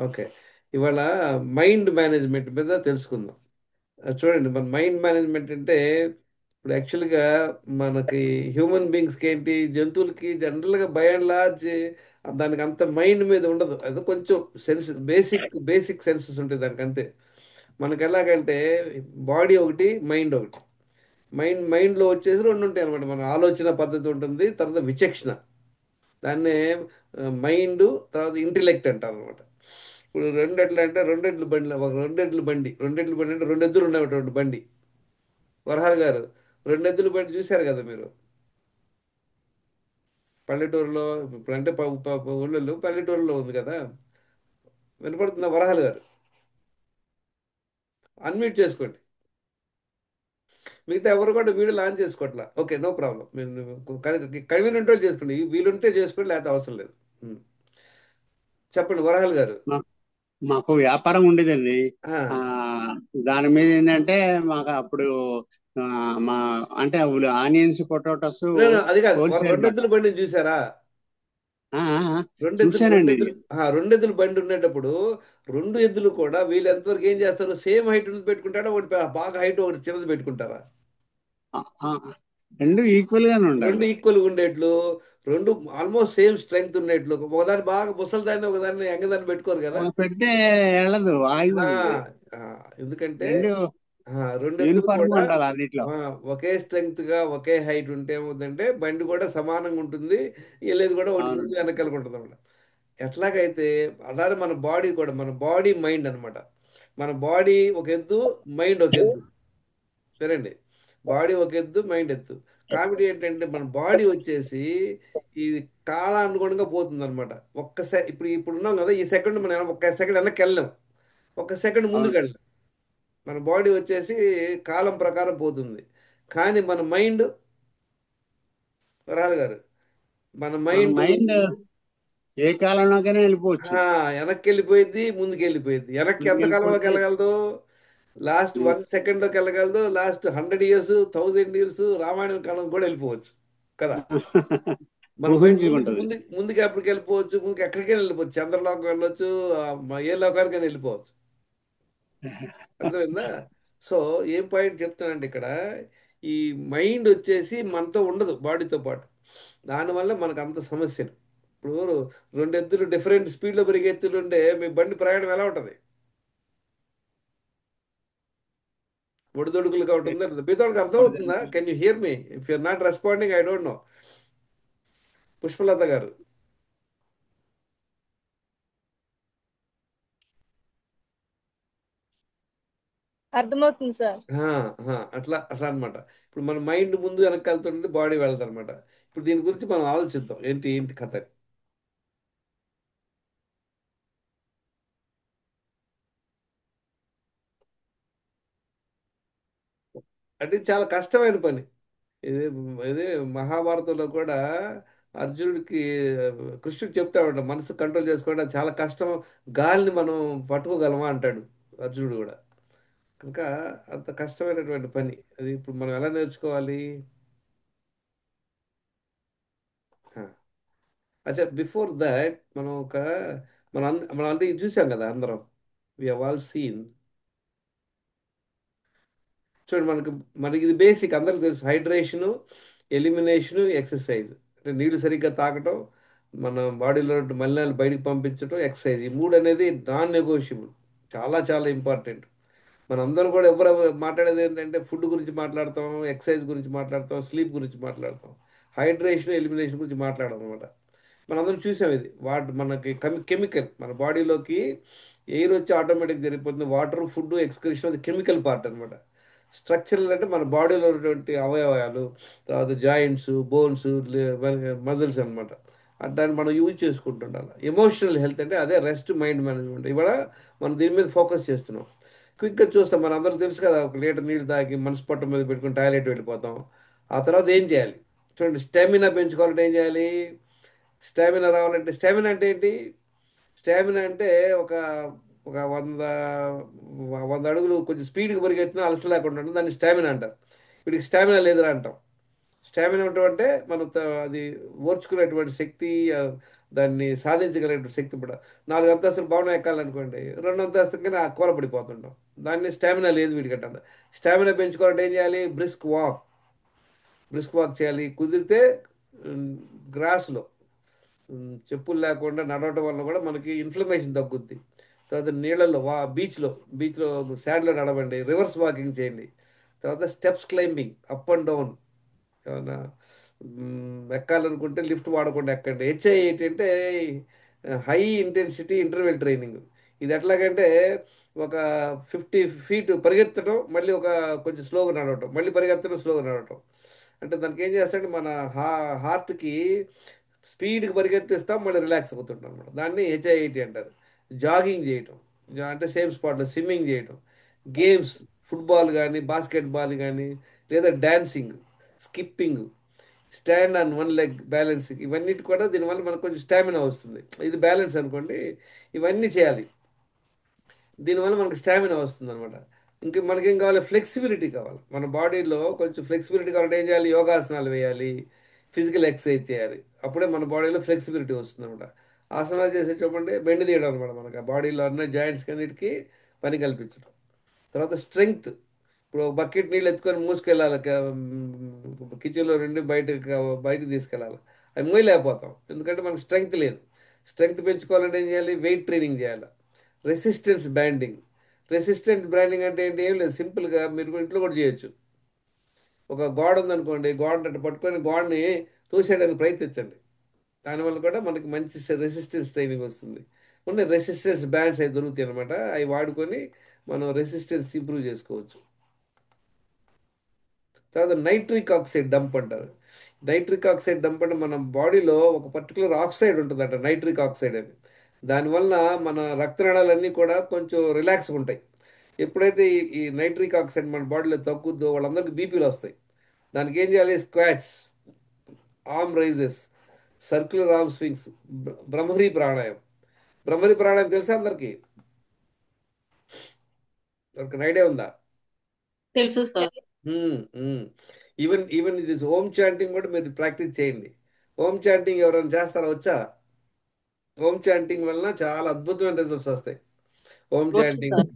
Okay. ఇవాళ mind management మీద తెలుసుకుందాం. చూడండి, మన మైండ్ మేనేజ్మెంట్ అంటే ఇప్పుడు యాక్చువల్గా మనకి హ్యూమన్ బీయింగ్స్కి ఏంటి, జంతువులకి జనరల్గా బై అండ్ లార్జ్ దానికి అంత మైండ్ మీద ఉండదు. అది కొంచెం సెన్స్, బేసిక్ సెన్సెస్ ఉంటాయి దానికి అంతే. మనకి ఎలాగంటే బాడీ ఒకటి, మైండ్ ఒకటి. మైండ్లో వచ్చేసి రెండు ఉంటాయి అనమాట. మన ఆలోచన పద్ధతి ఉంటుంది, తర్వాత విచక్షణ. దాన్నే మైండ్, తర్వాత ఇంటెలెక్ట్ అంటారు అనమాట. ఇప్పుడు రెండు ఎట్లా అంటే రెండెడ్ల బండి, ఒక రెండెడ్ల బండి అంటే రెండు ఎద్దులు ఉన్నటువంటి బండి. వరహాల్ గారు, రెండు ఎద్దుల బండి చూశారు కదా మీరు పల్లెటూరులో. ఇప్పుడంటే ఊళ్ళో పల్లెటూరులో ఉంది కదా. వినపడుతుందా వరహాల్ గారు? అన్మ్యూట్ చేసుకోండి. మిగతా ఎవరు కూడా వీడియో లాంచ్ చేసుకోవట్లా. Okay, no problem. మీరు కన్వీనియంట్ వాళ్ళు చేసుకోండి, వీలుంటే చేసుకోండి, లేకపోతే అవసరం లేదు. ఉమ్. చెప్పండి వరహాల్ గారు. మా- మాకు వ్యాపారం ఉండేదండి. ఆ, ఆ దాని మీద ఏంటంటే మాకు అప్పుడు ఆ, మా అంటే ఆనియన్స్ పొటాటోస్ అది కాదు, హోల్సేల్ రెండు మాట. ఎద్దుల బండిని చూసారా? ఆ, ఆ, రెండు చూశానండి. ఎద్దులు రెండు ఎద్దులు బండి ఉండేటప్పుడు రెండు ఎద్దులు కూడా వీళ్ళు ఎంతవరకు ఏం చేస్తారు, సేమ్ హైట్ పెట్టుకుంటారా, ఒకటి బాగా హైట్, ఒకటి చిన్నది పెట్టుకుంటారా? ఆ, ఆ, రెండు ఈక్వల్ గానే రెండు ఉండాలి. ఈక్వల్గా ఉండేట్లు, రెండు ఆల్మోస్ట్ సేమ్ స్ట్రెంగ్త్ ఉండేట్లు. ఒకదాన్ని బాగా ముసలిదాన్ని, ఒకదాన్ని ఎంగదాన్ని పెట్టుకోరు కదా. పెడితే వెళ్ళదు, ఆ, ఆగిపోతుంది. ఆ, ఎందుకంటే రెండు రెండు ఎద్దులు యూనిఫామ్ కూడా ఉండాలి అన్నిట్లో. ఆ, ఒకే స్ట్రెంగ్త్ గా ఒకే హైట్ ఉంటే ఏమవుతుందంటే బండి కూడా సమానంగా ఉంటుంది. వెళ్ళేది కూడా ఒకటి ముందు అవునండి. వెనకాలకు ఉంటుంది అన్నమాట. ఎట్లాగైతే అలానే మన బాడీ కూడా, మన బాడీ మైండ్ అన్నమాట. మన బాడీ ఒక ఎద్దు, మైండ్ ఒక ఎద్దు. సరేండి. బాడీ ఒక ఎద్దు, మైండ్ ఎద్దు. కామెడీ ఏంటంటే మన బాడీ వచ్చేసి ఇది కాలానుగుణంగా పోతుంది అనమాట. ఇప్పుడు ఇప్పుడు ఉన్నాం కదా, ఈ సెకండ్ మనం ఒక్క సెకండ్ వెనక్కి వెళ్ళాం, ఒక్క సెకండ్ ముందుకు అవును. వెళ్ళాం. మన బాడీ వచ్చేసి కాలం ప్రకారం పోతుంది. కానీ మన మైండ్, వరాలు గారు, మన మన మైండ్ మైండ్ ఏ కాలంలోకైనా వెళ్ళిపోవచ్చు. వెనక్కి వెళ్ళిపోయింది, ముందుకు వెళ్ళిపోయింది. వెనక్కి ఎంత కాలంలోకి ముందుకెళ్ళిపోతే వెళ్ళగలదు? లాస్ట్ 1 సెకండ్లోకి వెళ్ళగలదు, లాస్ట్ 100 ఇయర్స్, 1000 ఇయర్స్, రామాయణం కాలం కూడా వెళ్ళిపోవచ్చు కదా. మన మైండ్ ముందుకు ఊహించుకుంటది. ముందుకు ముందుకు ఎప్పటికి వెళ్ళిపోవచ్చు, ముందుకు ఎక్కడికైనా వెళ్ళిపోవచ్చు, చంద్రలోకం వెళ్ళొచ్చు, ఏ లోకానికైనా వెళ్ళిపోవచ్చు. అర్థమైందా? సో ఏం పాయింట్ చెప్తానంటే ఇక్కడ, ఈ మైండ్ వచ్చేసి మనతో ఉండదు బాడీతో పాటు. దానివల్ల మనకు అంత సమస్యలు. ఇప్పుడు రెండు ఎద్దులు డిఫరెంట్ స్పీడ్లో పెరిగే ఎత్తులు ఉంటే మీ బండి ప్రయాణం ఎలా ఉంటుంది? ఒడిదొడుకులుగా ఉంటుందా? మీతోడికి అర్థమవుతుందా? Can you hear me? If you're not responding, I don't know. Pushpalatha గారు. అర్థమవుతుంది సార్. అట్లా అట్లా అనమాట. ఇప్పుడు మన మైండ్ ముందు వెనక్కి వెళ్తుంటుంది, బాడీ వెళ్తుంది అనమాట. ఇప్పుడు దీని గురించి మనం ఆలోచిద్దాం, ఏంటి ఏంటి కథ అని. అంటే చాలా కష్టమైన పని ఇది. ఇది మహాభారతంలో కూడా అర్జునుడికి కృష్ణుడు చెప్తాడు, మనసు కంట్రోల్ చేసుకోవడం అది చాలా కష్టం, గాలిని మనం పట్టుకోగలమా అంటాడు అర్జునుడు కూడా. కనుక అంత కష్టమైనటువంటి పని అది. ఇప్పుడు మనం ఎలా నేర్చుకోవాలి? ఆ, అచ్చా, బిఫోర్ దాట్ మనం మనం అంటే ఇది చూసాం కదా అందరం. We have all seen. చూడండి, మనకి ఇది బేసిక్ అందరికి తెలుసు: హైడ్రేషను, ఎలిమినేషను, ఎక్సర్సైజ్. అంటే నీళ్ళు సరిగ్గా తాగటం, మన బాడీలో ఉన్న మలినాలు బయటికి పంపించడం, ఎక్సర్సైజ్. ఈ మూడు అనేది నాన్ నెగోషియబుల్, చాలా చాలా ఇంపార్టెంట్. మనందరం కూడా ఎవరు మాట్లాడేది ఏంటంటే ఫుడ్ గురించి మాట్లాడతాం, ఎక్సర్సైజ్ గురించి మాట్లాడతాం, స్లీప్ గురించి మాట్లాడతాం. హైడ్రేషన్, ఎలిమినేషన్ గురించి మాట్లాడడం అనమాట. మనందరం చూసాం ఇది. మనకి కెమికల్ మన బాడీలోకి ఎయిర్ వచ్చి ఆటోమేటిక్ జరిగిపోతుంది. వాటర్, ఫుడ్, ఎక్స్క్రిషన్ అది కెమికల్ పార్ట్ అనమాట. స్ట్రక్చరల్ అంటే మన బాడీలో ఉన్నటువంటి అవయవాలు, తర్వాత జాయింట్స్, బోన్స్, మజిల్స్ అనమాట. అట్లాంటి మనం యూజ్ చేసుకుంటుండాలి. ఎమోషనల్ హెల్త్ అంటే అదే రెస్ట్, మైండ్ మేనేజ్మెంట్. ఇవాళ మనం దీని మీద ఫోకస్ చేస్తున్నాం. క్విక్గా చూస్తాం, మన అందరికి తెలుసు కదా, 1 లీటర్ నీళ్ళు తాగి మనసు పొట్ట మీద పెట్టుకుని టాయిలెట్ వెళ్ళిపోతాం. ఆ తర్వాత ఏం చేయాలి? చూడండి, స్టామినా పెంచుకోవాలంటే ఏం చేయాలి? స్టామినా రావాలంటే, స్టామినా అంటే ఏంటి? స్టామినా అంటే ఒక ఒక 100 అడుగులు కొంచెం స్పీడ్గా పరిగెత్తినా అలస లేకుండా ఉంటుంది, దాన్ని స్టామినా అంటారు. వీడికి స్టామినా లేదురా అంటాం. స్టామినా ఉండటం అంటే అది ఓర్చుకునేటువంటి శక్తి, దాన్ని సాధించగలిగే శక్తి కూడా. 4 అంతస్తులు భవనం ఎక్కాలనుకోండి, 2 అంతస్తుల కింద కూలపడిపోతుంటాం. దాన్ని స్టామినా లేదు వీడికంట. స్టామినా పెంచుకోవాలంటే ఏం చేయాలి? బ్రిస్క్ వాక్ చేయాలి. కుదిరితే గ్రాస్లో చెప్పులు లేకుండా నడవటం వల్ల కూడా మనకి ఇన్ఫ్లమేషన్ తగ్గుద్ది. తర్వాత నీళ్ళల్లో బీచ్లో శాండ్లో నడవండి, రివర్స్ వాకింగ్ చేయండి. తర్వాత steps climbing, up and down. ఏమన్నా ఎక్కాలనుకుంటే లిఫ్ట్ వాడకుండా ఎక్కండి. HIIT అంటే హై ఇంటెన్సిటీ ఇంటర్వెల్ ట్రైనింగ్. ఇది ఎట్లాగంటే ఒక 50 ఫీట్ పరిగెత్తడం, మళ్ళీ కొంచెం స్లోగా నడవటం, మళ్ళీ పరిగెత్తడం, స్లోగా నడవటం. అంటే దానికి ఏం చేస్తాడంటే మన హార్ట్కి స్పీడ్కి పరిగెత్తిస్తాం, మళ్ళీ రిలాక్స్ అవుతుంటాం అనమాట. దాన్ని HIIT అంటారు. జాగింగ్ చేయటం, అంటే సేమ్ స్పాట్లో స్విమ్మింగ్ చేయటం, గేమ్స్, ఫుట్బాల్ కానీ బాస్కెట్బాల్ కానీ, లేదా dancing, skipping, stand on one leg balancing, ఇవన్నీ కూడా దీనివల్ల మనకు కొంచెం స్టామినా వస్తుంది. ఇది బ్యాలెన్స్ అనుకోండి. ఇవన్నీ చేయాలి. దీనివల్ల మనకు స్టామినా వస్తుంది అనమాట. ఇంకా మనకేం కావాలి? ఫ్లెక్సిబిలిటీ కావాలి. మన బాడీలో కొంచెం ఫ్లెక్సిబిలిటీ కావాలంటే ఏం చేయాలి? యోగాసనాలు వేయాలి, ఫిజికల్ ఎక్సర్సైజ్ చేయాలి. అప్పుడే మన బాడీలో ఫ్లెక్సిబిలిటీ వస్తుంది అనమాట. ఆసనాలు చేసేటప్పుడు బెండ్ తీయడం అనమాట. మనకి ఆ బాడీలో అన్ని జాయింట్స్ అన్నిటికీ పని కల్పించడం. తర్వాత స్ట్రెంగ్త్. ఇప్పుడు ఒక బకెట్ నీళ్ళు ఎత్తుకొని మూసుకెళ్ళాలి, కిచెన్లో నుండి బయటకు తీసుకెళ్ళాలి. అవి మోయలేకపోతాం, ఎందుకంటే మనకు స్ట్రెంగ్త్ లేదు. స్ట్రెంగ్త్ పెంచుకోవాలంటే ఏం చేయాలి? వెయిట్ ట్రైనింగ్ చేయాలి. Resistance banding. రెసిస్టెంట్ బ్యాండింగ్ అంటే ఏంటి? ఏం లేదు, సింపుల్గా మీరు ఇంట్లో కూడా చేయొచ్చు. ఒక గోడ ఉందనుకోండి, గోడ అట్టు పట్టుకొని గోడని తోసేయడానికి ప్రయత్నించండి. దానివల్ల కూడా మనకి మంచి రెసిస్టెన్స్ ట్రైనింగ్ వస్తుంది. ఉన్న రెసిస్టెన్స్ బ్యాండ్స్ అవి దొరుకుతాయి అనమాట. అవి వాడుకొని మనం రెసిస్టెన్స్ ఇంప్రూవ్ చేసుకోవచ్చు. తర్వాత నైట్రిక్ ఆక్సైడ్ డంప్ అంటారు. నైట్రిక్ ఆక్సైడ్ డంప్ అంటే మన బాడీలో ఒక పర్టికులర్ ఆక్సైడ్ ఉంటుందట, నైట్రిక్ ఆక్సైడ్ అని. దానివల్ల మన రక్తనాళాలన్నీ కూడా కొంచెం రిలాక్స్గా ఉంటాయి. ఎప్పుడైతే ఈ నైట్రిక్ ఆక్సైడ్ మన బాడీలో తగ్గుద్దో వాళ్ళందరికీ బీపీలు వస్తాయి. దానికి ఏం చేయాలి? Squats, arm raises, circular arm swings, Bhramari pranayama. Bhramari pranayama తెలుసా అందరికీ? ఒక ఐడియా ఉందా? తెలుసు సార్. ఈవెన్ ఈవెన్ ఇది హోమ్ చాంటింగ్ కూడా మీరు ప్రాక్టీస్ చేయండి. హోమ్ చాంటింగ్ ఎవరైనా చేస్తారా? వచ్చా? హోమ్ చాంటింగ్ వలన చాలా అద్భుతమైన రిజల్ట్స్ వస్తాయి. హోమ్ వచ్చు చాంటింగ్ సార్.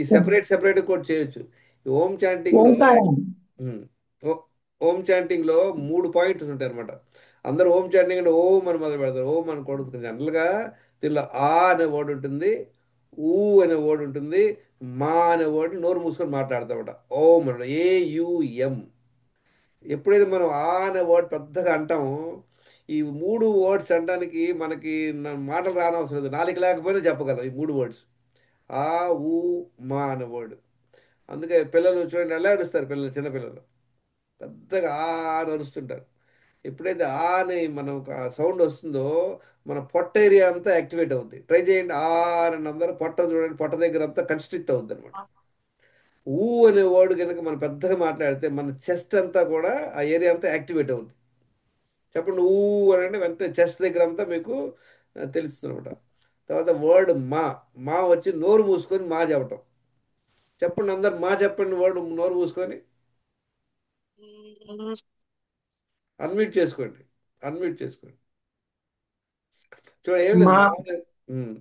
ఈ సెపరేట్ కూడా చేయొచ్చు. ఈ హోమ్ చాంటింగ్లో ఓంకారం. హోమ్ చాంటింగ్లో 3 పాయింట్స్ ఉంటాయి అనమాట. అందరూ హోమ్ చాంటింగ్ అంటే ఓం అని మొదలు పెడతారు. ఓం అని కొడుతుంది. జనరల్గా దీనిలో ఆ అనే వర్డ్ ఉంటుంది, ఊ అనే వర్డ్ ఉంటుంది, మా అనే వర్డ్ నోరు మూసుకొని మాట్లాడతామట. ఓం అనమాట, AUM. ఎప్పుడైతే మనం ఆ అనే వర్డ్ పెద్దగా అంటామో, ఈ 3 వర్డ్స్ అనడానికి మనకి మాటలు రానవసరం లేదు. నాలుగు లేకపోయినా చెప్పగలం ఈ 3 వర్డ్స్. ఆ, ఊ, మా అనే వర్డ్. అందుకే పిల్లలు చూడండి ఎలా అరుస్తారు, చిన్నపిల్లలు పెద్దగా ఆ అని అరుస్తుంటారు. ఎప్పుడైతే ఆ అని మనం ఒక సౌండ్ వస్తుందో మన పొట్ట ఏరియా అంతా యాక్టివేట్ అవుద్ది. ట్రై చేయండి, ఆ అని అందరూ పొట్ట చూడండి, పొట్ట దగ్గర అంతా కన్స్ట్రిక్ట్ అవుద్ది అనమాట. ఊ అనే వర్డ్ కనుక మనం పెద్దగా మాట్లాడితే మన చెస్ట్ అంతా కూడా ఆ ఏరియా అంతా యాక్టివేట్ అవుద్ది. చెప్పండి ఊ అని అంటే వెంటనే చెస్ట్ దగ్గర అంతా మీకు తెలుస్తుంది అనమాట. తర్వాత వర్డ్ మా. మా వచ్చి నోరు మూసుకొని మా చెప్పటం. చెప్పండి అందరు మా చెప్పండి, వర్డ్ నోరు మూసుకొని. అన్మ్యూట్ చేసుకోండి, అన్మ్యూట్ చేసుకోండి. చూడండి ఏం లేదు, మా ఉమ్,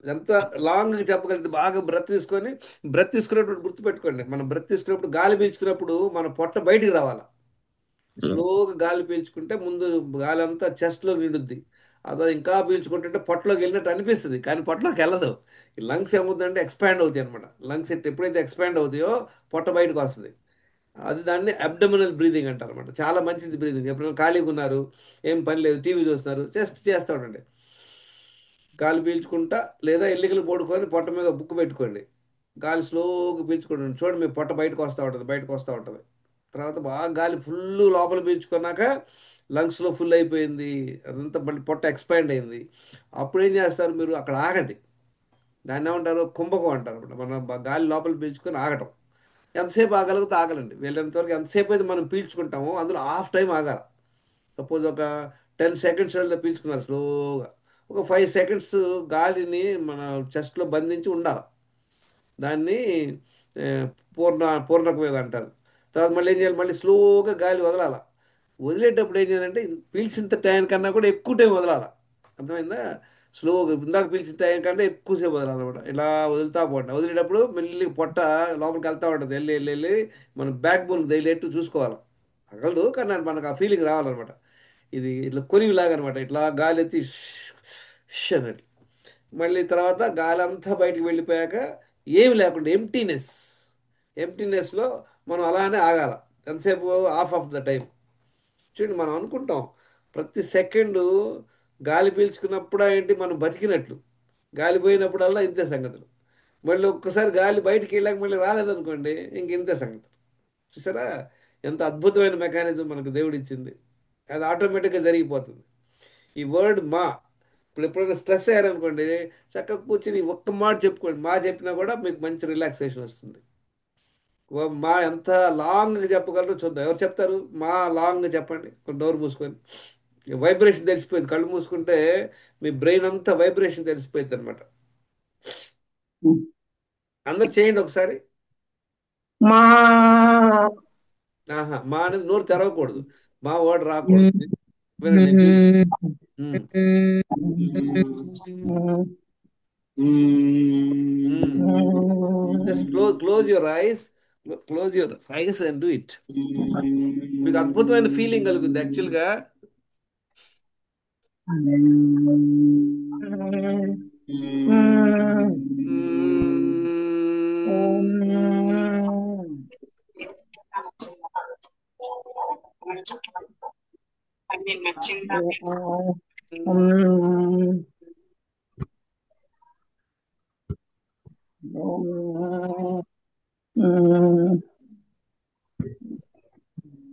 ఎంత లాంగ్గా చెప్పగలిగితే బాగా బ్రెత్ తీసుకొని, బ్రెత్ తీసుకునేటప్పుడు గుర్తుపెట్టుకోండి, మనం బ్రెత్ తీసుకున్నప్పుడు గాలి పీల్చుకున్నప్పుడు మన పొట్ట బయటికి రావాలి. స్లోగా గాలి పీల్చుకుంటే ముందు గాలి అంతా చెస్ట్లో నిండుద్ది. అదో ఇంకా పీల్చుకుంటుంటే పొట్టలోకి వెళ్ళినట్టు అనిపిస్తుంది, కానీ పొట్టలోకి వెళ్ళదు. ఈ లంగ్స్ ఏమవుతుందంటే ఎక్స్పాండ్ అవుతాయి అనమాట. లంగ్స్ ఎప్పుడైతే ఎక్స్పాండ్ అవుతాయో పొట్ట బయటకు వస్తుంది. అది దాన్ని అబ్డమినల్ బ్రీదింగ్ అంటారు అనమాట. చాలా మంచిది బ్రీదింగ్. ఎప్పుడైనా ఖాళీగా ఉన్నారు, ఏం పని లేదు, టీవీ చూస్తున్నారు, జస్ట్ చేస్తూ ఉండండి. గాలి పీల్చుకుంటా, లేదా ఎల్లికలు పడుకొని పొట్ట మీద బుక్ పెట్టుకోండి. గాలి స్లోగా పీల్చుకోండి. చూడండి మీ పొట్ట బయటకు వస్తూ ఉంటుంది, బయటకు వస్తూ ఉంటుంది. తర్వాత బాగా గాలి ఫుల్ లోపల పీల్చుకున్నాక లంగ్స్లో ఫుల్ అయిపోయింది, అదంతా మళ్ళీ పొట్ట ఎక్స్పాండ్ అయింది. అప్పుడు ఏం చేస్తారు మీరు? అక్కడ ఆగండి. దాన్ని ఏమంటారు? కుంభకం అంటారు అనమాట. మనం గాలి లోపల పీల్చుకొని ఆగటం. ఎంతసేపు ఆగలిగితే ఆగలండి. వెళ్ళేంతవరకు ఎంతసేపు అయితే మనం పీల్చుకుంటామో అందులో హాఫ్ టైం ఆగాలి. సపోజ్ ఒక 10 సెకండ్స్ పీల్చుకున్నారు స్లోగా, ఒక 5 సెకండ్స్ గాలిని మన చెస్ట్లో బంధించి ఉండాలి. దాన్ని ఆ, పూర్ణక మీద అంటారు. తర్వాత మళ్ళీ ఏం చేయాలి? మళ్ళీ స్లోగా గాలి వదలాలి. వదిలేటప్పుడు ఏం చేయాలంటే పీల్చిన టైం కన్నా కూడా ఎక్కువ టైం వదలాలి. అర్థమైందా? స్లోగా ఇందాక పీల్చిన టైం కంటే ఎక్కువసేపు వదలాలన్నమాట. ఇలా వదులుతా పోండి. వదిలేటప్పుడు మెల్లి పొట్ట లోపలికి వెళ్తా ఉంటుంది. వెళ్ళి వెళ్ళి వెళ్ళి మన బ్యాక్ బోన్ తగిలేట్టు చూసుకోవాలి. తగలదు కానీ మనకు ఆ ఫీలింగ్ రావాలన్నమాట. ఇది ఇట్లా కొరివిలాగా అనమాట. ఇట్లా గాలి ఎత్తి అన్నట్టు. మళ్ళీ తర్వాత గాలి అంతా బయటికి వెళ్ళిపోయాక ఏమి లేకుండా ఎంటీనెస్లో మనం అలానే ఆగాల. ఎంతసేపు? Half of the time. చూడండి, మనం అనుకుంటాం ప్రతి సెకండు గాలి పీల్చుకున్నప్పుడు ఏంటి మనం బతికినట్లు, గాలి పోయినప్పుడల్లా ఇంతే సంగతులు. మళ్ళీ ఒక్కసారి గాలి బయటికి వెళ్ళాక మళ్ళీ రాలేదనుకోండి, ఇంక ఇంతే సంగతులు. చూసారా ఎంత అద్భుతమైన మెకానిజం మనకు దేవుడు ఇచ్చింది. అది ఆటోమేటిక్గా జరిగిపోతుంది. ఈ వర్డ్ మా, ఇప్పుడు ఎప్పుడైనా స్ట్రెస్ అయ్యారనుకోండి, చక్కగా కూర్చుని ఒక్క మాట చెప్పుకోండి. మా చెప్పినా కూడా మీకు మంచి రిలాక్సేషన్ వస్తుంది. మా ఎంత లాంగ్ చెప్పగలరో చూద్దాం. ఎవరు చెప్తారు? మా లాంగ్ చెప్పండి. కొంచెం డోర్ మూసుకొని. వైబ్రేషన్ తెలిసిపోయింది. కళ్ళు మూసుకుంటే మీ బ్రెయిన్ అంతా వైబ్రేషన్ తెలిసిపోయింది అనమాట. అందరు చేయండి ఒకసారి. మా ఆహా, మా అనేది నోరు తెరవకూడదు. మా వర్డ్ రాకూడదు. వినండి, నేను చూపిస్తాను. Um, um. Just close your eyes. Close your eyes and do it. మీకు అద్భుతమైన ఫీలింగ్ కలుగుతుంది యాక్చువల్గా.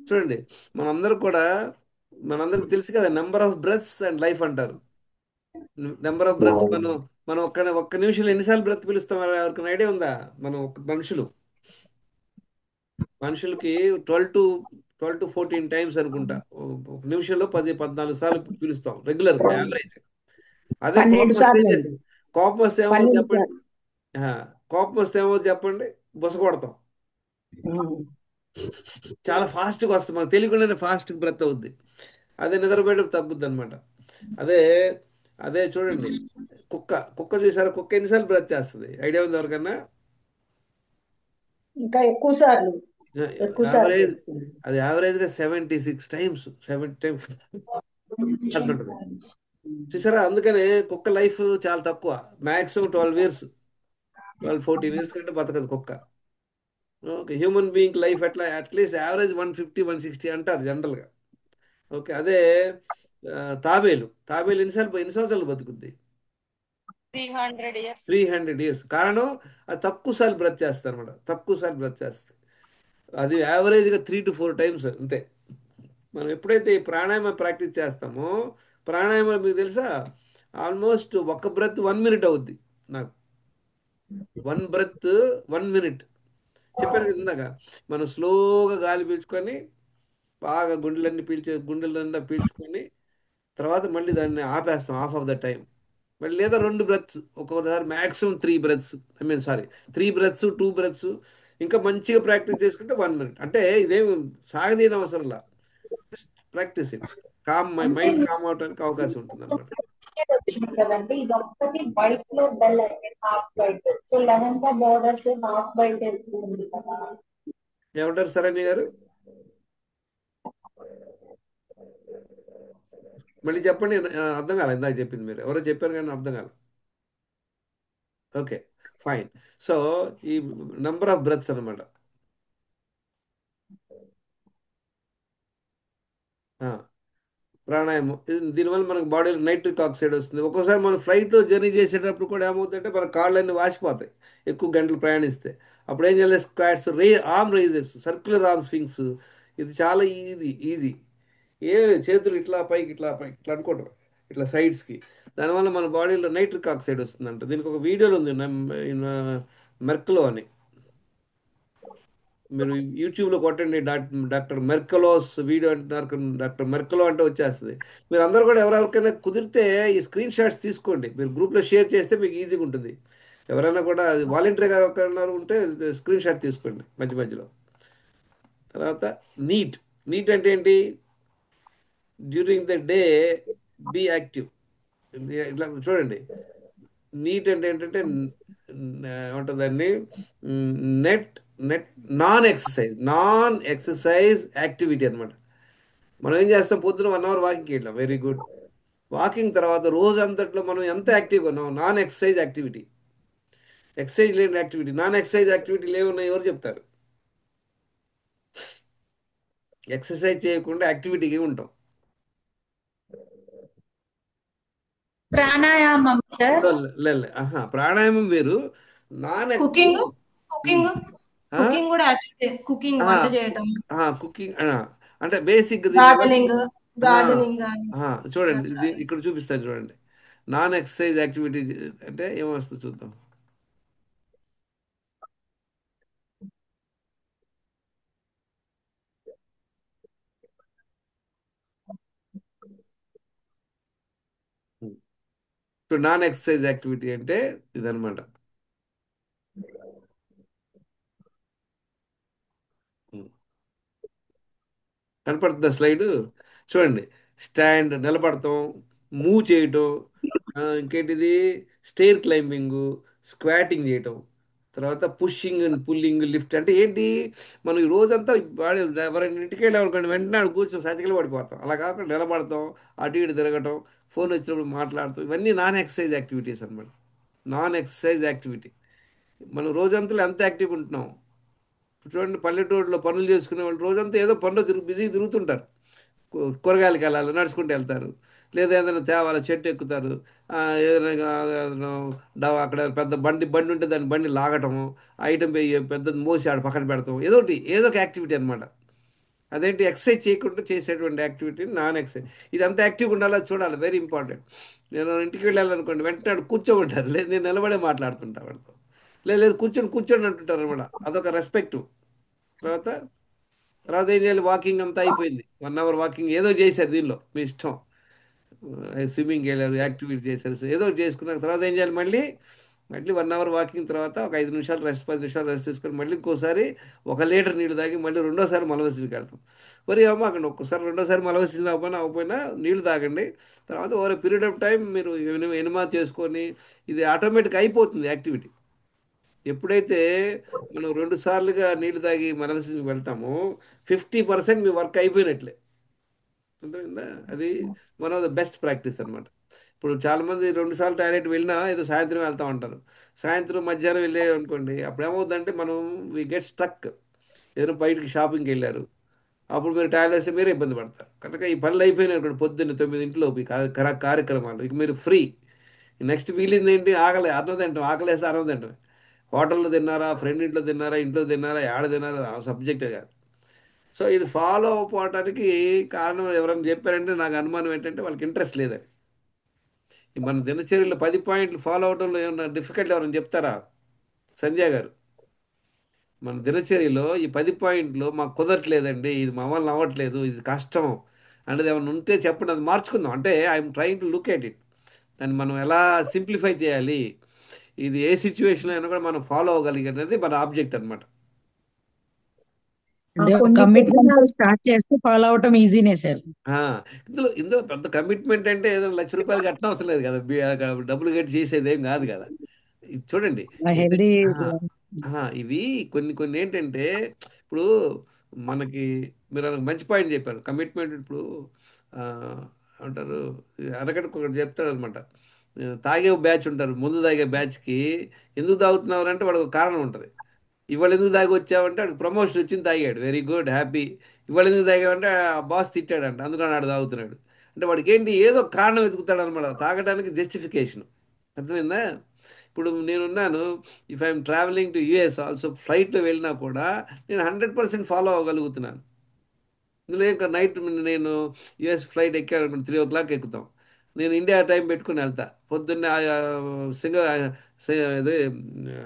చూడండి, మనందరూ కూడా, మనందరికి తెలుసు కదా, number of breaths and life అంటారు. నెంబర్ ఆఫ్ బ్రెత్స్, మనం మనం ఒక్క నిమిషంలో ఎన్నిసార్లు బ్రెత్ పిలుస్తాం ఎవరికైనా ఐడియా ఉందా? మనం మనుషులకి 12 to 14 టైమ్స్ అనుకుంటా. ఒక నిమిషంలో 10-14 సార్లు పిలుస్తాం రెగ్యులర్గా, యావరేజ్. అదే 12 సార్లు అండి. కోపం వస్తే ఏమో 12 చెప్పండి. సార్లు. ఆ, కోపం వస్తే ఏమో చెప్పండి. బుస కొడతాం. చాలా ఫాస్ట్గా వస్తుంది, మనకు తెలియకుండానే ఫాస్ట్గా బ్రెత్ అవుద్ది. అదే నిద్రపోయేటప్పుడు తగ్గుద్ది అనమాట. అదే అదే చూడండి, కుక్క కుక్క చూసారా? కుక్క ఎన్నిసార్లు బ్రెత్ చేస్తుంది? ఐడియా ఉంది ఎవరికన్నా? ఇంకా ఎక్కువ సార్లు యావరేజ్, చేస్తుంది. అది యావరేజ్గా 76 టైమ్స్, 70 టైమ్స్ అంటుంటుంది. చూసారా? అందుకనే కుక్క లైఫ్ చాలా తక్కువ. మ్యాక్సిమం 12 ఇయర్స్, 12-14 ఇయర్స్ కంటే బతకదు కుక్క. ఓకే, హ్యూమన్ బీయింగ్ లైఫ్ ఎట్లా అట్లీస్ట్ యావరేజ్ 150-160 అంటారు జనరల్గా. ఓకే, అదే ఆ, తాబేలు ఎన్ని సంవత్సరాలు బతుకుద్ది? 300 years. 300 ఇయర్స్. కారణం అది తక్కువ సార్లు బ్రత్ చేస్తారు అనమాట. తక్కువ సార్లు బ్రత్ చేస్తుంది. అది యావరేజ్గా 3-4 టైమ్స్ అంతే. మనం ఎప్పుడైతే ఈ ప్రాణాయామ ప్రాక్టీస్ చేస్తామో, ప్రాణాయామం మీకు తెలుసా, ఆల్మోస్ట్ ఒక బ్రెత్ 1 మినిట్ అవుద్ది నాకు. 1 బ్రెత్ 1 మినిట్. చెప్పాను కదా ఇందాక, మనం స్లోగా గాలి పీల్చుకొని బాగా గుండెలన్నీ పీల్చుకొని తర్వాత మళ్ళీ దాన్ని ఆపేస్తాం హాఫ్ ఆఫ్ ద టైం. మళ్ళీ లేదా 2 బ్రెత్స్, ఒక్కొక్కసారి maximum 3 breaths, I mean sorry 3 breaths 2 breaths. ఇంకా మంచిగా ప్రాక్టీస్ చేసుకుంటే 1 మినిట్. అంటే ఇదేం సాగదీయని అవసరంలా, just practice it. Mind calm అవడానికి అవకాశం ఉంటుంది అనమాట. వచ్చింది కదండి, ఇది ఒక్కటి వైట్ లో డల్ అయిపోయింది, half white. So lehenga borders half white ఎక్కువ ఉంది కదా. ఏమంటారు సరణ్య గారు? మళ్ళీ చెప్పండి. అర్థం కాలేదు ఇందాక చెప్పింది. మీరు ఎవరో చెప్పారు కానీ అర్థం కాలేదు. Okay, fine. సో ఈ నంబర్ ఆఫ్ బ్రెత్స్ అనమాట. ప్రాణాయామం దీనివల్ల మనకు బాడీలో నైట్రిక్ ఆక్సైడ్ వస్తుంది. ఒక్కోసారి మనం ఫ్లైట్లో జర్నీ చేసేటప్పుడు కూడా ఏమవుతుందంటే మన కాళ్ళన్నీ వాసిపోతాయి ఎక్కువ గంటలు ప్రయాణిస్తే. అప్పుడు ఏం చేయాలి? Squats, arm raises, circular arm swings. ఇది చాలా ఈజీ. ఏం లేదు, చేతులు ఇట్లా పైకి ఇట్లా పైకి ఇట్లా అనుకుంటారు, ఇట్లా సైడ్స్కి. దానివల్ల మన బాడీలో నైట్రిక్ ఆక్సైడ్ వస్తుందంట. దీనికి ఒక వీడియోలో ఉంది, మెర్క్లో అని. మీరు యూట్యూబ్లో కొట్టండి, డాక్టర్ మెర్కలోస్ వీడియో అంటున్నారు. డాక్టర్ మెర్కలో అంటే వచ్చేస్తుంది. మీరు అందరూ కూడా ఎవరెవరికైనా కుదిరితే ఈ స్క్రీన్ షాట్స్ తీసుకోండి. మీరు గ్రూప్లో షేర్ చేస్తే మీకు ఈజీగా ఉంటుంది. ఎవరైనా కూడా వాలంటీర్గా ఎవరైనా ఉంటే స్క్రీన్ షాట్ తీసుకోండి మధ్య మధ్యలో. తర్వాత నీట్. నీట్ అంటే ఏంటి? During the day be active. ఇట్లా చూడండి, నీట్ అంటే ఏంటంటే ఏమంటుందండి, net net non exercise activity అనమాట. మనం ఏం చేస్తాం, పొద్దున 1 అవర్ వాకింగ్కి వెళ్ళాం, వెరీ గుడ్. వాకింగ్ తర్వాత రోజు అంతట్లో మనం ఎంత యాక్టివ్గా ఉన్నాం, నాన్ ఎక్సర్సైజ్ యాక్టివిటీ. ఎక్సర్సైజ్ లేని యాక్టివిటీ, నాన్ ఎక్సర్సైజ్ యాక్టివిటీలు ఏమున్నాయి ఎవరు చెప్తారు? ఎక్సర్సైజ్ చేయకుండా యాక్టివిటీకి ఉంటాం. ప్రాణాయామం సార్. ప్రాణాయామం వేరు, నాన్ కుకింగ్ ఉమ్. కుకింగ్ ఆ? కుకింగ్ కూడా కుకింగ్ ఆ, వంట చేయటం, కుకింగ్ అంటే బేసిక్ దీన్ని గార్డెనింగ్ ఆ, గార్డెనింగ్ కానీ చూడండి, అట్లా. ఇది ఇక్కడ చూపిస్తాను చూడండి. నాన్ ఎక్సర్సైజ్ యాక్టివిటీ అంటే ఏమొస్తుంది చూద్దాం. ఇప్పుడు నాన్ ఎక్సర్సైజ్ యాక్టివిటీ అంటే ఇదనమాట. కనపడుతుందా స్లైడ్? చూడండి, స్టాండ్ నిలబడతాం, మూవ్ చేయటం, ఇంకేంటిది, స్టేర్ క్లైంబింగ్, స్క్వాటింగ్ చేయటం, తర్వాత పుషింగ్ అండ్ పుల్లింగ్, లిఫ్ట్. అంటే ఏంటి, మనం ఈ రోజంతా వాడి ఎవరైనా ఇంటికి వెళ్ళామనుకోండి, వెంటనే ఆడ కూర్చొని సతికిలు పడిపోతాం. అలా కాకుండా నిలబడతాం, అటు ఇటు తిరగటం, ఫోన్ వచ్చినప్పుడు మాట్లాడతాం, ఇవన్నీ నాన్ ఎక్సర్సైజ్ యాక్టివిటీస్ అనమాట. Non exercise activity. మనం రోజంతా ఎంత యాక్టివ్గా ఉంటున్నాం. ఇప్పుడు చూడండి, పల్లెటూరులో పనులు చేసుకునే వాళ్ళు రోజంతా ఏదో పనులు బిజీ తిరుగుతుంటారు. కూరగాయలకి వెళ్ళాలి, నడుచుకుంటూ వెళ్తారు, లేదా ఏదైనా తేవాలి, చెట్టు ఎక్కుతారు, ఏదైనా అక్కడ పెద్ద బండి బండి ఉంటే దాన్ని బండి లాగటము, ఐటమ్ పెద్దది మోసి ఆడ పక్కన పెడతాం, ఏదో ఒక యాక్టివిటీ అనమాట. అదేంటి, ఎక్సర్సైజ్ చేయకుండా చేసేటువంటి యాక్టివిటీ నాన్ ఎక్సర్సైజ్. ఇది అంత యాక్టివ్గా ఉండాలో చూడాలి, వెరీ ఇంపార్టెంట్. నేను ఇంటికి వెళ్ళాలనుకోండి, వెంటనే ఆడు కూర్చోమంటారు, లేదు నేను నిలబడే మాట్లాడుతుంటా వాడితో, లేదు లేదు కూర్చొని కూర్చొని అంటుంటారు అనమాట. అదొక రెస్పెక్ట్. తర్వాత తర్వాత ఏం చేయాలి, వాకింగ్ అంతా అయిపోయింది, 1 అవర్ వాకింగ్ ఏదో చేశారు, దీనిలో మీ ఇష్టం, స్విమ్మింగ్ వెళ్ళారు, యాక్టివిటీ చేశారు, సో ఏదో ఒకటి చేసుకున్న తర్వాత ఏం చేయాలి, మళ్ళీ మళ్ళీ 1 అవర్ వాకింగ్ తర్వాత ఒక 5 నిమిషాలు రెస్ట్, 10 నిమిషాలు రెస్ట్ తీసుకొని మళ్ళీ ఇంకోసారి 1 లీటర్ నీళ్ళు తాగి మళ్ళీ రెండోసారి మలవసికి వెళ్తాం. మరి అమ్మ అక్కడ ఒక్కసారి రెండోసారి మలవసి అవ్వకపోయినా నీళ్ళు తాగండి. తర్వాత ఓవర్ పీరియడ్ ఆఫ్ టైం మీరు ఎనిమా చేసుకొని ఇది ఆటోమేటిక్ అయిపోతుంది యాక్టివిటీ. ఎప్పుడైతే మనం 2 సార్లుగా నీళ్ళు తాగి మలవసికి వెళ్తామో 50% మీ వర్క్ అయిపోయినట్లే. అర్థమైందా? అది one of the best practice అనమాట. ఇప్పుడు చాలామంది 2 సార్లు టాయిలెట్ వెళ్ళినా ఏదో సాయంత్రం వెళ్తా ఉంటారు. సాయంత్రం మధ్యాహ్నం వెళ్ళే అనుకోండి, అప్పుడు ఏమవుతుందంటే మనం వి గెట్ స్ట్రక్. ఏదైనా బయటికి షాపింగ్కి వెళ్ళారు, అప్పుడు మీరు టాయిలెట్ వేస్తే మీరే ఇబ్బంది పడతారు. కనుక ఈ పనులు అయిపోయినాయి అనుకోండి, పొద్దున్న 9 ఈ కార్యక్రమాలు ఇక మీరు ఫ్రీ. నెక్స్ట్ మిగిలింది ఏంటి, ఆకలి, అన్నం తింటాం, ఆకలి వేస్తే అన్నం తింటాం. హోటల్లో తిన్నారా, ఫ్రెండ్ ఇంట్లో తిన్నారా, ఇంట్లో తిన్నారా, ఏడ తిన్నారా, సబ్జెక్టే కాదు. సో ఇది ఫాలో అవ్వటానికి కారణం ఎవరైనా చెప్పారంటే నాకు అనుమానం ఏంటంటే వాళ్ళకి ఇంట్రెస్ట్ లేదని. ఈ మన దినచర్యలో 10 పాయింట్లు ఫాలో అవడంలో ఏమన్నా డిఫికల్ట్ ఎవరైనా చెప్తారా? సంధ్య గారు, మన దినచర్యలో ఈ 10 పాయింట్లు మాకు కుదరట్లేదండి, ఇది మా వల్ల అవ్వట్లేదు, ఇది కష్టం అనేది ఏమైనా ఉంటే చెప్పండి, అది మార్చుకుందాం. అంటే I'm trying to look at it, దాన్ని మనం ఎలా సింప్లిఫై చేయాలి, ఇది ఏ సిచ్యువేషన్ అయినా కూడా మనం ఫాలో అవ్వగలిగేది మన ఆబ్జెక్ట్ అనమాట. ఆ అంటే కొన్ని కమిట్మెంట్ తో పుస్తకాలు స్టార్ట్ చేస్తే ఫాలో అవటం ఈజీనే సార్. ఆ, ఇందులో పెద్ద కమిట్మెంట్ అంటే ఏదో ₹1,00,000 కట్టడం అవసరం లేదు కదా, అక్కడ డబ్బులు కట్టి చేసేది ఏం కాదు కదా. ఇది చూడండి, హెల్దీ. ఇవి కొన్ని కొన్ని ఏంటంటే, ఇప్పుడు మనకి మీరు ఒక మంచి పాయింట్ చెప్పారు, కమిట్మెంట్. ఇప్పుడు ఆ, అంటారు, అరగంటకు ఒకటి చెప్తాడు అనమాట. తాగే బ్యాచ్ ఉంటారు, ముందు తాగే బ్యాచ్కి ఎందుకు తాగుతున్నారు అంటే వాడికి ఒక కారణం ఉంటుంది. ఇవాళ ఎందుకు తాగి వచ్చావంటే వాడికి ప్రమోషన్ వచ్చింది, తాగాడు, వెరీ గుడ్, హ్యాపీ. ఇవాళ ఎందుకు తాగావంటే ఆ బాస్ తిట్టాడంట, అందుకని ఆడు తాగుతున్నాడు. అంటే వాడికి ఏంటి, ఏదో కారణం వెతుకుతాడు అనమాట తాగడానికి, జస్టిఫికేషన్. అర్థమైందా? ఇప్పుడు నేనున్నాను, if I'm travelling to US also, ఫ్లైట్లో వెళ్ళినా కూడా నేను 100% ఫాలో అవ్వగలుగుతున్నాను. ఇందులో ఏం నైట్ నేను యుఎస్ ఫ్లైట్ ఎక్కాను 3 o'clock ఎక్కుతాం, నేను ఇండియా టైం పెట్టుకుని వెళ్తా. పొద్దున్నే ఇది ఆ,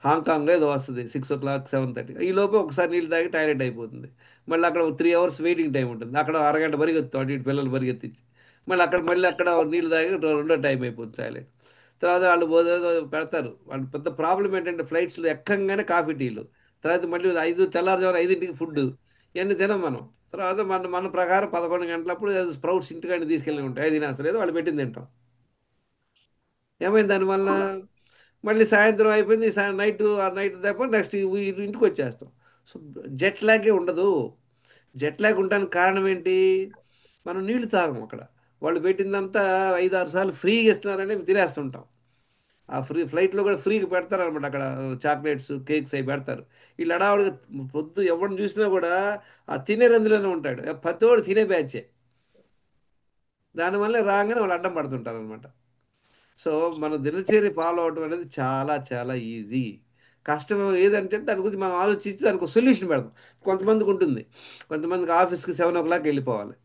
హాంకాంగ్ ఏదో వస్తుంది 6 o'clock 7:30, ఈ లోపే ఒకసారి నీళ్ళు తాగి టాయిలెట్ అయిపోతుంది. మళ్ళీ అక్కడ 3 hours వెయిటింగ్ టైం ఉంటుంది, అక్కడ అరగంట పరిగెత్తాం అటు ఇటు పిల్లలు పరిగెత్తించి, మళ్ళీ అక్కడ నీళ్ళు తాగి రెండో టైం అయిపోతుంది టాయిలెట్. తర్వాత వాళ్ళు ఏదో పెడతారు. వాళ్ళు పెద్ద ప్రాబ్లం ఏంటంటే ఫ్లైట్స్లో ఎక్కంగానే కాఫీ టీలు, తర్వాత మళ్ళీ తెల్లారుజామున 5ంటికి ఫుడ్, ఇవన్నీ తినం మనం. తర్వాత మన ప్రకారం 11 గంటలప్పుడు స్ప్రౌట్స్ ఇంటికాడిని తీసుకెళ్ళి ఉంటాయి, అది తినేస్తలేదు, వాళ్ళు పెట్టింది తింటాం. ఏమైంది దానివల్ల? మళ్ళీ సాయంత్రం అయిపోయింది, నైట్ ఆ నైట్ తప్ప నెక్స్ట్ ఇంటికి వచ్చేస్తాం. సో జెట్ లాగే ఉండదు. జెట్ లాగ్ ఉండడానికి కారణం ఏంటి? మనం నీళ్లు తాగం అక్కడ. వాళ్ళు పెట్టిందంతా 5-6 సార్లు ఫ్రీగా ఇస్తున్నారని తినేస్తుంటాం. ఆ ఫ్లైట్లో కూడా ఫ్రీగా పెడతారనమాట అక్కడ. చాక్లెట్స్, కేక్స్ అవి పెడతారు. వీళ్ళు అడావుడిగా పొద్దు ఎవరిని చూసినా కూడా ఆ తినే రందులోనే ఉంటాడు, ప్రతివాడు తినే బ్యాచే. దానివల్ల రాగానే వాళ్ళు అడ్డం పడుతుంటారు అనమాట. సో మన దినచర్య ఫాలో అవడం అనేది చాలా చాలా ఈజీ. కష్టం ఏదంటే దాని గురించి మనం ఆలోచించి దానికి సొల్యూషన్ పెడతాం. కొంతమందికి ఉంటుంది, కొంతమందికి ఆఫీస్కి 7 o'clock వెళ్ళిపోవాలి.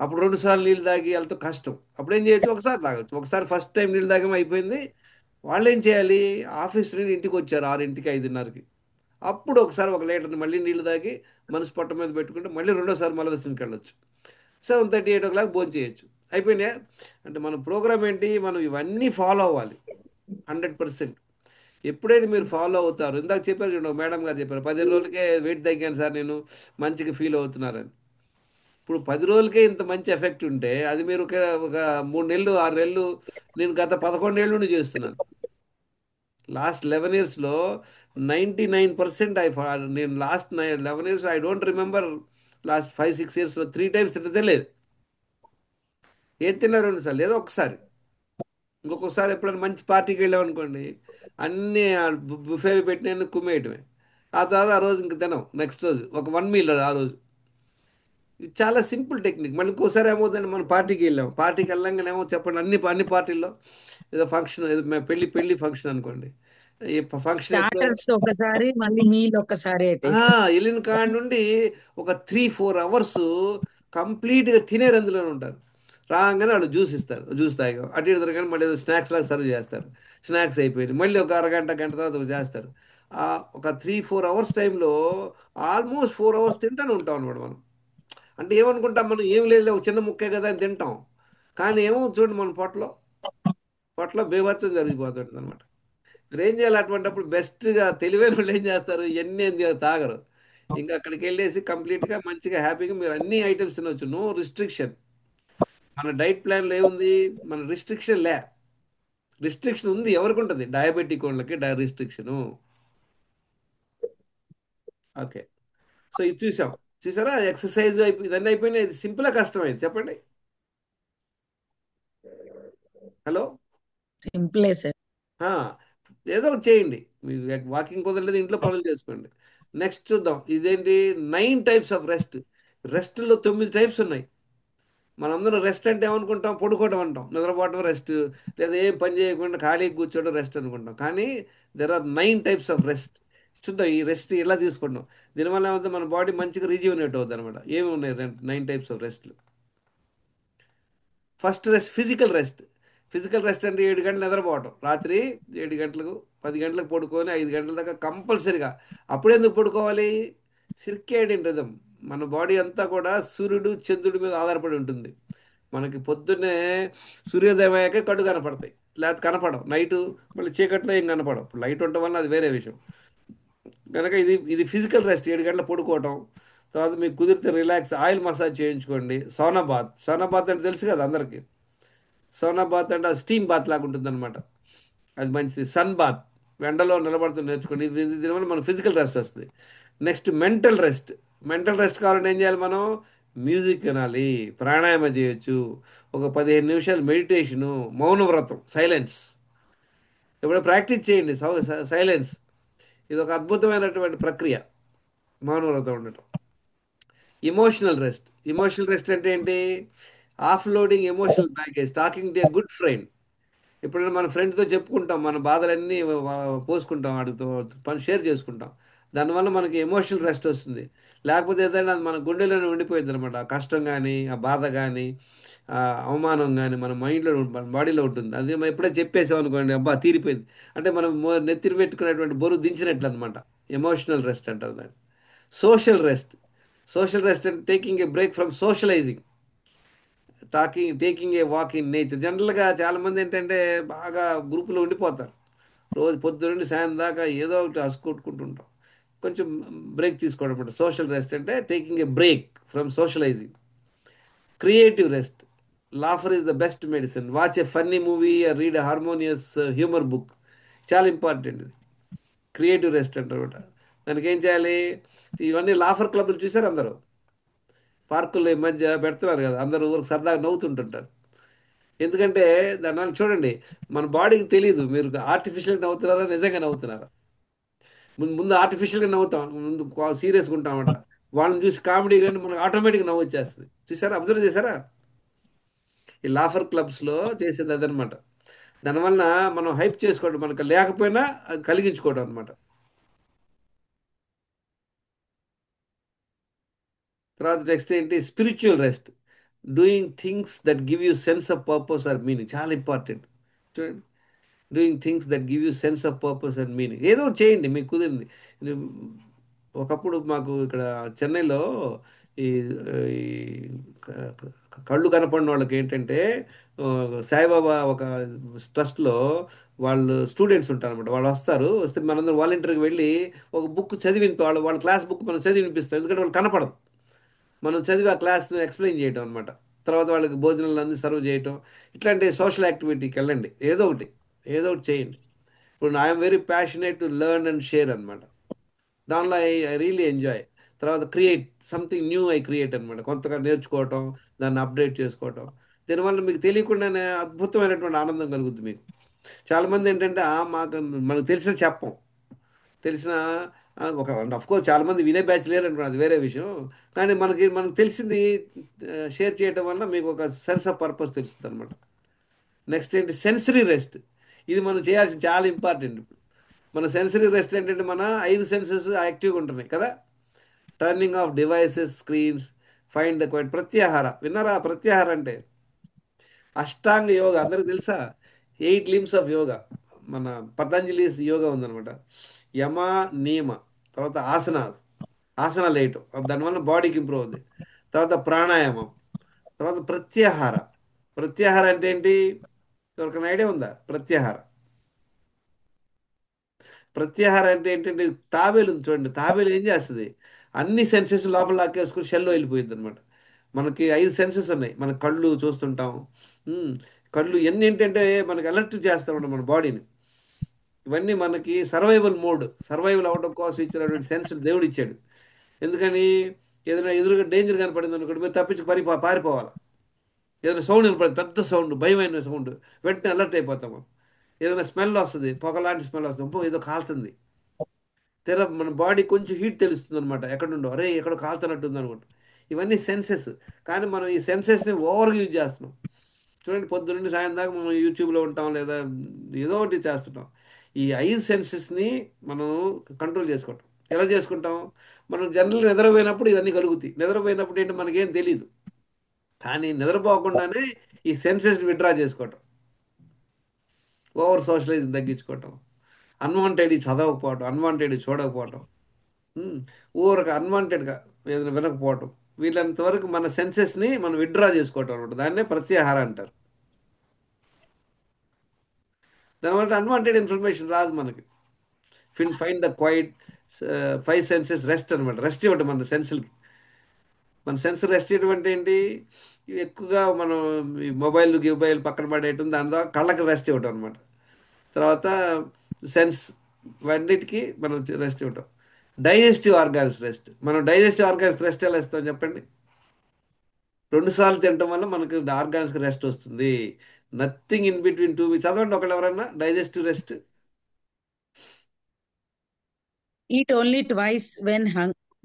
అప్పుడు 2 సార్లు నీళ్ళు తాగి వెళ్తే కష్టం. అప్పుడు ఏం చేయొచ్చు? ఒకసారి తాగొచ్చు. ఒకసారి ఫస్ట్ టైం నీళ్ళు తాగం అయిపోయింది, వాళ్ళు ఏం చేయాలి? ఆఫీస్ నుండి ఇంటికి వచ్చారు 6కి 5:30కి, అప్పుడు ఒకసారి 1 లీటర్ మళ్ళీ నీళ్ళు తాగి మనసు పొట్ట మీద పెట్టుకుంటే మళ్ళీ రెండోసారి మలబద్ధకానికి వెళ్ళొచ్చు. 7:30, 8 o'clock భోజనం చేయొచ్చు. అయిపోయినాయా? అంటే మన ప్రోగ్రామ్ ఏంటి? మనం ఇవన్నీ ఫాలో అవ్వాలి 100%. ఎప్పుడైతే మీరు ఫాలో అవుతారు, ఇందాక చెప్పారు చూడండి, మేడం గారు చెప్పారు 10 రోజులకే వెయిట్ తగ్గాను సార్ నేను, మంచిగా ఫీల్ అవుతున్నారని. ఇప్పుడు 10 రోజులకే ఇంత మంచి ఎఫెక్ట్ ఉంటే అది మీరు ఒక 3 నెలలు 6 నెలలు, నేను గత 11 ఏళ్ళ నుండి చేస్తున్నాను. లాస్ట్ 11 ఇయర్స్లో 99% నేను last 11 years I don't remember. Last 5-6 ఇయర్స్లో 3 times తినలేదు. ఏది తిన్నా 2 సార్లు, ఏదో ఒకసారి. ఇంకొకసారి ఎప్పుడైనా మంచి పార్టీకి వెళ్ళామనుకోండి, అన్నీ బుఫే పెట్టిన కుమ్మేయటమే. ఆ తర్వాత ఆ రోజు ఇంక తినం, నెక్స్ట్ రోజు ఒక 1 meal ఆ రోజు. ఇది చాలా సింపుల్ టెక్నిక్. మళ్ళీ ఇంకోసారి ఏమవుతుందంటే మనం పార్టీకి వెళ్ళాం, పార్టీకి వెళ్ళంగానే ఏమో చెప్పండి, అన్ని పార్టీల్లో ఏదో ఫంక్షన్, ఏదో పెళ్లి ఫంక్షన్ అనుకోండి. ఈ ఫంక్షన్ ఎప్పుడో స్టార్టర్స్ ఒకసారి, మళ్ళీ మీల్ ఒక్కసారి ఆ, అవుతాయి సార్. వెళ్ళిన కాడ నుండి ఒక 3-4 hours కంప్లీట్గా తినేరు అందులోనే ఉంటారు. రాగానే వాళ్ళు జ్యూస్ ఇస్తారు, జ్యూస్ తాగాం, అటు ఇటు తిరగగానే మళ్ళీ ఏదో స్నాక్స్ లాగా సర్వ్ చేస్తారు. స్నాక్స్ అయిపోయింది, మళ్ళీ ఒక అరగంట గంట తర్వాత ఒకటి చేస్తారు. ఒక 3-4 hours టైంలో ఆల్మోస్ట్ 4 hours తింటానే ఉంటాం అనమాట మనం. అంటే ఏమనుకుంటాం మనం, ఏం లేదు ఒక చిన్న ముక్కే కదా అని తింటాం. కానీ ఏమో చూడండి, మన పొట్టలో బేభత్సం జరిగిపోతుంది అనమాట. మీరు ఏం చేయాలి అటువంటిప్పుడు? బెస్ట్గా తెలివైన వాళ్ళు ఏం చేస్తారు, ఇవన్నీ ఏం తాగరు. ఇంకా అక్కడికి వెళ్ళేసి కంప్లీట్గా మంచిగా హ్యాపీగా మీరు అన్ని ఐటమ్స్ తినవచ్చు, నో రిస్ట్రిక్షన్. మన డైట్ ప్లాన్లో ఏముంది? మన రిస్ట్రిక్షన్ ఉంది ఎవరికి ఉంటుంది? డయాబెటిక్ వాళ్ళకి రిస్ట్రిక్షను. ఓకే. సో ఇది చూసారా? ఎక్సర్సైజ్ అయిపోయి ఇదన్నీ అయిపోయినాయి. ఇది సింపుల్గా కష్టమైంది చెప్పండి. హలో. సింపులే సార్. ఆ, ఏదో ఒకటి చేయండి. మీరు వాకింగ్ కుదరలేదు, ఇంట్లో పనులు చేసుకోండి. నెక్స్ట్ చూద్దాం, ఇదేంటి? 9 types of రెస్ట్. రెస్ట్లో 9 types ఉన్నాయి. మనందరం రెస్ట్ అంటే ఏమనుకుంటాం? పడుకోవడం అంటాం, నిద్రపోవడం రెస్ట్, లేదా ఏం పని చేయకుండా ఖాళీగా కూర్చోవడం రెస్ట్ అనుకుంటాం. కానీ there are 9 types of rest. చూద్దాం ఈ రెస్ట్ ఎలా తీసుకుంటాం. దీనివల్ల ఏమవుతుంది? మన బాడీ మంచిగా రీజ్యూనేట్ అవుతుంది అనమాట. ఏమి ఉన్నాయి 9 types of రెస్ట్లు? First rest physical rest. Physical rest అంటే 7 గంటలు నిద్రపోవటం, రాత్రి 7 గంటలకు 10 గంటలకు పడుకొని 5 గంటల దాకా కంపల్సరిగా. అప్పుడెందుకు పడుకోవాలి? సిర్కేడియన్ రిథమ్. మన బాడీ అంతా కూడా సూర్యుడు చంద్రుడి మీద ఆధారపడి ఉంటుంది. మనకి పొద్దున్నే సూర్యోదయం అయ్యాకే కళ్ళు కనపడతాయి, లేకపోతే కనపడవు. నైటు మళ్ళీ చీకట్లో ఏం కనపడవు. ఇప్పుడు లైట్ ఉండటం వల్ల అది వేరే విషయం. కనుక ఇది ఫిజికల్ రెస్ట్, 7 గంటలు పడుకోవటం. తర్వాత మీకు కుదిరితే రిలాక్స్ ఆయిల్ మసాజ్ చేయించుకోండి. సోనా బాత్ అంటే తెలుసు కదా అందరికీ. సోనా బాత్ అంటే అది స్టీమ్ బాత్ లాగా ఉంటుంది అనమాట. అది మంచిది. సన్ బాత్, ఎండలో నిలబడుతూ నేర్చుకోండి. దీనివల్ల మనకు ఫిజికల్ రెస్ట్ వస్తుంది. నెక్స్ట్ మెంటల్ రెస్ట్ కావాలంటే ఏం చేయాలి మనం? మ్యూజిక్ వినాలి, ప్రాణాయామం చేయొచ్చు, ఒక 15 నిమిషాలు మెడిటేషను, మౌనవ్రతం, సైలెన్స్. ఇప్పుడు ప్రాక్టీస్ చేయండి సైలెన్స్. ఇది ఒక అద్భుతమైనటువంటి ప్రక్రియ, మౌనవ్రతం ఉండటం. ఎమోషనల్ రెస్ట్ అంటే ఏంటి? Offloading emotional baggage, talking to a good friend. ఎప్పుడైనా మన ఫ్రెండ్తో చెప్పుకుంటాం, మన బాధలన్నీ పోసుకుంటాం, వాడితో పని షేర్ చేసుకుంటాం. దానివల్ల మనకి ఎమోషనల్ రెస్ట్ వస్తుంది. లేకపోతే ఏదైనా అది మన గుండెలోనే ఉండిపోయింది అనమాట. ఆ కష్టం కానీ, ఆ బాధ కానీ, ఆ అవమానం కానీ మన మైండ్లో మన బాడీలో ఉంటుంది. అది మనం ఎప్పుడే చెప్పేసాం అనుకోండి, అబ్బా తీరిపోయింది అంటే మనం నెత్తిన పెట్టుకునేటువంటి బరువు దించినట్లు అనమాట. ఎమోషనల్ రెస్ట్ అంటారు దాన్ని. సోషల్ రెస్ట్ అంటే taking a break from socialising, taking a walk in nature. జనరల్గా చాలామంది ఏంటంటే బాగా గ్రూపులో ఉండిపోతారు. రోజు పొద్దు నుండి సాయం దాకా ఏదో ఒకటి హసుకొట్టుకుంటుంటాం. కొంచెం బ్రేక్ తీసుకోవడం అనమాట. సోషల్ రెస్ట్ అంటే taking a break from socialising. Creative rest, laughter is the best medicine. Watch a funny movie, read a harmonious humour book. చాలా ఇంపార్టెంట్ ఇది. క్రియేటివ్ రెస్ట్ అంటారనమాట. దానికి ఏం చేయాలి? ఇవన్నీ లాఫర్ క్లబ్లు చూసారు అందరూ, పార్కుల్లో ఈ మధ్య పెడుతున్నారు కదా, అందరూ ఊరికి సరదాగా నవ్వుతుంటుంటారు. ఎందుకంటే దానివల్ల చూడండి, మన బాడీకి తెలియదు మీరు ఆర్టిఫిషియల్గా నవ్వుతున్నారా నిజంగా నవ్వుతున్నారా. ముందు ఆర్టిఫిషియల్గా నవ్వుతాం, ముందు సీరియస్గా ఉంటామట. వాళ్ళని చూసి కామెడీ కానీ మనకు ఆటోమేటిక్గా నవ్వు వచ్చేస్తుంది. చూసారా, అబ్జర్వ్ చేశారా? ఈ లాఫర్ క్లబ్స్లో చేసేది అదనమాట. దానివల్ల మనం హైప్ చేసుకోవడం, మనకు లేకపోయినా అది కలిగించుకోవడం అనమాట. తర్వాత నెక్స్ట్ ఏంటి? Spiritual rest, doing things that give you sense of purpose or meaning. చాలా ఇంపార్టెంట్. చూడండి, doing things that give you sense of purpose and meaning. ఏదో ఒకటి చేయండి మీకు కుదిరింది. ఇది ఒకప్పుడు మాకు ఇక్కడ చెన్నైలో ఈ ఈ కళ్ళు కనపడిన వాళ్ళకి ఏంటంటే, ఆ, సాయిబాబా ఒక ట్రస్ట్లో వాళ్ళు స్టూడెంట్స్ ఉంటారన్నమాట. వాళ్ళు వస్తే మనందరం వాలంటీర్కి వెళ్ళి ఒక బుక్ చదివి వాళ్ళ క్లాస్ బుక్ మనం చదివి వినిపిస్తాం. ఎందుకంటే వాళ్ళు కనపడదు, మనం చదివి ఆ క్లాస్ని ఎక్స్ప్లెయిన్ చేయటం అనమాట. తర్వాత వాళ్ళకి భోజనాలు అన్ని సర్వ్ చేయటం. ఇట్లాంటి సోషల్ యాక్టివిటీకి వెళ్ళండి, ఏదో ఒకటి చేయండి. ఇప్పుడు I'm very passionate to learn and share అనమాట. దానిలో ఐ రియలీ ఎంజాయ్. తర్వాత క్రియేట్ సంథింగ్ న్యూ, క్రియేట్ అనమాట. కొంతగా నేర్చుకోవటం, దాన్ని అప్డేట్ చేసుకోవటం. దీనివల్ల మీకు తెలియకుండానే అద్భుతమైనటువంటి ఆనందం కలుగుతుంది మీకు. చాలామంది ఏంటంటే మాకు మనకు తెలిసిన చెప్పం, తెలిసిన ఒక కోర్స్ చాలామంది వినే బ్యాచ్ లేరు అనుకున్నాను, అది వేరే విషయం. కానీ మనకు తెలిసింది షేర్ చేయటం వల్ల మీకు ఒక సెన్స్ ఆఫ్ పర్పస్ తెలుస్తుంది అనమాట. నెక్స్ట్ ఏంటి? Sensory rest. ఇది మనం చేయాల్సింది చాలా ఇంపార్టెంట్. మన సెన్సరీ రెస్ట్ ఏంటంటే, మన 5 సెన్సెస్ యాక్టివ్గా ఉంటున్నాయి కదా. Turning off devices, screens, find the quiet. Pratyahara విన్నారా? ప్రత్యాహార అంటే అష్టాంగ యోగా, అందరికి తెలుసా? 8 లిమ్స్ ఆఫ్ యోగా. మన పతంజలి యోగా ఉందన్నమాట. యమ, నియమ, తర్వాత ఆసనాలు వేయటం, దానివల్ల బాడీకి ఇంప్రూవ్ అవుతుంది. తర్వాత ప్రాణాయామం, తర్వాత ప్రత్యాహార అంటే ఏంటి? ఎవరికైనా ఐడియా ఉందా? ప్రత్యాహార అంటే ఏంటంటే, తాబేలు ఉంది చూడండి. తాబేలు ఏం చేస్తుంది? అన్ని సెన్సెస్ లోపల లాక్కేసుకుని షెల్లో వెళ్ళిపోయింది అనమాట. మనకి 5 సెన్సెస్ ఉన్నాయి. మన కళ్ళు చూస్తుంటాం. ఉమ్, కళ్ళు ఎన్ని ఏంటంటే మనకి అలర్ట్ చేస్తామంట మన బాడీని. ఇవన్నీ మనకి సర్వైవల్ అవ్వడం కోసం ఇచ్చినటువంటి సెన్స్ దేవుడు ఇచ్చాడు. ఎందుకని? ఏదైనా ఎదురుగా డేంజర్ కనపడింది అనుకోండి, మీరు తప్పించి పారిపోవాలి. ఏదైనా సౌండ్ కనపడింది, పెద్ద సౌండ్, భయమైన సౌండ్, వెంటనే అలర్ట్ అయిపోతాం మనం. ఏదైనా స్మెల్ వస్తుంది, పొగలాంటి స్మెల్ వస్తుంది, అబ్బో ఏదో కాలుతుంది, మన బాడీ కొంచెం హీట్ తెలుస్తుంది అనమాట. ఎక్కడుండో అరే ఎక్కడో కాలుతున్నట్టుంది అనుకుంటా. ఇవన్నీ సెన్సెస్. కానీ మనం ఈ సెన్సెస్ని ఓవర్గా యూజ్ చేస్తున్నాం. చూడండి, పొద్దు నుండి సాయం దాకా మనం యూట్యూబ్లో ఉంటాం, లేదా ఏదో ఒకటి చేస్తుంటాం. ఈ 5 సెన్సెస్ని మనం కంట్రోల్ చేసుకోవటం ఎలా చేసుకుంటాం? మనం జనరల్ నిద్రపోయినప్పుడు ఇవన్నీ కలుగుతాయి. నిద్రపోయినప్పుడు ఏంటి మనకేం తెలియదు. కానీ నిద్రపోకుండానే ఈ సెన్సెస్ని విత్డ్రా చేసుకోవటం, ఓవర్ సోషలైజింగ్ తగ్గించుకోవటం, అన్వాంటెడ్ చదవకపోవటం, అన్వాంటెడ్ చూడకపోవటం, ఊరక అన్వాంటెడ్గా ఏదైనా వినకపోవటం, వీళ్ళంత వరకు మన సెన్సెస్ని మనం విత్డ్రా చేసుకోవటం అనమాట. దాన్నే ప్రత్యాహార అంటారు. దానివల్ల అన్వాంటెడ్ ఇన్ఫర్మేషన్ రాదు మనకి. Find the quiet, 5 senses rest అనమాట. రెస్ట్ ఇవ్వటం మన సెన్సులకి. మన సెన్స్ రెస్ట్ ఇవ్వటం అంటే ఏంటి? ఇవి ఎక్కువగా మనం ఈ మొబైల్ పక్కన పడేయటం, దాని ద్వారా కళ్ళకి రెస్ట్ ఇవ్వటం అనమాట. తర్వాత సెన్స్ అన్నిటికీ మనం రెస్ట్ ఇవ్వటం. Digestive organs rest. మనం డైజెస్టివ్ ఆర్గాన్స్ రెస్ట్ ఎలా ఇస్తాం చెప్పండి? 2 సార్లు తినటం వల్ల మనకి ఆర్గాన్స్కి రెస్ట్ వస్తుంది. Nothing in between 2 weeks. చదవండి ఒకళ్ళు ఎవరన్నా digestive rest. Eat only twice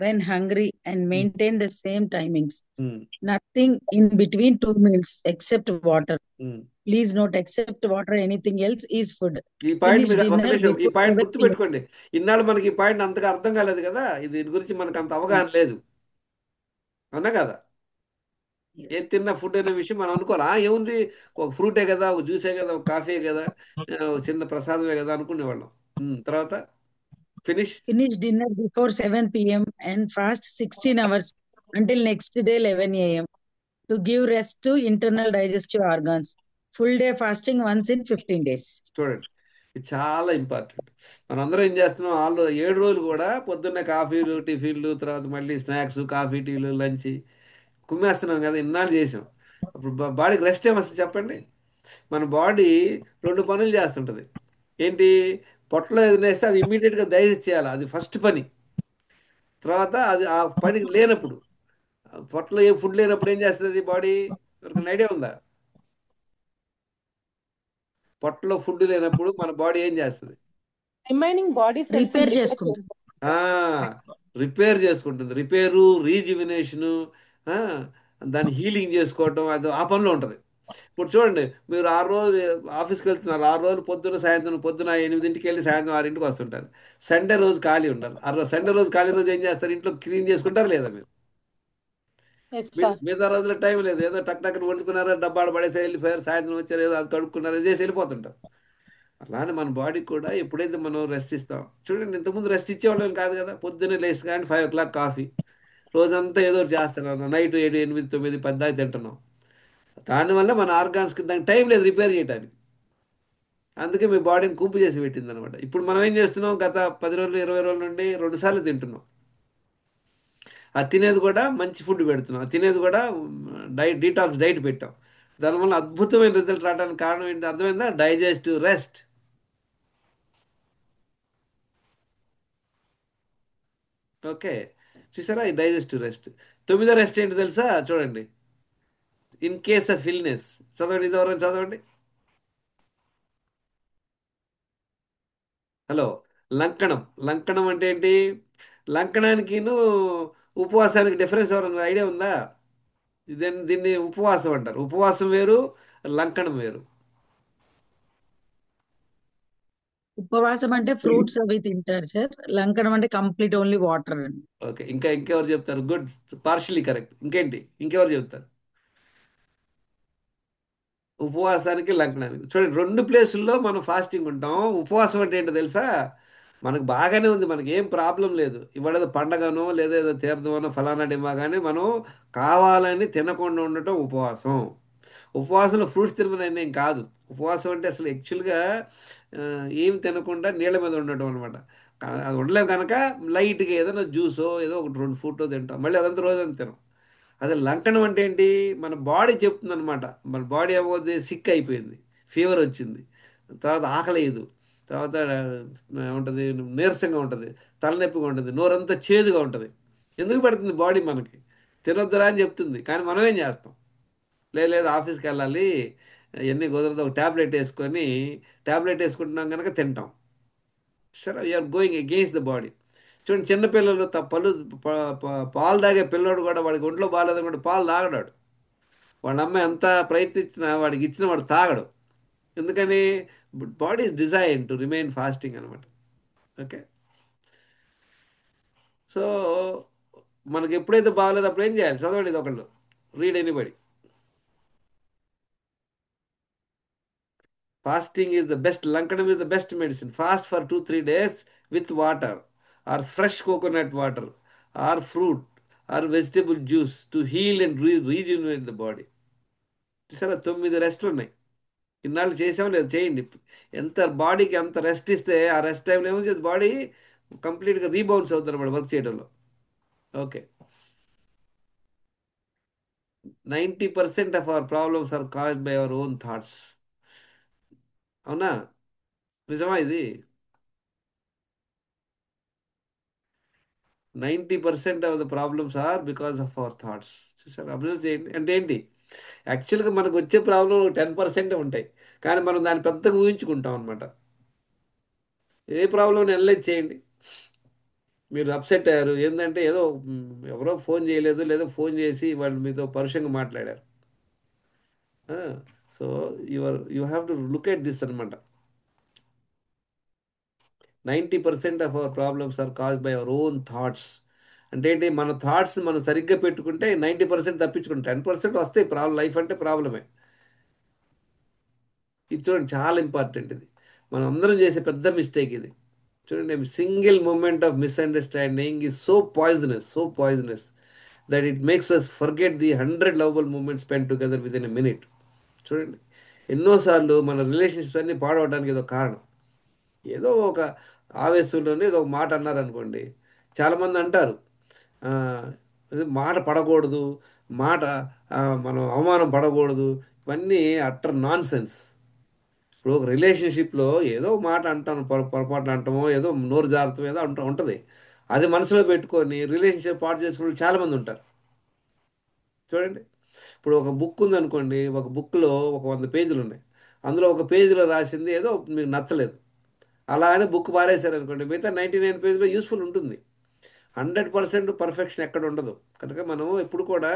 when hungry and maintain the same timings. Nothing in between 2 meals except water. Please note, except water, anything else is food. ఈ point Finish ఒక dinner నిమిషం, ఈ before point 7 p.m. గుర్తుపెట్టుకోండి. ఇన్నాళ్ళు మనకి ఈ point అంతగా అర్థం కాలేదు కదా, దీని గురించి మనకు అంత అవగాహన లేదు, అవునా కదా? Yes. ఏం తిన్న ఫుడ్ అనే విషయం మనం అనుకోవాలి. ఏముంది, ఒక ఫ్రూటే కదా, ఒక జ్యూసే కదా, ఒక కాఫీ కదా, ఒక చిన్న ప్రసాదమే కదా అనుకునేవాళ్ళం. తర్వాత Finish dinner before 7 p.m. and fast 16 hours until next day 11 a.m. to give rest to internal digestive organs. Full day fasting once in 15 days. చూడండి, ఇది చాలా ఇంపార్టెంట్. మనందరం ఏం చేస్తున్నాం, 7 రోజులు కూడా పొద్దున్నే కాఫీలు టిఫిన్లు తర్వాత మళ్ళీ స్నాక్స్ కాఫీ టీలు లంచ్ కుమ్మేస్తున్నాం కదా, ఇన్నాళ్ళు చేసాం. అప్పుడు బాడీకి రెస్ట్ ఏమొస్తుంది చెప్పండి. మన బాడీ 2 పనులు చేస్తుంటుంది. ఏంటి? పొట్టలో ఏదైనా వేస్తే అది ఇమ్మీడియట్గా డైజెస్ట్ చేయాలి, అది ఫస్ట్ పని. తర్వాత అది ఆ పనికి లేనప్పుడు, పొట్టలో ఏ ఫుడ్ లేనప్పుడు ఏం చేస్తుంది బాడీ? ఎవరికైనా ఐడియా ఉందా? పొట్టలో ఫుడ్ లేనప్పుడు మన బాడీ ఏం చేస్తుంది? రిమైనింగ్ బాడీ సెల్స్ రిపేర్ చేసుకుంటుంది. రిపేర్ చేసుకుంటుంది. రిపేరు, రీజువినేషను, దాన్ని హీలింగ్ చేసుకోవటం, అది ఆ పనిలో ఉంటుంది. ఇప్పుడు చూడండి, మీరు 6 రోజులు ఆఫీస్కి వెళ్తున్నారు, 6 రోజులు పొద్దున్న సాయంత్రం, పొద్దున 8ంటికి వెళ్ళి సాయంత్రం 6ంటికి వస్తుంటారు. సండే రోజు ఖాళీ ఉండాలి. సండే రోజు ఖాళీ రోజు ఏం చేస్తారు? ఇంట్లో క్లీన్ చేసుకుంటారు లేదా మీరు? Yes sir. మిగతా రోజుల్లో టైం లేదు, ఏదో టక్ టక్కున వండుకున్నారా, డబ్బాడు పడేసి వెళ్ళిపోయారు, సాయంత్రం వచ్చారు, ఏదో అది కడుక్కున్నారు, చేసి వెళ్ళిపోతుంటారు. అలానే మన బాడీకి కూడా ఎప్పుడైతే మనం రెస్ట్ ఇస్తాం, చూడండి, ఇంతకుముందు రెస్ట్ ఇచ్చేవాళ్ళం కాదు కదా. పొద్దున్నే లేసి కానీ 5 o'clock కాఫీ, రోజంతా ఏదో ఒకటి చేస్తున్నాం, నైట్ 7, 8, 9, 10 దాకా తింటున్నాం. దానివల్ల మన ఆర్గాన్స్కి దానికి టైం లేదు రిపేర్ చేయడానికి. అందుకే మీ బాడీని కుంపు చేసి పెట్టింది అనమాట. ఇప్పుడు మనం ఏం చేస్తున్నాం, గత 10 రోజులు 20 రోజుల నుండి 2 సార్లు తింటున్నాం. అది తినేది కూడా మంచి ఫుడ్ పెడుతున్నాం, అది తినేది కూడా డీటాక్స్ డైట్ పెట్టాం. దానివల్ల అద్భుతమైన రిజల్ట్ రావడానికి కారణం ఏంటి అర్థమైందా? Digestive rest. ఓకే, చూసారా? ఈ డైజెస్టివ్ రెస్ట్. 9వ రెస్ట్ ఏంటి తెలుసా? చూడండి, ఇన్ కేస్ ఆఫ్ ఇల్నెస్. చదవండి, ఇది ఎవరైనా చదవండి. హలో. లంకణం. లంకణం అంటే ఏంటి? లంకణానికి ఉపవాసానికి డిఫరెన్స్ ఎవరైనా ఐడియా ఉందా? దీన్ని ఉపవాసం అంటారు. ఉపవాసం వేరు, లంకణం వేరు. ఉపవాసం అంటే ఫ్రూట్స్ అవి తింటారు సార్. లంకడం అంటే కంప్లీట్ ఓన్లీ వాటర్ అండి. ఓకే, ఇంకెవరు చెప్తారు? Good, partially correct. ఇంకేంటి, ఇంకెవరు చెప్తారు? ఉపవాసానికి లంకనానికి చూడండి, 2 ప్లేసుల్లో మనం ఫాస్టింగ్ ఉంటాం. ఉపవాసం అంటే ఏంటో తెలుసా? మనకు బాగానే ఉంది, మనకి ఏం ప్రాబ్లం లేదు. ఇవాళ ఏదో పండగనో లేదా ఏదో తీర్థమనో ఫలానా డిమా కానీ మనం కావాలని తినకుండా ఉండటం ఉపవాసం. ఉపవాసంలో ఫ్రూట్స్ తినమని ఏం కాదు. ఉపవాసం అంటే అసలు యాక్చువల్గా ఏం తినకుండా నీళ్ళ మీద ఉండటం అనమాట. అది ఉండలేము కనుక లైట్గా ఏదైనా జ్యూసో ఏదో ఒకటి 2 ఫ్రూటో తింటాం, మళ్ళీ అదంతా రోజంతా తినం. అదే లంకనం అంటే ఏంటి? మన బాడీ చెప్తుంది అనమాట. మన బాడీ ఏమవుతుంది? సిక్ అయిపోయింది, ఫీవర్ వచ్చింది, తర్వాత ఆకలేదు, తర్వాత ఉంటుంది, నీరసంగా ఉంటుంది, తలనొప్పిగా ఉంటుంది, నోరంతా చేదుగా ఉంటుంది. ఎందుకు పెడుతుంది బాడీ మనకి? తినొద్దురా అని చెప్తుంది, కానీ మనం ఏం చేస్తాం? లేదు ఆఫీస్కి వెళ్ళాలి, ఇవన్నీ కుదరదు, ఒక ట్యాబ్లెట్ వేసుకుంటున్నాం కనుక తింటాం. సరే, you're going against the body. చూడండి, చిన్నపిల్లలు పాలు తాగే పిల్లోడు కూడా వాడికి ఒంట్లో బాగాలేదని కూడా పాలు తాగడాడు. వాళ్ళ అమ్మ ఎంత ప్రయత్నించినా వాడికి ఇచ్చిన వాడు తాగడు. ఎందుకని? Body is design to remain fasting అనమాట. ఓకే, సో మనకి ఎప్పుడైతే బాగాలేదు అప్పుడు ఏం చేయాలి? చదవండి, ఇది ఒకళ్ళు. Read anybody. Fasting is the best, Lankanam is the best medicine. Fast for 2-3 days with water or fresh coconut water or fruit or vegetable juice to heal and rejuvenate the body. చూసారా, 9 రెస్ట్లు ఉన్నాయి. ఇన్నాళ్ళు చేసాం లేదు, చేయండి. ఎంత బాడీకి ఎంత rest ఇస్తే ఆ రెస్ట్ టైంలో ఏమో బాడీ కంప్లీట్గా రీబౌన్స్ అవుతుంది అన్నమాట వర్క్ చేయడంలో. Okay, 90% of our problems are caused by our own thoughts. అవునా? నిజమా ఇది? 90% of the problems are because of our thoughts. చూసారు, అబ్జర్వ్ చేయండి. అంటే ఏంటి? యాక్చువల్గా మనకు వచ్చే ప్రాబ్లం 10% ఉంటాయి, కానీ మనం దాన్ని పెద్దగా ఊహించుకుంటాం అనమాట. ఏ ప్రాబ్లం అనలైజ్ చేయండి. మీరు అప్సెట్ అయ్యారు, ఏంటంటే ఏదో ఎవరో ఫోన్ చేయలేదు, లేదా ఫోన్ చేసి వాళ్ళు మీతో పరుషంగా మాట్లాడారు. So you have to look at this అనమాట. 90% of our problems are caused by our own thoughts. అంటే ఏంటి? మన థాట్స్ని మనం సరిగ్గా పెట్టుకుంటే 90% తప్పించుకుంటాం, 10% వస్తాయి. లైఫ్ అంటే ప్రాబ్లమే. ఇది చూడండి, చాలా ఇంపార్టెంట్. ఇది మనం అందరం చేసే పెద్ద మిస్టేక్ ఇది. చూడండి, single moment of misunderstanding is so poisonous that it makes us forget the 100 lovable moments spend together with in a minute. చూడండి, ఎన్నోసార్లు మన రిలేషన్షిప్స్ అన్నీ పాడవడానికి ఏదో కారణం. ఏదో ఒక ఆవేశంలోనే ఏదో ఒక మాట అన్నారనుకోండి, చాలామంది అంటారు ఆ, అదే మాట పడకూడదు, మాట మనం అవమానం పడకూడదు. ఇవన్నీ అట్టర్ నాన్ సెన్స్. ఇప్పుడు ఒక రిలేషన్షిప్లో ఏదో ఒక మాట అంటాను, పొరపాటు అంటామో, ఏదో నోరు జారుతామో ఏదో ఉంటుంది. అది మనసులో పెట్టుకొని రిలేషన్షిప్ పాటు చేసుకునే వాళ్ళు చాలామంది ఉంటారు. చూడండి, ఇప్పుడు ఒక బుక్ ఉందనుకోండి, ఒక బుక్లో ఒక 100 పేజీలు ఉన్నాయి. అందులో ఒక పేజీలో రాసింది ఏదో మీకు నచ్చలేదు, అలా అని బుక్ పారేశారనుకోండి, మిగతా 99 పేజీలో యూస్ఫుల్ ఉంటుంది. 100% పర్ఫెక్షన్ ఎక్కడ ఉండదు. కనుక మనం ఎప్పుడు కూడా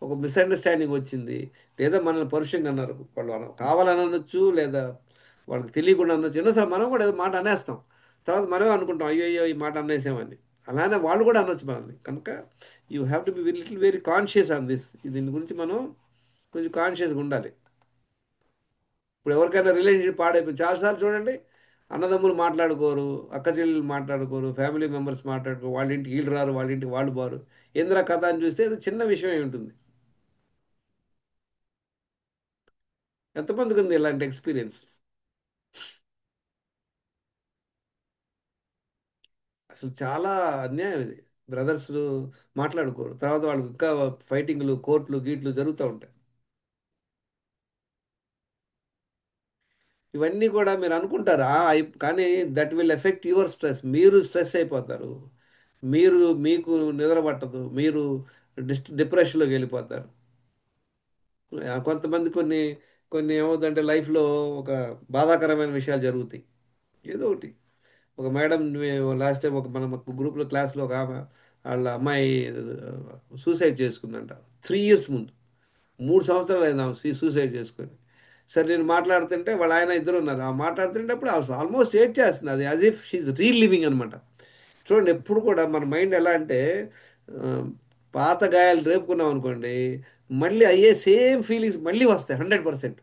ఒక మిస్అండర్స్టాండింగ్ వచ్చింది, లేదా మనల్ని పరుషంగా అన్నారు, వాళ్ళు కావాలని అనొచ్చు, లేదా వాళ్ళకి తెలియకుండా అనొచ్చు. ఎన్నోసార్లు మనం కూడా ఏదో మాట అనేస్తాం, తర్వాత మనమే అనుకుంటాం అయ్యో అయ్యో ఈ మాట అనేసామని. అలానే వాళ్ళు కూడా అనొచ్చు మనల్ని. కనుక you have to be little very conscious on this. దీని గురించి మనం కొంచెం కాన్షియస్గా ఉండాలి. ఇప్పుడు ఎవరికైనా రిలేషన్షిప్ పాడైపోయింది చాలాసార్లు చూడండి, అన్నదమ్ములు మాట్లాడుకోరు, అక్క చెల్లెలు మాట్లాడుకోరు, ఫ్యామిలీ మెంబర్స్ మాట్లాడుకోరు, వాళ్ళ ఇంటికి వీళ్ళు రారు, వాళ్ళ ఇంటికి వాళ్ళు బారు. ఏందిరా కథ అని చూస్తే అది చిన్న విషయమే ఉంటుంది. ఎంతమందికి ఉంది ఇలాంటి ఎక్స్పీరియన్స్? అసలు చాలా అన్యాయం ఇది. బ్రదర్స్ మాట్లాడుకోరు, తర్వాత వాళ్ళకి ఇంకా ఫైటింగ్లు, కోర్టులు గీట్లు జరుగుతూ ఉంటాయి. ఇవన్నీ కూడా మీరు అనుకుంటారు కానీ that will effect your stress. మీరు స్ట్రెస్ అయిపోతారు, మీరు మీకు నిద్ర పట్టదు, మీరు డిప్రెషన్లోకి వెళ్ళిపోతారు. కొంతమంది కొన్ని కొన్ని ఏమవుతుందంటే లైఫ్లో ఒక బాధాకరమైన విషయాలు జరుగుతాయి. ఏదో ఒకటి, ఒక మేడం లాస్ట్ టైం ఒక మన గ్రూప్లో క్లాస్లో ఒక ఆమె, వాళ్ళ అమ్మాయి సూసైడ్ చేసుకుందంట 3 years ముందు. 3 సంవత్సరాలు అయింది ఆమె సూసైడ్ చేసుకొని. సరే నేను మాట్లాడుతుంటే వాళ్ళ ఆయన ఇద్దరు ఉన్నారు, ఆ మాట్లాడుతుంటేప్పుడు ఆల్మోస్ట్ ఏడ్ చేస్తుంది, అది యాజ్ ఇఫ్ షీఈ్ రీలివింగ్ అనమాట. చూడండి, ఎప్పుడు కూడా మన మైండ్ ఎలా అంటే ఆ, పాత గాయాలు రేపుకున్నాం అనుకోండి, మళ్ళీ అయ్యే సేమ్ ఫీలింగ్స్ మళ్ళీ వస్తాయి 100%.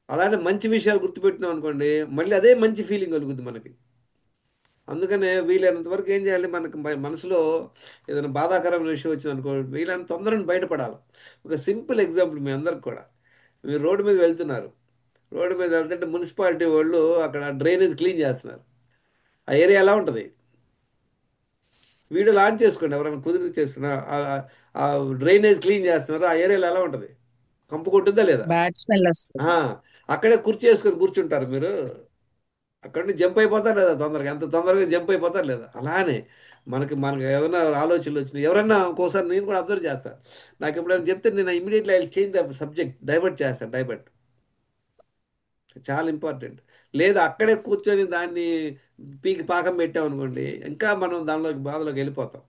అలానే మంచి విషయాలు గుర్తుపెట్టినాం అనుకోండి, మళ్ళీ అదే మంచి ఫీలింగ్ కలుగుద్ది మనకి. అందుకనే వీలైనంత వరకు ఏం చేయాలి, మనకి మనసులో ఏదైనా బాధాకరమైన విషయం వచ్చింది అనుకో, వీలైనంత తొందరగా బయటపడాలి. ఒక సింపుల్ ఎగ్జాంపుల్ మీ అందరికి కూడా, మీరు రోడ్డు మీద వెళ్తున్నారు, రోడ్డు మీద వెళ్తుంటే మున్సిపాలిటీ వాళ్ళు అక్కడ డ్రైనేజ్ క్లీన్ చేస్తున్నారు. ఆ ఏరియా ఎలా ఉంటుంది? వీడియో లాంచ్ చేసుకోండి, ఎవరైనా కుదిరితే చేసుకున్నా. ఆ డ్రైనేజ్ క్లీన్ చేస్తున్నారు, ఆ ఏరియాలో ఎలా ఉంటుంది? కంపు కొట్టుద్దా లేదా? బ్యాడ్ స్మెల్ వస్తుంది. ఆ, అక్కడే కుర్చీ వేసుకొని కూర్చుంటారు మీరు, అక్కడి నుంచి జంప్ అయిపోతారు లేదా తొందరగా? ఎంత తొందరగా జంప్ అయిపోతారు లేదా? అలానే మనకి మనకి ఏమైనా ఆలోచనలు వచ్చినాయి, ఎవరన్నా ఒక్కోసారి నేను కూడా అబ్జర్వ్ చేస్తాను, నాకు ఎప్పుడైనా చెప్తే నేను immediately I change the subject, divert చేస్తాను. డైవర్ట్ చాలా ఇంపార్టెంట్. లేదా అక్కడే కూర్చొని దాన్ని పీకి పాకం పెట్టామనుకోండి, ఇంకా మనం దానిలోకి బాధలోకి వెళ్ళిపోతాం.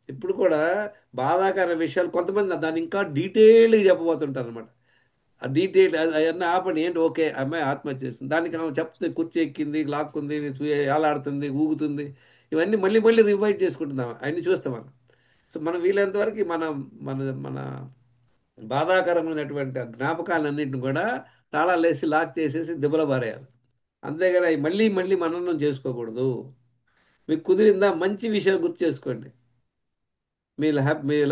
ఇప్పుడు కూడా బాధాకర విషయాలు కొంతమంది దాన్ని ఇంకా డీటెయిల్గా చెప్పబోతుంటారు అనమాట. ఆ డీటెయిల్ అవన్నీ ఆపండి. ఏంటి, ఓకే అమ్మాయి ఆత్మహత్య చేస్తుంది, దానికి ఆమె చెప్తుంది కుర్చీ ఎక్కింది, లాక్కుంది, ఏలాడుతుంది, ఊగుతుంది, ఇవన్నీ మళ్ళీ మళ్ళీ రివైజ్ చేసుకుంటున్నాం, అవన్నీ చూస్తాం మనం. సో మనం వీలైనంత వరకు మన మన మన బాధాకరమైనటువంటి ఆ జ్ఞాపకాలన్నింటిని కూడా తాళాలేసి లాక్ చేసేసి దెబ్బలో పారేయాలి. అంతేగాని అవి మళ్ళీ మళ్ళీ మననం చేసుకోకూడదు. మీకు కుదిరిందా మంచి విషయాలు గుర్తు చేసుకోండి, మీ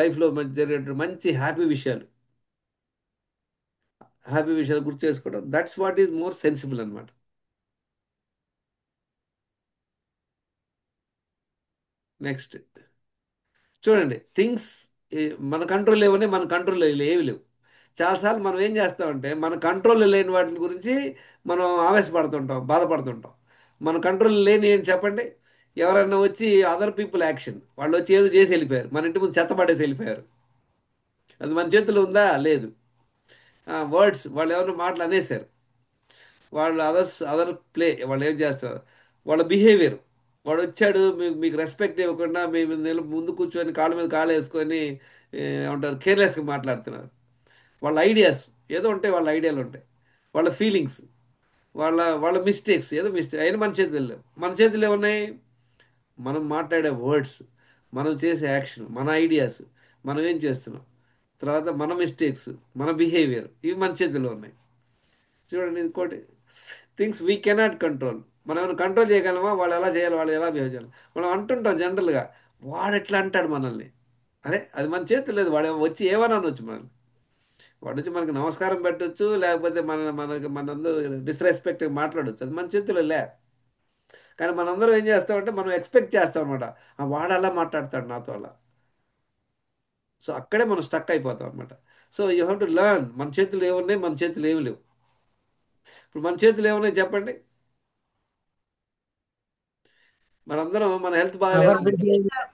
లైఫ్లో జరిగేటువంటి మంచి హ్యాపీ విషయాలు గుర్తు చేసుకోవడం, that's what is more sensible అనమాట. నెక్స్ట్ చూడండి, థింగ్స్ మన కంట్రోల్ లేవని, మన కంట్రోల్లో ఏవి లేవు. చాలాసార్లు మనం ఏం చేస్తామంటే మన కంట్రోల్లో లేని వాటి గురించి మనం ఆవేశపడుతుంటాం, బాధపడుతుంటాం. మన కంట్రోల్ లేని ఏంటి చెప్పండి? ఎవరన్నా వచ్చి అదర్ పీపుల్ యాక్షన్, వాళ్ళు వచ్చి ఏదో చేసి వెళ్ళిపోయారు, మన ఇంటి ముందు చెత్త పడేసి వెళ్ళిపోయారు, అది మన చేతిలో ఉందా? లేదు. వర్డ్స్, వాళ్ళు ఎవరైనా మాటలు అనేసారు, వాళ్ళు అదర్ ప్లే, వాళ్ళు ఏం చేస్తారు, వాళ్ళ బిహేవియర్, వాడు వచ్చాడు మీకు రెస్పెక్ట్ ఇవ్వకుండా మీ ముందు కూర్చొని కాళ్ళ మీద కాలు వేసుకొని ఏమంటారు కేర్లెస్గా మాట్లాడుతున్నారు. వాళ్ళ ఐడియాస్ ఏదో ఉంటాయి, వాళ్ళ ఐడియాలు ఉంటాయి, వాళ్ళ ఫీలింగ్స్, వాళ్ళ మిస్టేక్స్, ఏదో మిస్టేక్ అయినా మన చేతుల్లో లేవు. మన చేతుల్లో ఉన్నాయి మనం మాట్లాడే వర్డ్స్, మనం చేసే యాక్షన్, మన ఐడియాస్, మనం ఏం చేస్తున్నాం, తర్వాత మన మిస్టేక్స్, మన బిహేవియర్, ఇవి మన చేతుల్లో ఉన్నాయి. చూడండి, ఇంకోటి, థింగ్స్ వీ కెనాట్ కంట్రోల్. మనం ఏమైనా కంట్రోల్ చేయగలమా? వాళ్ళు ఎలా చేయాలి, వాళ్ళు ఎలా బిహేవ్ చేయాలి? మనం అంటుంటాం జనరల్గా, వాడు ఎట్లా అంటాడు మనల్ని, అరే అది మన చేతులు లేదు, వాడు వచ్చి ఏమన్నా అనొచ్చు మనల్ని. వాడు వచ్చి మనకి నమస్కారం పెట్టొచ్చు, లేకపోతే మనకి మనందరూ డిస్రెస్పెక్ట్ మాట్లాడచ్చు, అది మన చేతిలో లే. కానీ మనందరం ఏం చేస్తామంటే మనం ఎక్స్పెక్ట్ చేస్తాం అనమాట, వాడు అలా మాట్లాడతాడు నాతో అలా. సో అక్కడే మనం స్టక్ అయిపోతాం అనమాట. So you have to learn. మన చేతులు ఏమున్నాయి, మన చేతులు ఏమి లేవు. ఇప్పుడు మన చేతులు ఏమున్నాయి చెప్పండి. మనందరం మన హెల్త్ Our బాగాలేదు, behavior.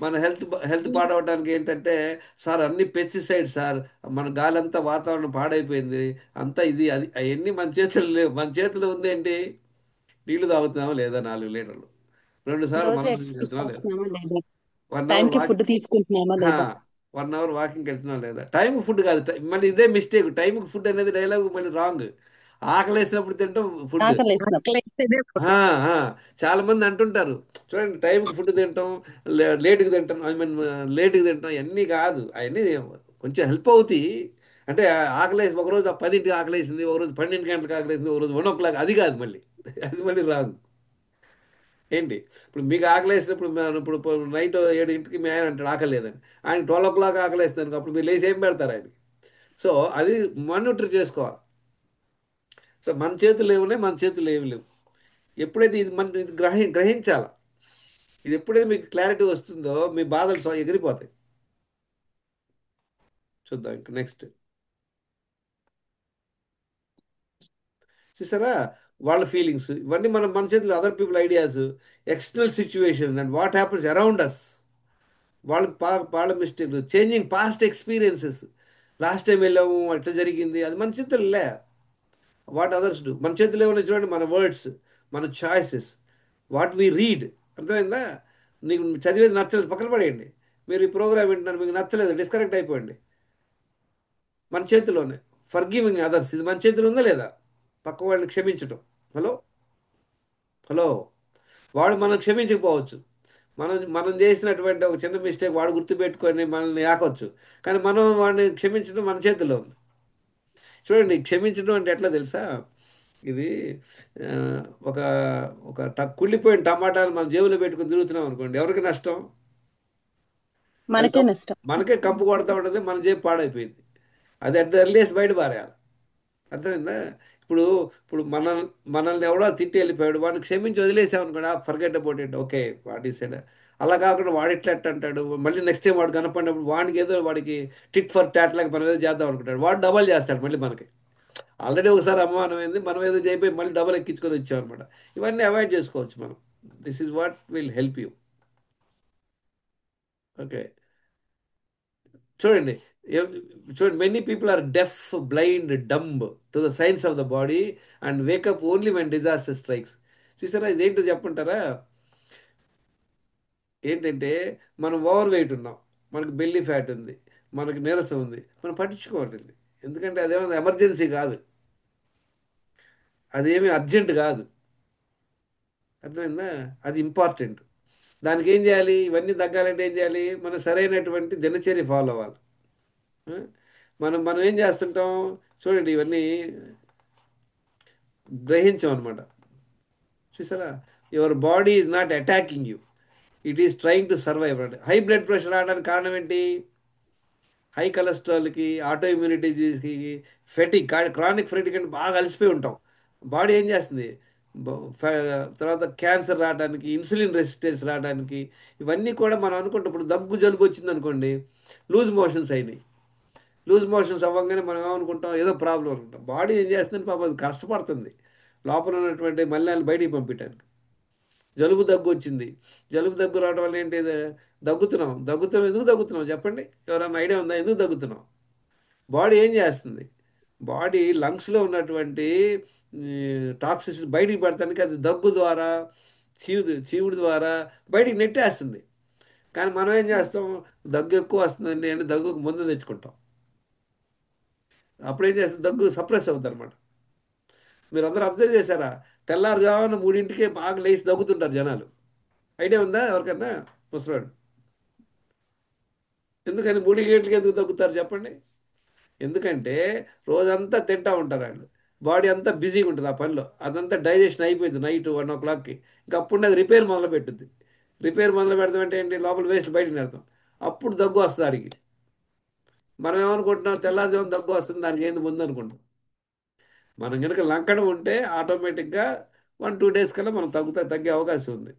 మన హెల్త్ పాడవడానికి ఏంటంటే, సార్ అన్ని పెస్టిసైడ్స్ సార్, మన గాలి అంతా వాతావరణం పాడైపోయింది, అంతా ఇది అది, అవన్నీ మన చేతులు లేవు. మన చేతిలో ఉందేంటి? నీళ్లు తాగుతున్నామా లేదా 4 లీటర్లు, 2 సార్లు రోజు మనసు ఎక్సర్సైజ్ వెళ్తున్నాం లేదా, చేస్తున్నామా లేదా, 1 టైం అవర్ కి ఫుడ్ వాకింగ్, తీసుకుంటున్నామా లేదా. 1 అవర్ వాకింగ్కి వెళ్తున్నాం లేదా. టైం ఫుడ్ కాదు, మళ్ళీ ఇదే మిస్టేక్. టైంకి ఫుడ్ అనేది డైలాగ్ మళ్ళీ రాంగ్. ఆకలి వేసినప్పుడు తింటాం ఫుడ్. ఆకలేసినప్పుడు ఆకలైతేనే food. ఆ, ఆ. చాలా మంది అంటుంటారు, చూడండి టైంకి ఫుడ్ తింటాం, లేట్కి తింటాం, ఐ మీన్ లేట్కి తింటాం, ఇవన్నీ కాదు. అవన్నీ కొంచెం హెల్ప్ అవుతాయి. అంటే ఆకలేసి ఒకరోజు 10ంటికి ఆకలేసింది, ఒకరోజు 12 గంటలకు ఆకలేసింది, ఒకరోజు 1 o'clock, అది కాదు మళ్ళీ. అది మళ్ళీ రాంగ్. ఏంటి ఇప్పుడు మీకు ఆకలేసినప్పుడు ఇప్పుడు నైట్ 7ంటికి మీ ఆయన అంటాడు ఆకలి లేదని, ఆయన 12 o'clock ఆకలేస్తుంది, అప్పుడు మీరు లేచి ఏం పెడతారు ఆయనకి? సో అది మానిటర్ చేసుకోవాలి. సో మన చేతులు ఏమున్నాయి, మన చేతులు ఏమి లేవు. ఎప్పుడైతే ఇది గ్రహించాల. ఇది ఎప్పుడైతే మీకు క్లారిటీ వస్తుందో మీ బాధలు ఎగిరిపోతాయి. చూద్దాం ఇంకా నెక్స్ట్. చూసారా, వాళ్ళ ఫీలింగ్స్ ఇవన్నీ మన చేతులు, other people ideas, external situation and what happens around us, వాళ్ళ mistake, changing past experiences. Last time వెళ్ళాము అట్లా జరిగింది, అది మన చేతుల్లో లే. వాట్ అదర్స్ డూ, మన చేతుల్లో ఏమైనా చూడండి, మన వర్డ్స్, మన చాయిసెస్, వాట్ వీ రీడ్. అర్థమైందా? నీకు చదివేది నచ్చలేదు పక్కన పడేయండి. మీరు ఈ ప్రోగ్రామ్ వింటున్నారు, మీకు నచ్చలేదు, డిస్కనెక్ట్ అయిపోండి. మన చేతిలోనే. ఫర్గివింగ్ అదర్స్, ఇది మన చేతిలో ఉందా లేదా? పక్క వాళ్ళని క్షమించటం. హలో హలో వాడు మనం క్షమించకపోవచ్చు, మనం చేసినటువంటి ఒక చిన్న మిస్టేక్ వాడు గుర్తుపెట్టుకొని మనల్ని యాకొచ్చు, కానీ మనం వాడిని క్షమించడం మన చేతిలో ఉంది. చూడండి, క్షమించడం అంటే ఎట్లా తెలుసా? ఇది ఆ, ఒక కుళ్ళిపోయిన టమాటాలు మనం జేబులో పెట్టుకుని తిరుగుతున్నాం అనుకోండి, ఎవరికి నష్టం? అది మనకే నష్టం. మనకే కంపు కొడతా ఉంటుంది, మన జేబు పాడైపోయింది. అది అట్ ద ఎర్లియస్ట్ బయట పారేయాలి. అర్థమైందా? ఇప్పుడు ఇప్పుడు మనల్ని ఎవడో తిట్టి వెళ్ళిపోయాడు, వాడిని క్షమించి వదిలేసామనుకోండి, forget about it, okay what ఈ సైడ్. అలా కాకుండా వాడు ఇట్లా ఎట్ట అంటాడు, మళ్ళీ నెక్స్ట్ టైం వాడు కనపడినప్పుడు వాడికి ఏదో వాడికి టిట్ ఫర్ టాట్ లాగా మనం ఏదో చేద్దాం అనుకుంటాడు, వాడు డబల్ చేస్తాడు మళ్ళీ మనకి. ఆల్రెడీ ఒకసారి అవమానం అయింది, మనం ఏదో చేయిపోయి మళ్ళీ డబల్ ఎక్కించుకొని వచ్చామన్నమాట. ఇవన్నీ అవాయిడ్ చేసుకోవచ్చు మనం. This is what will help you. Okay, చూడండి, చూడండి, many people are deaf, blind, dumb to the signs of the body and wake up only when disaster strikes. చూసారా, ఇదేంటో చెప్పంటారా? ఏంటంటే మనం ఓవర్ వెయిట్ ఉన్నాం, మనకి బెల్లీ ఫ్యాట్ ఉంది, మనకి నీరసం ఉంది, మనం పట్టించుకోవాలి. ఎందుకంటే అదేమో ఎమర్జెన్సీ కాదు, అదేమీ అర్జెంట్ కాదు. అర్థమైందా? అది ఇంపార్టెంట్. దానికి ఏం చేయాలి? ఇవన్నీ తగ్గాలంటే ఏం చేయాలి? మనం సరైనటువంటి దినచర్య ఫాలో అవ్వాలి. ఆ? మనం మనం ఏం చేస్తుంటాం? చూడండి, ఇవన్నీ గ్రహించాం అనమాట. చూసారా, your body is not attacking you, it is trying to survive. అంటే హై బ్లడ్ ప్రెషర్ రావడానికి కారణం ఏంటి? హై కొలెస్ట్రాల్కి, ఆటో ఇమ్యూనిటీ డిజీజ్కి, ఫెటిక్, క్రానిక్ ఫెటిక్ అంటే బాగా అలసిపోయి ఉంటాం. బాడీ ఏం చేస్తుంది? తర్వాత క్యాన్సర్ రావడానికి, ఇన్సులిన్ రెసిస్టెన్స్ రావడానికి, ఇవన్నీ కూడా మనం అనుకుంటాం. ఇప్పుడు దగ్గు జలుబు వచ్చింది అనుకోండి, లూజ్ మోషన్స్ అయినాయి. లూజ్ మోషన్స్ అవ్వగానే మనం ఏమనుకుంటాం? ఏదో ప్రాబ్లం అనుకుంటాం. బాడీ ఏం చేస్తుంది? పాపం అది కష్టపడుతుంది లోపల ఉన్నటువంటి మలినాలు బయటికి పంపించడానికి. జలుబు దగ్గు వచ్చింది, జలుబు దగ్గు రావడం వల్ల ఏంటి? దగ్గుతున్నాం ఎందుకు దగ్గుతున్నాం చెప్పండి? ఎవరైనా ఐడియా ఉందా ఎందుకు దగ్గుతున్నాం? బాడీ ఏం చేస్తుంది? బాడీ లంగ్స్లో ఉన్నటువంటి టాక్సిన్స్ బయటికి పెడతానికి అది దగ్గు ద్వారా, చీవుడు ద్వారా బయటికి నెట్టేస్తుంది. కానీ మనం ఏం చేస్తాం? దగ్గు ఎక్కువ వస్తుందండి అంటే దగ్గుకు ముందు తెచ్చుకుంటాం. అప్పుడేం చేస్తుంది? దగ్గు సప్రెస్ అవుతుంది అనమాట. మీరు అందరూ అబ్జర్వ్ చేశారా? తెల్లారుజామున 3ంటికే బాగా లేచి దగ్గుతుంటారు జనాలు. ఐడియా ఉందా ఎవరికన్నా? ముసలాడు ఎందుకని 3 గంటలకి ఎందుకు దగ్గుతారు చెప్పండి? ఎందుకంటే రోజంతా తింటా ఉంటారు వాళ్ళు, బాడీ అంతా బిజీగా ఉంటుంది ఆ పనిలో, అదంతా డైజెషన్ అయిపోయింది నైట్ 1 o'clockకి. ఇంకా అప్పుడు అది రిపేర్ మొదలు పెట్టుద్ది. రిపేర్ మొదలు పెడతామంటే ఏంటి? లోపల వేస్ట్ బయటకు పెడతాం, అప్పుడు దగ్గు వస్తుంది ఆడికి. మనం ఏమనుకుంటున్నాం, తెల్లారుజామున దగ్గు వస్తుంది దానికి ఏంది ముందు అనుకుంటాం. మనం కనుక లంకడం ఉంటే ఆటోమేటిక్గా 1-2 డేస్ కల్లా మనం తగ్గే అవకాశం ఉంది.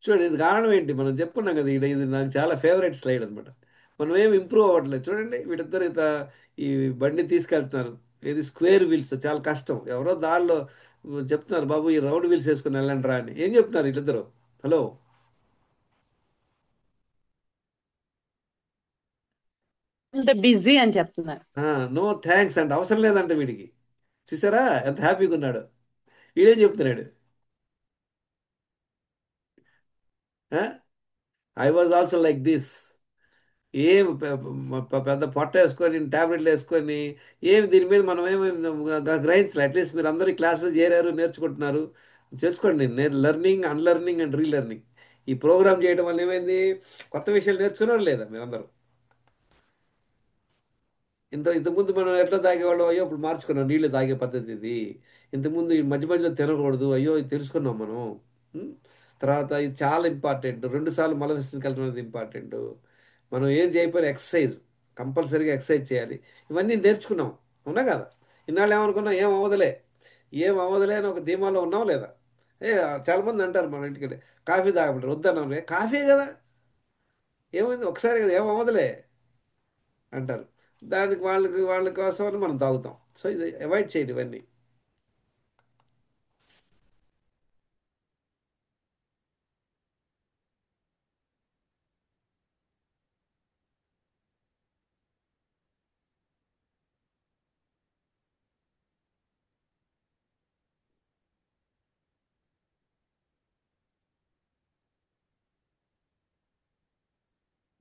చూడండి, ఇది కారణం ఏంటి మనం చెప్పుకున్నాం కదా, ఇది నాకు చాలా ఫేవరెట్ స్లైడ్ అనమాట. మనం ఏం ఇంప్రూవ్ అవ్వట్లేదు. చూడండి వీటిద్దరు ఈ బండి తీసుకెళ్తున్నారు, ఇది స్క్వేర్ వీల్స్, చాలా కష్టం. ఎవరో దారిలో చెప్తున్నారు, బాబు ఈ రౌండ్ వీల్స్ వేసుకుని వెళ్ళండి రా అని. ఏం చెప్తున్నారు వీళ్ళిద్దరు? హలో. అంటే బిజీ అని చెప్తున్నారు. నో థ్యాంక్స్ అంటే అవసరం లేదంట వీడికి. చూసారా ఎంత హ్యాపీగా ఉన్నాడు. వీడేం చెప్తున్నాడు? I was also like this. ఏం పెద్ద పొట్ట వేసుకొని ట్యాబ్లెట్లు వేసుకొని ఏమి దీని మీద మనం ఏమి గ్రహించలే. అట్లీస్ట్ మీరు అందరూ క్లాసులు చేరారు, నేర్చుకుంటున్నారు, చేసుకోండి. Learning, unlearning and relearning. ఈ ప్రోగ్రామ్ చేయడం వల్ల ఏమైంది, కొత్త విషయాలు నేర్చుకున్నారా లేదా మీరందరూ? ఇంతకుముందు మనం ఎట్లా తాగేవాళ్ళం, అయ్యో ఇప్పుడు మార్చుకున్నాం నీళ్ళు తాగే పద్ధతి ఇది. ఇంతకుముందు ఈ మధ్య మధ్యలో తినకూడదు, అయ్యో ఇది తెలుసుకున్నాం మనం. ఉం? తర్వాత ఇది చాలా ఇంపార్టెంట్, 2 సార్లు మల విసర్జనకి వెళ్ళడం అనేది ఇంపార్టెంట్. మనం ఏం చేయకపోయినా ఎక్సర్సైజ్, కంపల్సరీగా ఎక్సర్సైజ్ చేయాలి. ఇవన్నీ నేర్చుకున్నాం, అవునా కదా? ఇన్నాళ్ళు ఏమనుకున్నాం, ఏం అవ్వదులే, ఏం అవ్వదులే అని ఒక ధీమాలో ఉన్నాం లేదా? ఏ చాలామంది అంటారు మన ఇంటికి వెళ్ళి, కాఫీ తాగమంటారు, వద్దన్నాం, కాఫీ కదా, ఏమైంది ఒకసారి కదా, ఏం అవ్వదులే అంటారు. దానికి వాళ్ళ కోసం అని మనం తాగుతాం. సో ఇది అవాయిడ్ చేయండి ఇవన్నీ.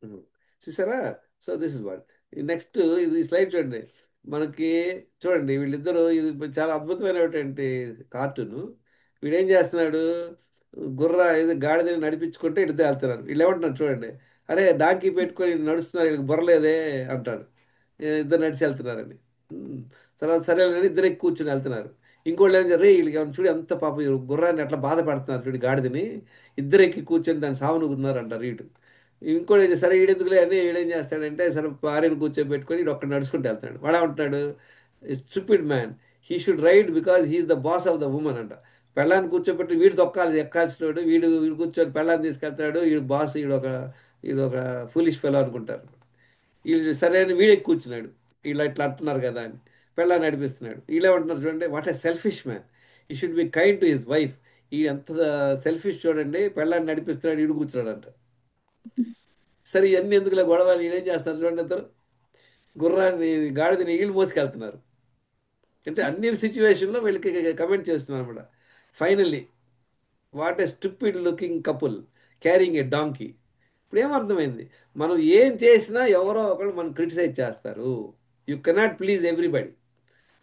ఉమ్. చూసారా? So this is what. Next ఇది స్లైడ్ చూడండి. మనకి చూడండి వీళ్ళిద్దరూ, ఇది చాలా అద్భుతమైనటువంటి కార్టూను. వీడేం చేస్తున్నాడు, ఇది గాడిదని నడిపించుకుంటే ఇద్దరు వెళ్తున్నారు. వీళ్ళు ఏమంటున్నారు చూడండి, అరే డాంకీ పెట్టుకొని నడుస్తున్నారు, వీళ్ళకి బుర్రలేదే అంటాడు. ఇద్దరు నడిచి వెళ్తున్నారని. ఉమ్. తర్వాత సరే అని ఇద్దరు ఎక్కి కూర్చొని వెళ్తున్నారు. ఇంకోళ్ళు ఏం చేయాలి, వీళ్ళకి ఏమన్నా చూడు ఎంత పాప గుర్రాన్ని ఎట్లా బాధ పెడుతున్నారు చూడు గాడిదని, ఇద్దరు ఎక్కి కూర్చొని దాన్ని సావనుకున్నారు అంటారు వీడు. ఇంకోటి ఏం సరే ఈడెందుకులే అని ఈడేం చేస్తాడంటే, సరే భార్యను కూర్చోబెట్టుకొని ఈడు ఒక్కడ నడుచుకుంటూ వెళ్తాడు. వాడు ఏమంటున్నాడు, stupid man, he should ride because he's the boss of the women అంట. పెళ్ళాన్ని కూర్చోబెట్టి వీడు ఎక్కాల్సినోడు, వీడు కూర్చొని పెళ్ళాన్ని తీసుకెళ్తాడు, వీడు బాస్, ఈడు ఒక ఫులిష్ ఫెలో అనుకుంటారు. వీళ్ళు సరే అని వీడెక్కి కూర్చున్నాడు, వీళ్ళు ఇట్లా అంటున్నారు కదా అని పెళ్ళాన్ని నడిపిస్తున్నాడు. వీళ్ళేమంటున్నారు చూడండి, వాట్ ఏ సెల్ఫిష్ మ్యాన్, ఈ should be kind to his wife. ఈ ఎంత సెల్ఫిష్ చూడండి, పెళ్ళాన్ని నడిపిస్తున్నాడు, ఈడు కూర్చున్నాడు అంట. సరే ఇవన్నీ ఎందుకులే గొడవ, నేనేం చేస్తాను చూడండి, ఇద్దరు గాడిదని నీళ్ళు మోసుకెళ్తున్నారు. అంటే అన్ని సిచ్యువేషన్లో వీళ్ళకి కమెంట్ చేస్తున్నారు అనమాట. Finally what a stupid looking couple carrying A donkey. ఇప్పుడు ఏమర్థమైంది, మనం ఏం చేసినా ఎవరో ఒకరు మనం క్రిటిసైజ్ చేస్తారు. You cannot please everybody.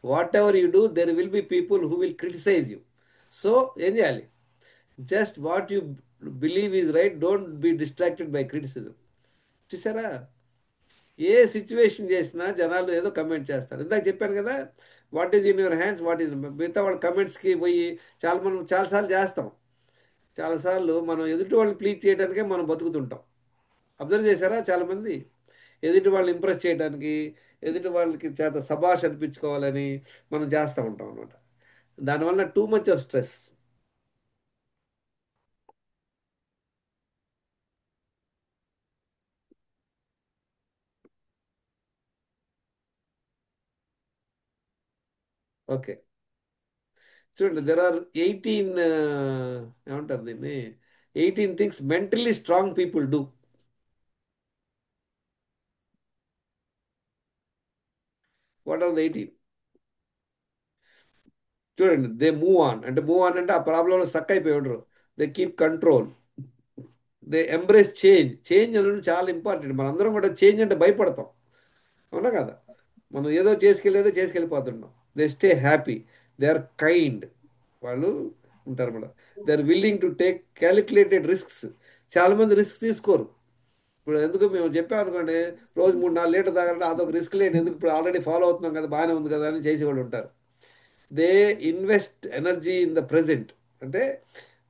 Whatever you do there will be people who will criticise you. So ఏం చేయాలి, just what you believe is right, don't be distracted by criticism. చూసారా? ఏ సిచ్యువేషన్ చేసినా జనాలు ఏదో కమెంట్ చేస్తారు. ఇందాక చెప్పాను కదా, what is in your hands, what is మిగతా వాళ్ళ కమెంట్స్కి పోయి మనం చాలాసార్లు చేస్తాం. చాలాసార్లు మనం ఎదుటి వాళ్ళని ప్లీజ్ చేయడానికే మనం బతుకుతుంటాం. అబ్జర్వ్ చేశారా? చాలామంది ఎదుటి వాళ్ళని ఇంప్రెస్ చేయడానికి, ఎదుటి వాళ్ళకి చేత సబాష్ అనిపించుకోవాలని మనం చేస్తూ ఉంటాం అనమాట. దానివల్ల too much of stress. Okay, చూడండి, దెర్ ఆర్ 18 ఏమంటారు దీన్ని, 18 things mentally strong people do. What are the 18? చూడండి, దే మూవ్ ఆన్ అంటే ఆ ప్రాబ్లంలో స్టక్ అయిపోయి ఉండరు. They keep control, they embrace change. Change అనేది చాలా ఇంపార్టెంట్. మనందరం కూడా చేంజ్ అంటే భయపడతాం, అవునా కదా? మనం ఏదో చేసుకెళ్ళిపోతున్నాం. They stay happy, they are kind, వాళ్ళు ఉంటారు madam. They are willing to take calculated risks. చాలామంది రిస్క్ తీసుకోరు. ఇప్పుడు ఎందుకు మేము చెప్పామనుకోండి, రోజు 3-4 లీటర్ తాగాలంటే అదొక రిస్క్ లేని, ఎందుకు ఇప్పుడు ఆల్రెడీ ఫాలో అవుతున్నాం కదా, బాగానే ఉంది కదా అని చేసేవాళ్ళు ఉంటారు. They invest energy in the present. అంటే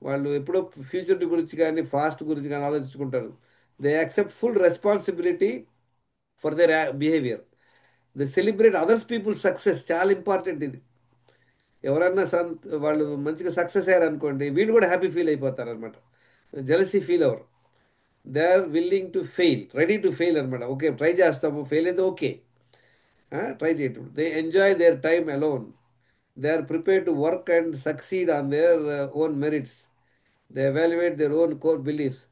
వాళ్ళు ఎప్పుడో ఫ్యూచర్ గురించి కానీ ఫాస్ట్ గురించి కానీ ఆలోచించుకుంటారు. They accept full responsibility for their behaviour. They celebrate others people success. చాలా ఇంపార్టెంట్ ఇది. ఎవరన్నా వాళ్ళు మంచిగా సక్సెస్ అయ్యారు అనుకోండి, వీళ్ళు కూడా హ్యాపీ ఫీల్ అయిపోతారు అనమాట. జెలసీ ఫీల్ అవ్వరు. They are willing to fail, ready to fail అనమాట. ఓకే ట్రై చేస్తాము, ఫెయిల్ అయితే ఓకే, ట్రై చేయటం. They enjoy their time alone. They are prepare to work and succeed on their own merits. They evaluate their own core beliefs.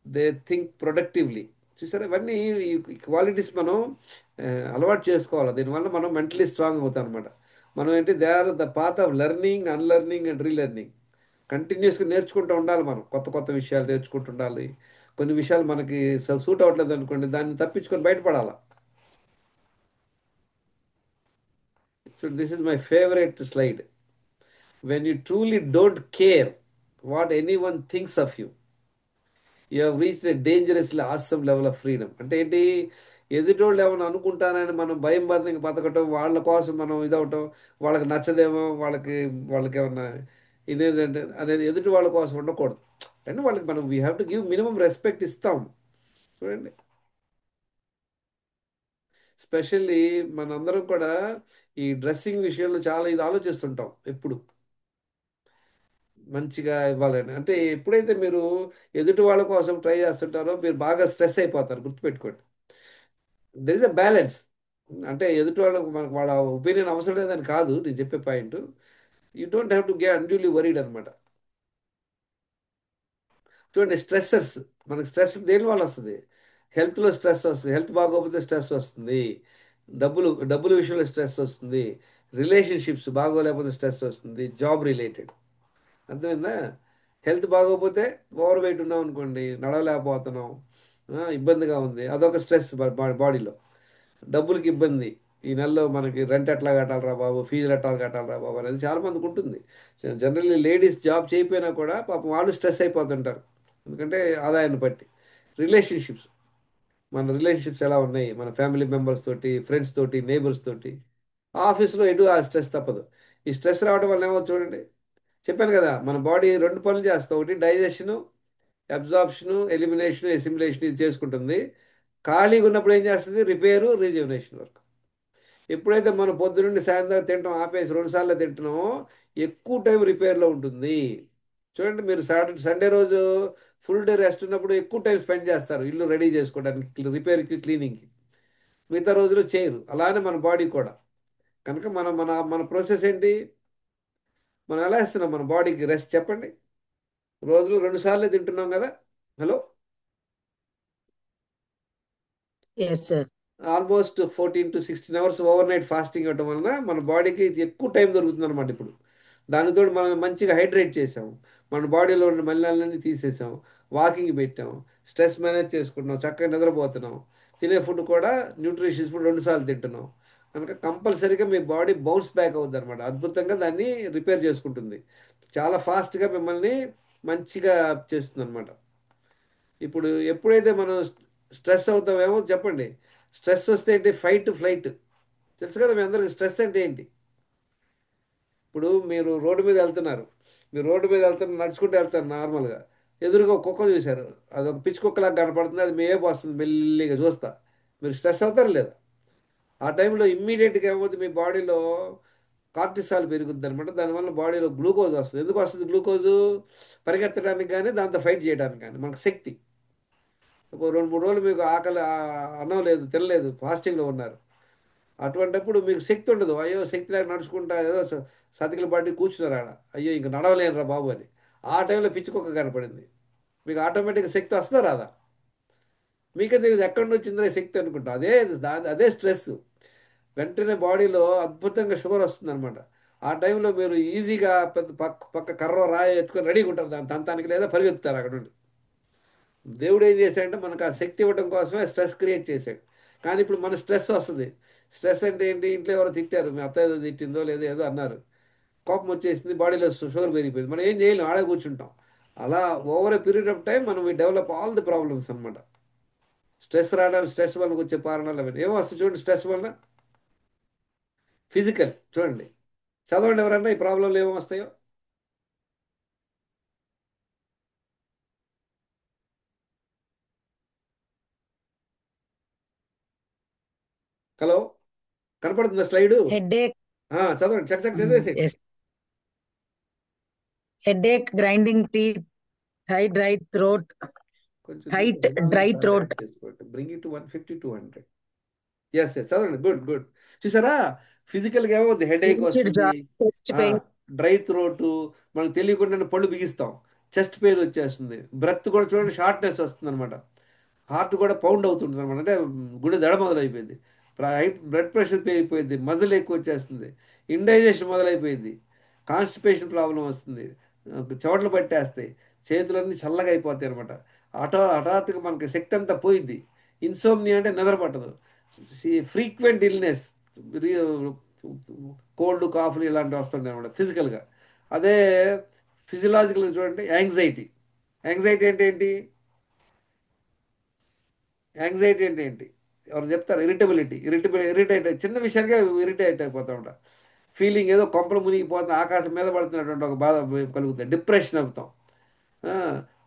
They think productively. చూసారా, ఇవన్నీ ఈ qualities మనం అలవాటు చేసుకోవాలి. దీనివల్ల మనం మెంటలీ స్ట్రాంగ్ అవుతాం అనమాట. మనం ఏంటి, they are the path of learning, unlearning and relearning. కంటిన్యూస్గా నేర్చుకుంటూ ఉండాలి. మనం కొత్త కొత్త విషయాలు నేర్చుకుంటూ ఉండాలి. కొన్ని విషయాలు మనకి సూట్ అవ్వట్లేదు అనుకోండి, దాన్ని తప్పించుకొని బయటపడాలి. So this is my favourite slide. When you truly don't care what any one thinks of you, you have reached a dangerously awesome level of freedom. అంటే ఏంటి, ఎదుటోళ్ళు ఏమైనా అనుకుంటానని మనం భయం బతంగా బతకటం, వాళ్ళ కోసం మనం ఇదవటం, వాళ్ళకి నచ్చదేమో, వాళ్ళకి ఏమన్నా ఇదేంటంటే అనేది ఎదుటి వాళ్ళ కోసం ఉండకూడదు. అంటే వాళ్ళకి మనం we have to give minimum respect ఇస్తాం. చూడండి, స్పెషల్లీ మనందరం కూడా ఈ డ్రెస్సింగ్ విషయంలో చాలా ఇది ఆలోచిస్తుంటాం. ఎప్పుడు మంచిగా ఇవ్వాలని, అంటే ఎప్పుడైతే మీరు ఎదుటి వాళ్ళ కోసం ట్రై చేస్తుంటారో మీరు బాగా స్ట్రెస్ అయిపోతారు. గుర్తుపెట్టుకోండి, దెర్ ఇస్ అ బ్యాలెన్స్. అంటే ఎదుటి వాళ్ళకు మనకు వాళ్ళ ఒపీనియన్ అవసరం లేదని కాదు నేను చెప్పే point. You don't have to get unduly worried అనమాట. చూడండి, స్ట్రెస్సెస్, మనకి స్ట్రెస్ దేని వల్ల వస్తుంది? హెల్త్లో స్ట్రెస్ వస్తుంది, హెల్త్ బాగోకపోతే స్ట్రెస్ వస్తుంది, డబ్బుల విషయంలో స్ట్రెస్ వస్తుంది, రిలేషన్షిప్స్ బాగోలేకపోతే స్ట్రెస్ వస్తుంది, జాబ్ రిలేటెడ్. అర్థమైందా? హెల్త్ బాగోకపోతే ఓవర్ వెయిట్ ఉన్నాం అనుకోండి, నడవలేకపోతున్నాం, ఇబ్బందిగా ఉంది, అదొక స్ట్రెస్ బాడీలో. డబ్బులకి ఇబ్బంది, ఈ నెలలో మనకి రెంట్ ఎట్లా కట్టాలరా బాబు, ఫీజులు ఎట్లా కట్టాలరా బాబు అనేది చాలామందికి ఉంటుంది. జనరల్లీ లేడీస్ జాబ్ చేయకపోయినా కూడా పాపం వాళ్ళు స్ట్రెస్ అయిపోతుంటారు, ఎందుకంటే ఆదాయాన్ని బట్టి. రిలేషన్షిప్స్, మన రిలేషన్షిప్స్ ఎలా ఉన్నాయి, మన ఫ్యామిలీ మెంబర్స్ తోటి, ఫ్రెండ్స్ తోటి, నేబర్స్ తోటి. ఆఫీస్లో ఎటు ఆ స్ట్రెస్ తప్పదు. ఈ స్ట్రెస్ రావడం వల్ల ఏమో చూడండి, చెప్పాను కదా, మన బాడీ రెండు పనులు చేస్తాం. ఒకటి డైజెషను, అబ్జార్ప్షను, ఎలిమినేషను, ఎసిమిలేషన్ ఇది చేసుకుంటుంది. ఖాళీగా ఉన్నప్పుడు ఏం చేస్తుంది? Repair, regeneration work. ఎప్పుడైతే మనం పొద్దునుండి సాయంత్రం తింటాం ఆపేసి 2 సార్లు తింటున్నామో ఎక్కువ టైం రిపేర్లో ఉంటుంది. చూడండి, మీరు సాటర్డే సండే రోజు ఫుల్ డే రెస్ట్ ఉన్నప్పుడు ఎక్కువ టైం స్పెండ్ చేస్తారు ఇల్లు రెడీ చేసుకోవడానికి, రిపేర్కి, క్లీనింగ్కి. మిగతా రోజులు చేయరు. అలానే మన బాడీ కూడా. కనుక మనం మన మన ప్రాసెస్ ఏంటి, మనం ఎలా ఇస్తున్నాం మన బాడీకి రెస్ట్ చెప్పండి? రోజులు 2 సార్లే తింటున్నాం కదా. Hello, Yes, sir. Almost 14 to 16 hours over night fasting ఇవ్వటం వలన మన బాడీకి ఎక్కువ టైం దొరుకుతుంది అనమాట. ఇప్పుడు దానితో మనం మంచిగా హైడ్రేట్ చేసాము, మన బాడీలో ఉన్న మలినాలన్నీ తీసేసాం, వాకింగ్ పెట్టాం, స్ట్రెస్ మేనేజ్ చేసుకుంటున్నాం, చక్కగా నిద్రపోతున్నాం, తినే ఫుడ్ కూడా న్యూట్రిషియస్ ఫుడ్ 2 సార్లు తింటున్నాం. కనుక కంపల్సరీగా మీ బాడీ బౌన్స్ బ్యాక్ అవుతుంది అనమాట. అద్భుతంగా దాన్ని రిపేర్ చేసుకుంటుంది. చాలా ఫాస్ట్గా మిమ్మల్ని మంచిగా చేస్తుంది అనమాట. ఇప్పుడు ఎప్పుడైతే మనం స్ట్రెస్ అవుతామేమో చెప్పండి, స్ట్రెస్ వస్తే ఏంటి, ఫైట్ ఫ్లైట్. తెలుసు కదా మీ అందరికి స్ట్రెస్ అంటే ఏంటి? ఇప్పుడు మీరు రోడ్డు మీద వెళ్తున్నారు, మీరు రోడ్డు మీద వెళ్తున్నారు, నడుచుకుంటూ వెళ్తారు నార్మల్గా, ఎదురుగా ఒక కుక్క చూశారు, అది ఒక పిచ్చి కుక్కలాగా కనపడుతుంది, అది మేపు వస్తుంది మెల్లిగా చూస్తా, మీరు స్ట్రెస్ అవుతారు లేదా? ఆ టైంలో ఇమ్మీడియట్గా ఏమవుతుంది, మీ బాడీలో కార్టిసాల్ పెరుగుద్ది అనమాట. దానివల్ల బాడీలో గ్లూకోజ్ వస్తుంది. ఎందుకు వస్తుంది గ్లూకోజు? పరిగెత్తడానికి కానీ దాంతో ఫైట్ చేయడానికి కానీ. మనకు శక్తి. ఇప్పుడు 2-3 రోజులు మీకు ఆకలి అన్నం లేదు, తినలేదు, ఫాస్టింగ్లో ఉన్నారు, అటువంటిప్పుడు మీకు శక్తి ఉండదు. అయ్యో శక్తి లేక నడుచుకుంటా ఏదో సతికిల పడి కూర్చున్నారు ఆడ, అయ్యో ఇంక నడవలేనురా బాబు అని. ఆ టైంలో పిచ్చి కుక్క కనపడింది, మీకు ఆటోమేటిక్గా శక్తి వస్తుందా రాదా? మీకే తెలియదు ఎక్కడి నుంచి వచ్చిందో శక్తి అనుకుంటా. అదే స్ట్రెస్. వెంటనే బాడీలో అద్భుతంగా షుగర్ వస్తుంది అనమాట. ఆ టైంలో మీరు ఈజీగా పెద్ద పక్క కర్ర రాయి ఎత్తుకొని రెడీగా ఉంటారు దాని తంతానికి, లేదా పరిగెత్తుతారు అక్కడ నుండి. దేవుడు ఏం చేశాడంటే మనకు ఆ శక్తి ఇవ్వడం కోసమే స్ట్రెస్ క్రియేట్ చేశాడు. కానీ ఇప్పుడు మన స్ట్రెస్ వస్తుంది. స్ట్రెస్ అంటే ఏంటి, ఇంట్లో ఎవరో తిట్టారు, మీ అత్త ఏదో తిట్టిందో లేదో ఏదో అన్నారు, కోపం వచ్చేసింది, బాడీలో షుగర్ పెరిగిపోయింది, మనం ఏం చేయలేం, ఆడే కూర్చుంటాం. అలా over a period of time మనం డెవలప్ ఆల్ ది ప్రాబ్లమ్స్ అనమాట. స్ట్రెస్ రావడానికి, స్ట్రెస్ వల్ల వచ్చే కారణాలు అవన్నీ ఏమో వస్తుంది చూడండి. స్ట్రెస్ వల్ల ఫిజికల్ చూడండి, చదవండి ఎవరన్నా ఈ ప్రాబ్లంలు ఏమో వస్తాయో. హలో, కనపడుతుందా స్లైడు? headache, చదవండి, చక్క చక్క చదివేసేయండి. yes, headache, grinding teeth, thigh dry throat, కొంచెం thigh దీంట్లో dry నిదానంగా throat. యాడ్ చేసుకోండి. Bring it 150 200. ఎస్ ఎస్, చదవండి. Good good. చూసారా, ఫిజికల్గా ఏమవుతుంది? హెడేక్ Pinched వస్తుంది, jaw, chest pain, dry throat, మనకు తెలియకుండా పళ్ళు బిగిస్తాం, చెస్ట్ పెయిన్ వచ్చేస్తుంది, బ్రెత్ కూడా చూడండి షార్ట్నెస్ వస్తుంది అనమాట, హార్ట్ కూడా పౌండ్ అవుతుంటుంది అనమాట, అంటే గుండె దడ మొదలైపోయింది, బ్లడ్ ప్రెషర్ పెరిగిపోయింది, మజిల్ ఎక్కువ వచ్చేస్తుంది, ఇండైజెషన్ మొదలైపోయింది, కాన్స్టిపేషన్ ప్రాబ్లం వస్తుంది, చెమటలు పట్టేస్తాయి, చేతులన్నీ చల్లగా అయిపోతాయి అనమాట, హఠాత్తుగా మనకి శక్తి అంతా పోయింది, ఇన్సోమ్నియా అంటే నిద్ర పట్టదు, ఫ్రీక్వెంట్ ఇల్నెస్, కోల్డ్ కాఫ్లు ఇలాంటివి వస్తుంటాయి అనమాట ఫిజికల్గా. అదే ఫిజియలాజికల్గా చూడండి, యాంగ్జైటీ. యాంగ్జైటీ అంటే ఏంటి? యాంగ్జైటీ అంటే ఏంటి ఎవరు చెప్తారు? ఇరిటేట్, చిన్న విషయానికే ఇరిటేట్ అయిపోతూ ఉంటా, ఫీలింగ్ ఏదో కొంపలు మునిగిపోతుంది, ఆకాశం మీద పడుతున్నటువంటి ఒక బాధ కలుగుతుంది, డిప్రెషన్ అవుతాం, ఆ,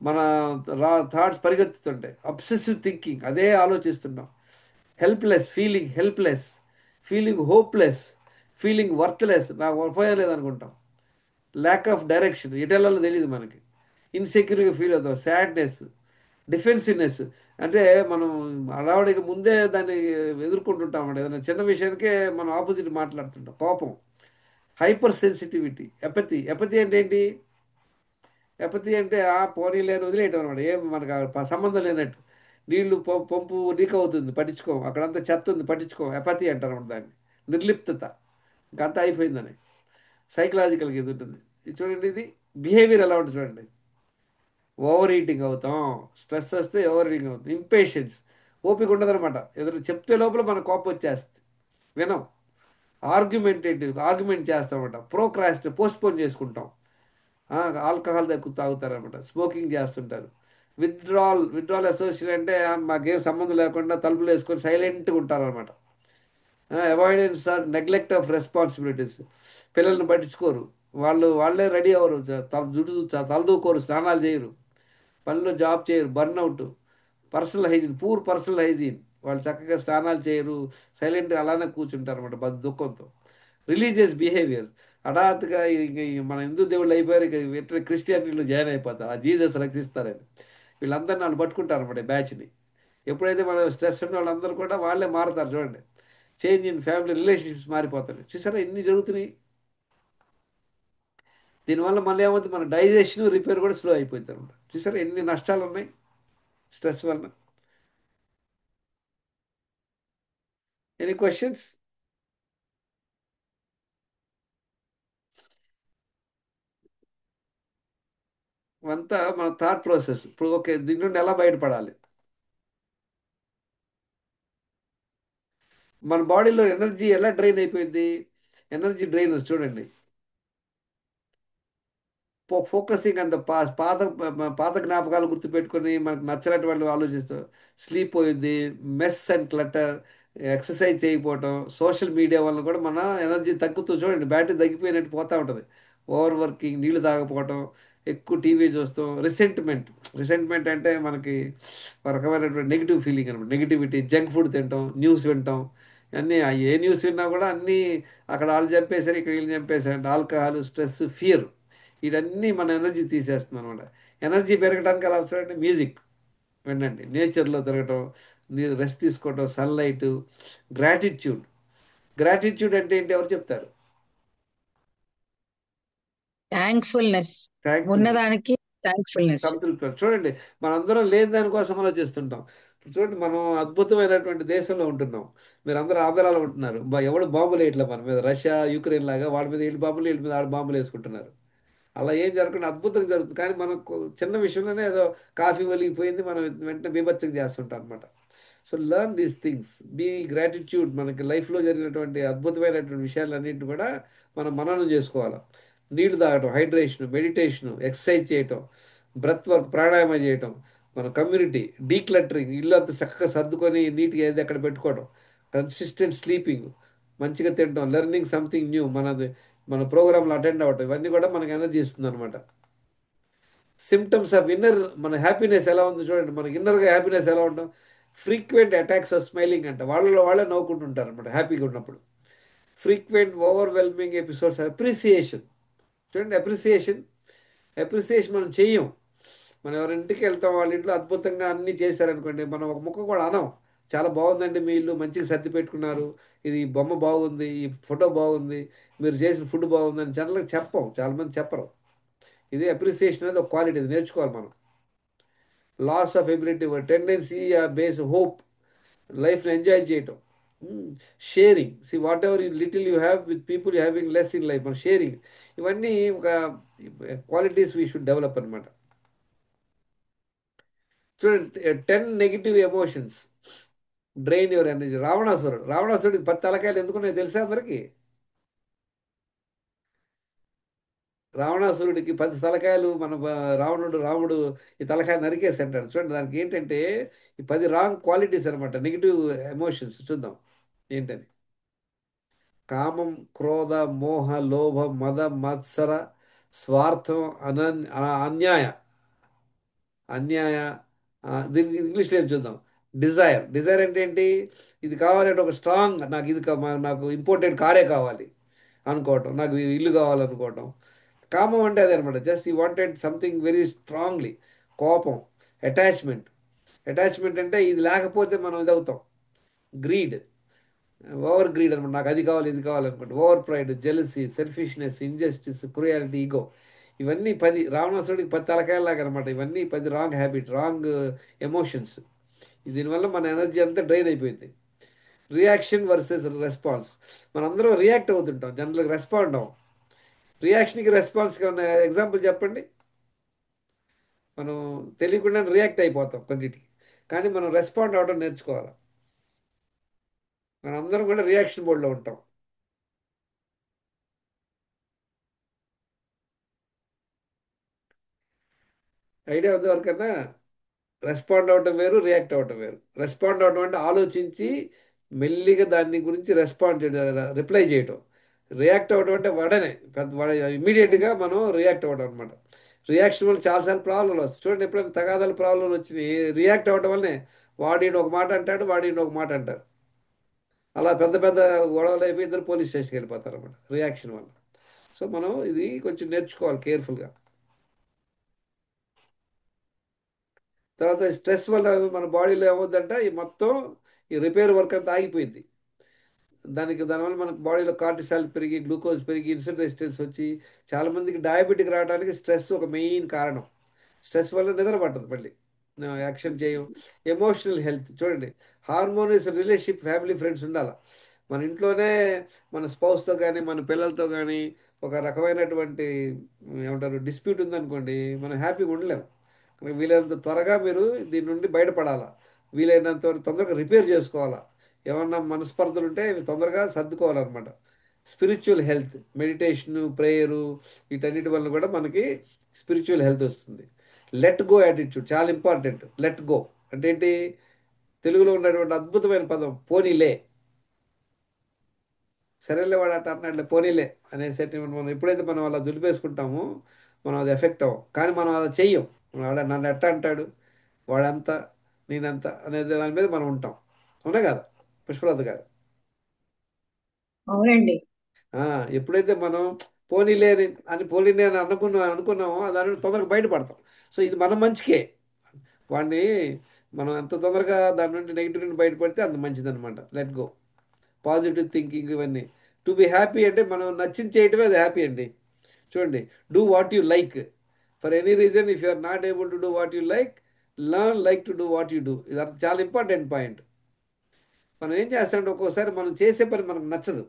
మన థాట్స్ పరిగెత్తుతుంటాయి, అబ్సెసివ్ థింకింగ్, అదే ఆలోచిస్తుంటాం, helpless, feeling hopeless, feeling worthless, నాకు ఉపయోగం లేదనుకుంటాం, ల్యాక్ ఆఫ్ డైరెక్షన్, ఎటెళ్ళలో తెలియదు మనకి, ఇన్సెక్యూర్గా ఫీల్ అవుతాం, సాడ్నెస్, డిఫెన్సివ్నెస్, అంటే మనం అడావుడికి ముందే దాన్ని ఎదుర్కొంటుంటాం, ఏదైనా చిన్న విషయానికే మనం ఆపోజిట్ మాట్లాడుతుంటాం, కోపం, హైపర్ సెన్సిటివిటీ, ఎపతి అంటే ఏంటి? ఎపతి అంటే పోనీలేని వదిలేయటం అనమాట, ఏం మనకు సంబంధం లేనట్టు, నీళ్లు పంపు లీక్ అవుతుంది పట్టించుకోం, అక్కడంతా చెత్త ఉంది పట్టించుకోం, ఎపతి అంటారు అనమాట దాన్ని, నిర్లిప్తత, ఇంకంతా అయిపోయిందని, సైకలాజికల్గా ఇది ఉంటుంది. ఇది చూడండి, ఇది బిహేవియర్ ఎలా ఉంటుంది చూడండి, ఓవర్ ఈటింగ్ అవుతాం, స్ట్రెస్ వస్తే ఓవర్ ఈటింగ్ అవుతుంది, ఇంపేషెన్స్, ఓపిక ఉండదనమాట, ఏదైనా చెప్తే లోపల మన కోపం వచ్చేస్తుంది, వినం, ఆర్గ్యుమెంట్ చేస్తామన్నమాట, పోస్ట్పోన్ చేసుకుంటాం, ఆల్కహాల్ ఎక్కువ తాగుతారనమాట, స్మోకింగ్ చేస్తుంటారు, విత్డ్రాల్ అసోసియేషన్ అంటే మాకేం సంబంధం లేకుండా తలుపులు వేసుకొని సైలెంట్గా ఉంటారనమాట, avoidance or neglect of responsibilities, పిల్లల్ని పట్టించుకోరు, వాళ్ళే రెడీ అవ్వరు, తలదూకోరు, స్నానాలు చేయరు, పనిలో జాబ్ చేయరు, బర్న్అవుట్, పూర్ పర్సనల్ హైజీన్, వాళ్ళు చక్కగా స్నానాలు చేయరు, సైలెంట్గా అలానే కూర్చుంటారు అనమాట దుఃఖంతో, రిలీజియస్ బిహేవియర్, హఠాత్తుగా మన హిందూ దేవుళ్ళు అయిపోయారు, ఇక వెంటనే క్రిస్టియానిటీలో జాయిన్ అయిపోతారు, ఆ జీసస్ రక్షిస్తారని, వీళ్ళందరినీ వాళ్ళు పట్టుకుంటారు అనమాట బ్యాచ్ని, ఎప్పుడైతే మన స్ట్రెస్ ఉన్న వాళ్ళందరూ కూడా వాళ్ళే మారుతారు చూడండి, చేంజ్ ఇన్ ఫ్యామిలీ రిలేషన్షిప్స్ మారిపోతాయి, చూసారా ఇన్ని జరుగుతున్నాయి. దీనివల్ల మళ్ళీ ఏమవుతుంది, మన డైజెషన్ రిపేర్ కూడా స్లో అయిపోతుంది అనమాట, చూసారా ఎన్ని నష్టాలు ఉన్నాయి స్ట్రెస్ వలన. Any questions? అంతా మన థాట్ ప్రాసెస్. ఇప్పుడు ఓకే, దీని నుండి ఎలా బయటపడాలి? మన బాడీలో ఎనర్జీ ఎలా డ్రైన్ అయిపోయింది? ఎనర్జీ డ్రైనర్స్ చూడండి, ఫోకసింగ్ అంత పాత జ్ఞాపకాలు గుర్తుపెట్టుకొని మనకు నచ్చినటువంటి ఆలోచిస్తూ స్లీప్ పోయింది, మెస్ అండ్ క్లటర్, ఎక్సర్సైజ్ చేయకపోవటం, సోషల్ మీడియా వల్ల కూడా మన ఎనర్జీ తగ్గుతూ చూడండి, బ్యాటరీ తగ్గిపోయినట్టు పోతూ ఉంటుంది, ఓవర్ వర్కింగ్, నీళ్లు తాగకపోవటం, ఎక్కువ టీవీ చూస్తాం, రిసెంట్మెంట్ అంటే మనకి ఒక రకమైనటువంటి నెగిటివ్ ఫీలింగ్ అనమాట, నెగిటివిటీ, జంక్ ఫుడ్ తింటాం, న్యూస్ వింటాం, అన్నీ ఏ న్యూస్ విన్నా కూడా అన్నీ అక్కడ వాళ్ళు చంపేశారు, ఇక్కడ వీళ్ళు చంపేశారు అంటే, ఆల్కహాల్, స్ట్రెస్, ఫియర్, ఇవన్నీ మన ఎనర్జీ తీసేస్తుంది అనమాట. ఎనర్జీ పెరగడానికి ఎలా చూడండి, మ్యూజిక్ వినండి, నేచర్లో తిరగటం, రెస్ట్ తీసుకోవటం, సన్లైట్, గ్రాటిట్యూడ్. గ్రాటిట్యూడ్ అంటే ఏంటి ఎవరు చెప్తారు? థ్యాంక్ఫుల్నెస్, థ్యాంక్ఫుల్నెస్, ఉన్నదానికి థ్యాంక్ఫుల్నెస్. సంతృప్తి. చూడండి, మనందరం లేని దానికోసం ఆలోచిస్తుంటాం. చూడండి, మనం అద్భుతమైనటువంటి దేశంలో ఉంటున్నాం, మీరు అందరూ ఆంధ్రాలో ఉంటున్నారు, ఎవడు బాంబులు వేయట్లే మన మీద, రష్యా యుక్రెయిన్ లాగా వాడి మీద వీళ్ళు బాంబులు, వీళ్ళ మీద ఆడ బాంబులు వేసుకుంటున్నారు, అలా ఏం జరగకుండా అద్భుతంగా జరుగుతుంది, కానీ మనకు చిన్న విషయంలోనే ఏదో కాఫీ ఒలిగిపోయింది మనం వెంటనే బీభత్సం చేస్తుంటాం అనమాట. So learn these things, be gratitude, మనకి లైఫ్లో జరిగినటువంటి అద్భుతమైనటువంటి విషయాలన్నింటినీ కూడా మనం మననం చేసుకోవాలి, నీళ్లు తాగటం, హైడ్రేషన్, మెడిటేషను, ఎక్సర్సైజ్ చేయటం, బ్రెత్ వర్క్, ప్రాణాయామం చేయటం, మన కమ్యూనిటీ డీక్లటరింగ్, ఇల్లు అంతా చక్కగా సర్దుకొని నీట్గా ఏది అక్కడ పెట్టుకోవడం, కన్సిస్టెంట్ స్లీపింగ్, మంచిగా తినడం, లెర్నింగ్ సంథింగ్ న్యూ, మన ప్రోగ్రాంలో అటెండ్ అవ్వటం, ఇవన్నీ కూడా మనకు ఎనర్జీ ఇస్తుంది అనమాట. సిమ్టమ్స్ ఆఫ్ ఇన్నర్, మన హ్యాపీనెస్ ఎలా ఉంది చూడండి, మనకి ఇన్నర్గా హ్యాపీనెస్ ఎలా ఉంటాం, ఫ్రీక్వెంట్ అటాక్స్ ఆఫ్ స్మైలింగ్ అంట, వాళ్ళలో వాళ్ళే నవ్వుకుంటుంటారు అనమాట హ్యాపీగా ఉన్నప్పుడు. Frequent overwhelming episodes appreciation. చూడండి, అప్రిసియేషన్ మనం చెయ్యం. మనం ఎవరింటికి వెళ్తాం, వాళ్ళ ఇంట్లో అద్భుతంగా అన్నీ చేశారనుకోండి, మనం ఒక ముక్క కూడా అనం. చాలా బాగుందండి మీ ఇల్లు, మంచిగా సర్ది పెట్టుకున్నారు, ఇది ఈ బొమ్మ బాగుంది, ఈ ఫోటో బాగుంది, మీరు చేసిన ఫుడ్ బాగుందని జనరల్గా చెప్పం, చాలామంది చెప్పరు. ఇది అప్రిసియేషన్ అనేది ఒక క్వాలిటీ, ఇది నేర్చుకోవాలి మనం. Loss of ability, tendency base hope, లైఫ్ని ఎంజాయ్ చేయటం. Sharing, see whatever little you have with people you having less in life, మన షేరింగ్. ఇవన్నీ ఒక క్వాలిటీస్ వీ షుడ్ డెవలప్ అనమాట. చూడండి, 10 negative emotions drain your energy. రావణాసురుడికి 10 తలకాయలు ఎందుకున్నాయో తెలుసా అందరికి? రావణాసురుడికి 10 తలకాయలు రాముడు ఈ తలకాయ నరికేసి అంటాడు. చూడండి, దానికి ఏంటంటే ఈ 10 రాంగ్ క్వాలిటీస్ అనమాట, నెగిటివ్ ఎమోషన్స్. చూద్దాం ఏంటని. కామం, క్రోధ, మోహ, లోభ, మద, మత్సర, స్వార్థం, అన్యాయ అన్యాయ దీనికి ఇంగ్లీష్లో ఏం చూద్దాం. డిజైర్ అంటే ఏంటి? ఇది కావాలంటే ఒక స్ట్రాంగ్, నాకు నాకు ఇంపార్టెంట్ కారే కావాలి అనుకోవటం, నాకు ఇల్లు కావాలనుకోవటం. కామం అంటే అదే అనమాట, just you wanted something very strongly. కోపం, అటాచ్మెంట్ అంటే ఇది లేకపోతే మనం ఇదవుతాం. గ్రీడ్, ఓవర్ గ్రీడ్ అనమాట, నాకు అది కావాలి ఇది కావాలనుకోండి. Over pride, jealousy, selfishness, injustice, cruelty, ego. ఇవన్నీ 10 రావణాసురుడికి 10 తలకాయలాగా అనమాట. ఇవన్నీ 10 రాంగ్ హ్యాబిట్, రాంగ్ ఎమోషన్స్. దీనివల్ల మన ఎనర్జీ అంతా డ్రైన్ అయిపోయింది. Reaction versus response. మనందరం రియాక్ట్ అవుతుంటాం, జనరల్గా రెస్పాండ్ అవ్వం. రియాక్షన్కి రెస్పాన్స్కి ఉన్న ఎగ్జాంపుల్ చెప్పండి. మనం తెలియకుండా రియాక్ట్ అయిపోతాం కొన్నిటికి, కానీ మనం రెస్పాండ్ అవ్వడం నేర్చుకోవాలి. మనం అందరం కూడా రియాక్షన్ మోడ్లో ఉంటాం. ఐడియా ఉంది ఎవరికన్నా? రెస్పాండ్ అవ్వటం వేరు, రియాక్ట్ అవ్వటం వేరు. రెస్పాండ్ అవ్వటం అంటే ఆలోచించి మెల్లిగా దాన్ని గురించి రెస్పాండ్ చేయడం, రిప్లై చేయటం. రియాక్ట్ అవ్వడం అంటే ఇమీడియట్గా మనం రియాక్ట్ అవ్వడం అనమాట. రియాక్షన్ వల్ల చాలాసార్లు ప్రాబ్లంలు వస్తాయి. చూడండి, ఎప్పుడైనా తగాదాలు ప్రాబ్లంలు వచ్చినాయి, రియాక్ట్ అవ్వడం వల్లనే వాడిని ఒక మాట అంటాడు, వాడిని ఒక మాట అంటారు. అలా పెద్ద పెద్ద గొడవలు అయిపోయి ఇద్దరు పోలీస్ స్టేషన్కి వెళ్ళిపోతారు అనమాట, రియాక్షన్ వల్ల. సో మనం ఇది కొంచెం నేర్చుకోవాలి కేర్ఫుల్గా. తర్వాత స్ట్రెస్ వల్ల మన బాడీలో ఏమవుద్దంటే ఈ మొత్తం ఈ రిపేర్ వర్క్ అంతా ఆగిపోయింది. దానివల్ల మనకు బాడీలో కార్టిసాల్ పెరిగి, గ్లూకోజ్ పెరిగి, ఇన్సులిన్ రెసిస్టెన్స్ వచ్చి చాలామందికి డయాబెటిక్ రావడానికి స్ట్రెస్ ఒక మెయిన్ కారణం. స్ట్రెస్ వల్ల నిద్ర పట్టదు, మళ్ళీ యాక్షన్ చేయం. ఎమోషనల్ హెల్త్ చూడండి, హార్మోనియస్ రిలేషన్షిప్, ఫ్యామిలీ, ఫ్రెండ్స్ ఉండాలి. మన ఇంట్లోనే మన స్పౌస్తో కానీ మన పిల్లలతో కానీ ఒక రకమైనటువంటి ఏమంటారు డిస్ప్యూట్ ఉందనుకోండి, మనం హ్యాపీగా ఉండలేము. కనుక వీలైనంత త్వరగా మీరు దీని నుండి బయటపడాలా, వీలైనంత తొందరగా రిపేర్ చేసుకోవాలా. ఏమన్నా మనస్పర్ధలు ఉంటే ఇవి తొందరగా సర్దుకోవాలన్నమాట. స్పిరిచువల్ హెల్త్, మెడిటేషను, ప్రేయరు, వీటన్నిటి వల్ల కూడా మనకి స్పిరిచువల్ హెల్త్ వస్తుంది. లెట్ గో యాటిట్యూడ్ చాలా ఇంపార్టెంట్. లెట్ గో అంటే ఏంటి? తెలుగులో ఉన్నటువంటి అద్భుతమైన పదం పోనీలే. సరేలే వాడు అట్ట అన్నాడులే పోనీలే అనేసి మనం ఎప్పుడైతే మనం అలా దులిపేసుకుంటామో మనం అది ఎఫెక్ట్ అవ్వం. కానీ మనం అది చెయ్యం. వాడు నన్ను ఎట్ట అంటాడు, వాడంతా నేనంత అనేది దాని మీద మనం ఉంటాం. అవునా కదా పుష్పలత గారు? అవునండి. ఎప్పుడైతే మనం పోనీలే పోనీలే అని అనుకున్నామో దాని తొందరగా బయటపడతాం. సో ఇది మన మంచికే. వాడిని మనం ఎంత తొందరగా దాని నుండి నెగిటివ్ నుండి బయటపడితే అంత మంచిదన్నమాట. లెట్ గో, పాజిటివ్ థింకింగ్ ఇవన్నీ. టు బి హ్యాపీ అంటే మనం నచ్చింది చేయటమే అది హ్యాపీ అండి. చూడండి, do what you like. For any reason if you are not able to do what you like, learn like to do what you do. ఇది చాలా ఇంపార్టెంట్ పాయింట్. మనం ఏం చేస్తామంటే ఒక్కోసారి మనం చేసే పని మనకు నచ్చదు,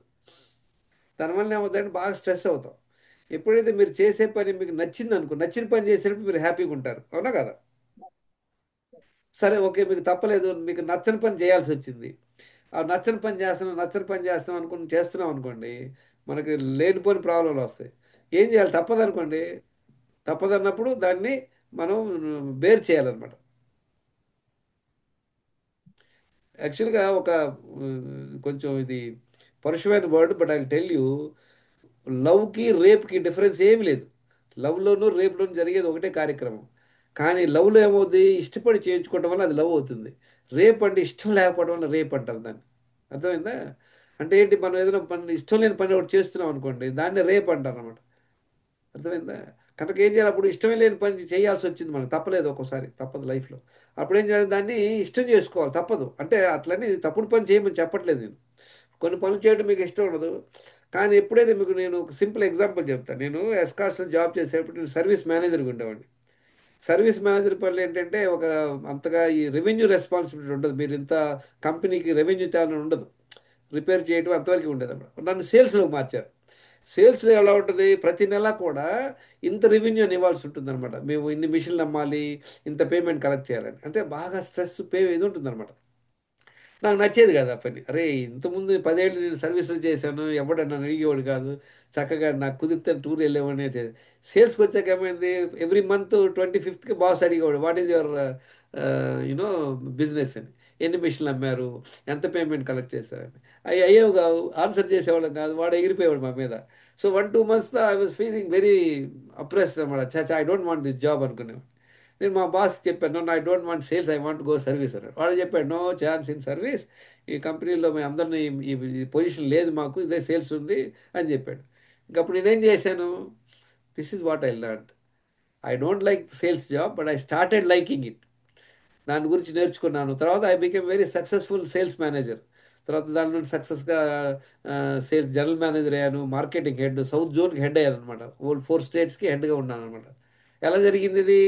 దానివల్ల ఏమవుతుందంటే బాగా స్ట్రెస్ అవుతాం. ఎప్పుడైతే మీరు చేసే పని మీకు నచ్చింది అనుకో, నచ్చిన పని చేసేటప్పుడు మీరు హ్యాపీగా ఉంటారు. అవునా కదా? సరే ఓకే, మీకు తప్పలేదు, మీకు నచ్చని పని చేయాల్సి వచ్చింది. ఆ నచ్చని పని చేస్తున్నాం అనుకుని చేస్తున్నాం అనుకోండి, మనకి లేనిపోని ప్రాబ్లంలు వస్తాయి. ఏం చేయాలి? తప్పదనుకోండి, తప్పదన్నప్పుడు దాన్ని మనం బేర్ చేయాలన్నమాట. యాక్చువల్గా ఒక కొంచెం ఇది పరుషమైన word, but I tell you, లవ్కి రేప్కి డిఫరెన్స్ ఏమి లేదు. లవ్లోనూ రేప్లోనూ జరిగేది ఒకటే కార్యక్రమం. కానీ లవ్లో ఏమవుతుంది? ఇష్టపడి చేయించుకోవడం వల్ల అది లవ్ అవుతుంది. రేపు అంటే ఇష్టం లేకపోవడం వల్ల రేపు అంటారు దాన్ని. అర్థమైందా? అంటే ఏంటి, మనం ఏదైనా పని ఇష్టం లేని పని ఒకటి చేస్తున్నాం అనుకోండి, దాన్ని రేపు అంటారు అనమాట. అర్థమైందా? కనుక ఏం చేయాలి, అప్పుడు ఇష్టమే లేని పని చేయాల్సి వచ్చింది, మనకు తప్పలేదు, ఒక్కోసారి తప్పదు లైఫ్లో. అప్పుడు ఏం చేయాలి, దాన్ని ఇష్టం చేసుకోవాలి, తప్పదు. అంటే అట్లని తప్పుడు పని చేయమని చెప్పట్లేదు నేను. కొన్ని పనులు చేయడం మీకు ఇష్టం ఉండదు, కానీ ఎప్పుడైతే మీకు, నేను ఒక సింపుల్ ఎగ్జాంపుల్ చెప్తాను. నేను ఎస్కార్ట్స్లో జాబ్ చేసేటప్పుడు నేను సర్వీస్ మేనేజర్గా ఉండేవాడిని. సర్వీస్ మేనేజర్ పనులు ఏంటంటే, ఒక అంతగా ఈ రెవెన్యూ రెస్పాన్సిబిలిటీ ఉండదు. మీరు ఇంత కంపెనీకి రెవెన్యూ తేవాలని ఉండదు, రిపేర్ చేయడం అంతవరకు ఉండేది అన్నమాట. నన్ను సేల్స్లోకి మార్చారు. సేల్స్లో ఎలా ఉంటుంది, ప్రతి నెల కూడా ఇంత రెవెన్యూ అని ఇవ్వాల్సి ఉంటుంది అనమాట. మేము ఇన్ని మిషన్లు అమ్మాలి, ఇంత పేమెంట్ కలెక్ట్ చేయాలని, అంటే బాగా స్ట్రెస్ ఇది ఉంటుంది అనమాట. నాకు నచ్చేది కాదు ఆ పని. అరే, ఇంతకుముందు 10 ఏళ్ళు నేను సర్వీసులు చేశాను, ఎవడన్నా అడిగేవాడు కాదు, చక్కగా నాకు కుదిరితే టూర్ వెళ్ళేవాడిని. సేల్స్కి వచ్చాక ఏమైంది, ఎవ్రీ మంత్ 25th బాస్ అడిగేవాడు, what is your you know business అని, ఎన్ని మిషన్లు అమ్మారు, ఎంత పేమెంట్ కలెక్ట్ చేశారని. అవి అయ్యేవి కావు, ఆన్సర్ చేసేవాళ్ళం కాదు, వాడు ఎగిరిపోయేవాడు మా మీద. So 1-2 months I was feeling very depressed అనమాట. చాచా, I don't want this job అనుకునేవాడు. నేను మా బాస్కి చెప్పాను, no I don't want sales, I want go service అన్నాడు. వాడు చెప్పాడు, నో ఛాన్స్ ఇన్ సర్వీస్, ఈ కంపెనీలో మేము అందరినీ, ఈ పొజిషన్ లేదు మాకు, ఇదే సేల్స్ ఉంది అని చెప్పాడు. ఇంకప్పుడు నేనేం చేశాను, this is what I learned. I don't like sales job, but I started liking it. దాని గురించి నేర్చుకున్నాను. తర్వాత I became very successful sales manager. తర్వాత దాని నుండి సక్సెస్గా సేల్స్ జనరల్ మేనేజర్ అయ్యాను, మార్కెటింగ్ హెడ్, సౌత్ జోన్కి హెడ్ అయ్యాను అనమాట. ఓల్ 4 స్టేట్స్కి హెడ్గా ఉన్నాను అనమాట. ఎలా జరిగింది ఇది?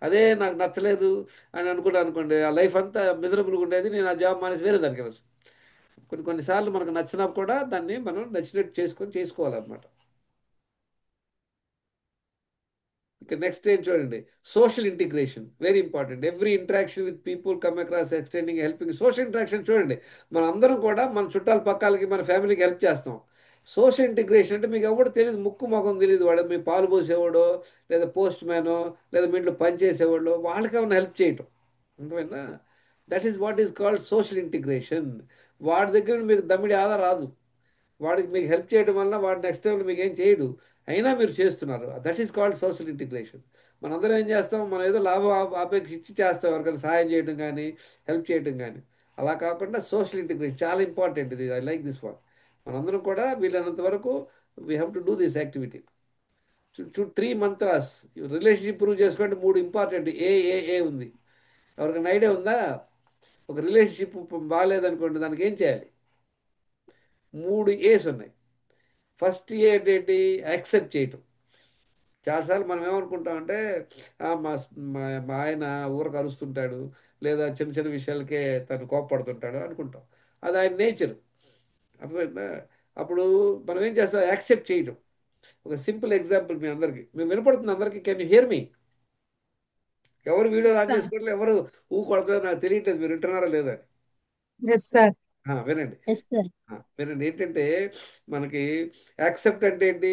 అదే నాకు నచ్చలేదు అని అనుకున్నాను అనుకోండి, ఆ లైఫ్ అంతా మిజరబుల్గా ఉండేది. నేను ఆ జాబ్ మానేసి వేరే దానికి వెళ్ళచ్చు. కొన్నిసార్లు మనకు నచ్చినా కూడా దాన్ని మనం నచ్చినట్టు చేసుకోవాలన్నమాట. ఇక నెక్స్ట్ ఏం చూడండి, social integration very important. Every interaction with people come across extending helping. Social interaction చూడండి, మన అందరం కూడా మన చుట్టాల పక్కాలకి, మన ఫ్యామిలీకి హెల్ప్ చేస్తాం. సోషల్ ఇంటిగ్రేషన్ అంటే, మీకు ఎవరు తెలియదు, ముక్కు మొఖం తెలియదు, వాడు మీ పాలు పోసేవాడో, లేదా పోస్ట్ మ్యానో, లేదా మీ ఇంట్లో పని చేసేవాళ్ళు, వాళ్ళకి ఏమైనా హెల్ప్ చేయటం. అర్థమైందా? That is what is called social integration. వాడి దగ్గర నుండి మీకు దమ్మిడి ఆదా రాదు. వాడికి మీకు హెల్ప్ చేయడం వల్ల వాడు నెక్స్ట్ టైంలో మీకు ఏం చేయడు, అయినా మీరు చేస్తున్నారు. That is called social integration. మనందరం ఏం చేస్తాం, మనం ఏదో లాభం ఆపేక్షించి చేస్తాం, ఎవరికైనా సహాయం చేయడం కానీ, హెల్ప్ చేయడం కానీ. అలా కాకుండా సోషల్ ఇంటిగ్రేషన్ చాలా ఇంపార్టెంట్. ఇది ఐ లైక్ దిస్ వన్. మనందరం కూడా వీలైనంత వరకు we have to do this activity. 3 mantras relationship prove చేసుకోండి. 3 ఇంపార్టెంట్. ఏ ఉంది, ఎవరికైనా ఐడియా ఉందా? ఒక రిలేషన్షిప్ బాగాలేదనుకోండి, దానికి ఏం చేయాలి? 3 ఏస్ ఉన్నాయి. ఫస్ట్ ఏ ఏంటి, యాక్సెప్ట్ చేయటం. చాలాసార్లు మనం ఏమనుకుంటామంటే, మా మా ఆయన ఊరకు అరుస్తుంటాడు, లేదా చిన్న చిన్న విషయాలకే తను కోపపడుతుంటాడు అనుకుంటాం. అది ఆయన నేచర్. అర్థమైందా? అప్పుడు మనం ఏం చేస్తాం, యాక్సెప్ట్ చేయటం. ఒక సింపుల్ ఎగ్జాంపుల్ మీ అందరికీ, మేము వినపడుతుంది అందరికీ, కెన్ యూ హియర్ మీ? ఎవరు వీడియో ఆన్ చేసుకోవట్లేదు, ఎవరు కొడతారో నాకు తెలియట్లేదు, మీరు వింటున్నారా లేదా? Yes sir. వినండి. Yes sir. వినండి. ఏంటంటే, మనకి యాక్సెప్ట్ అంటే ఏంటి,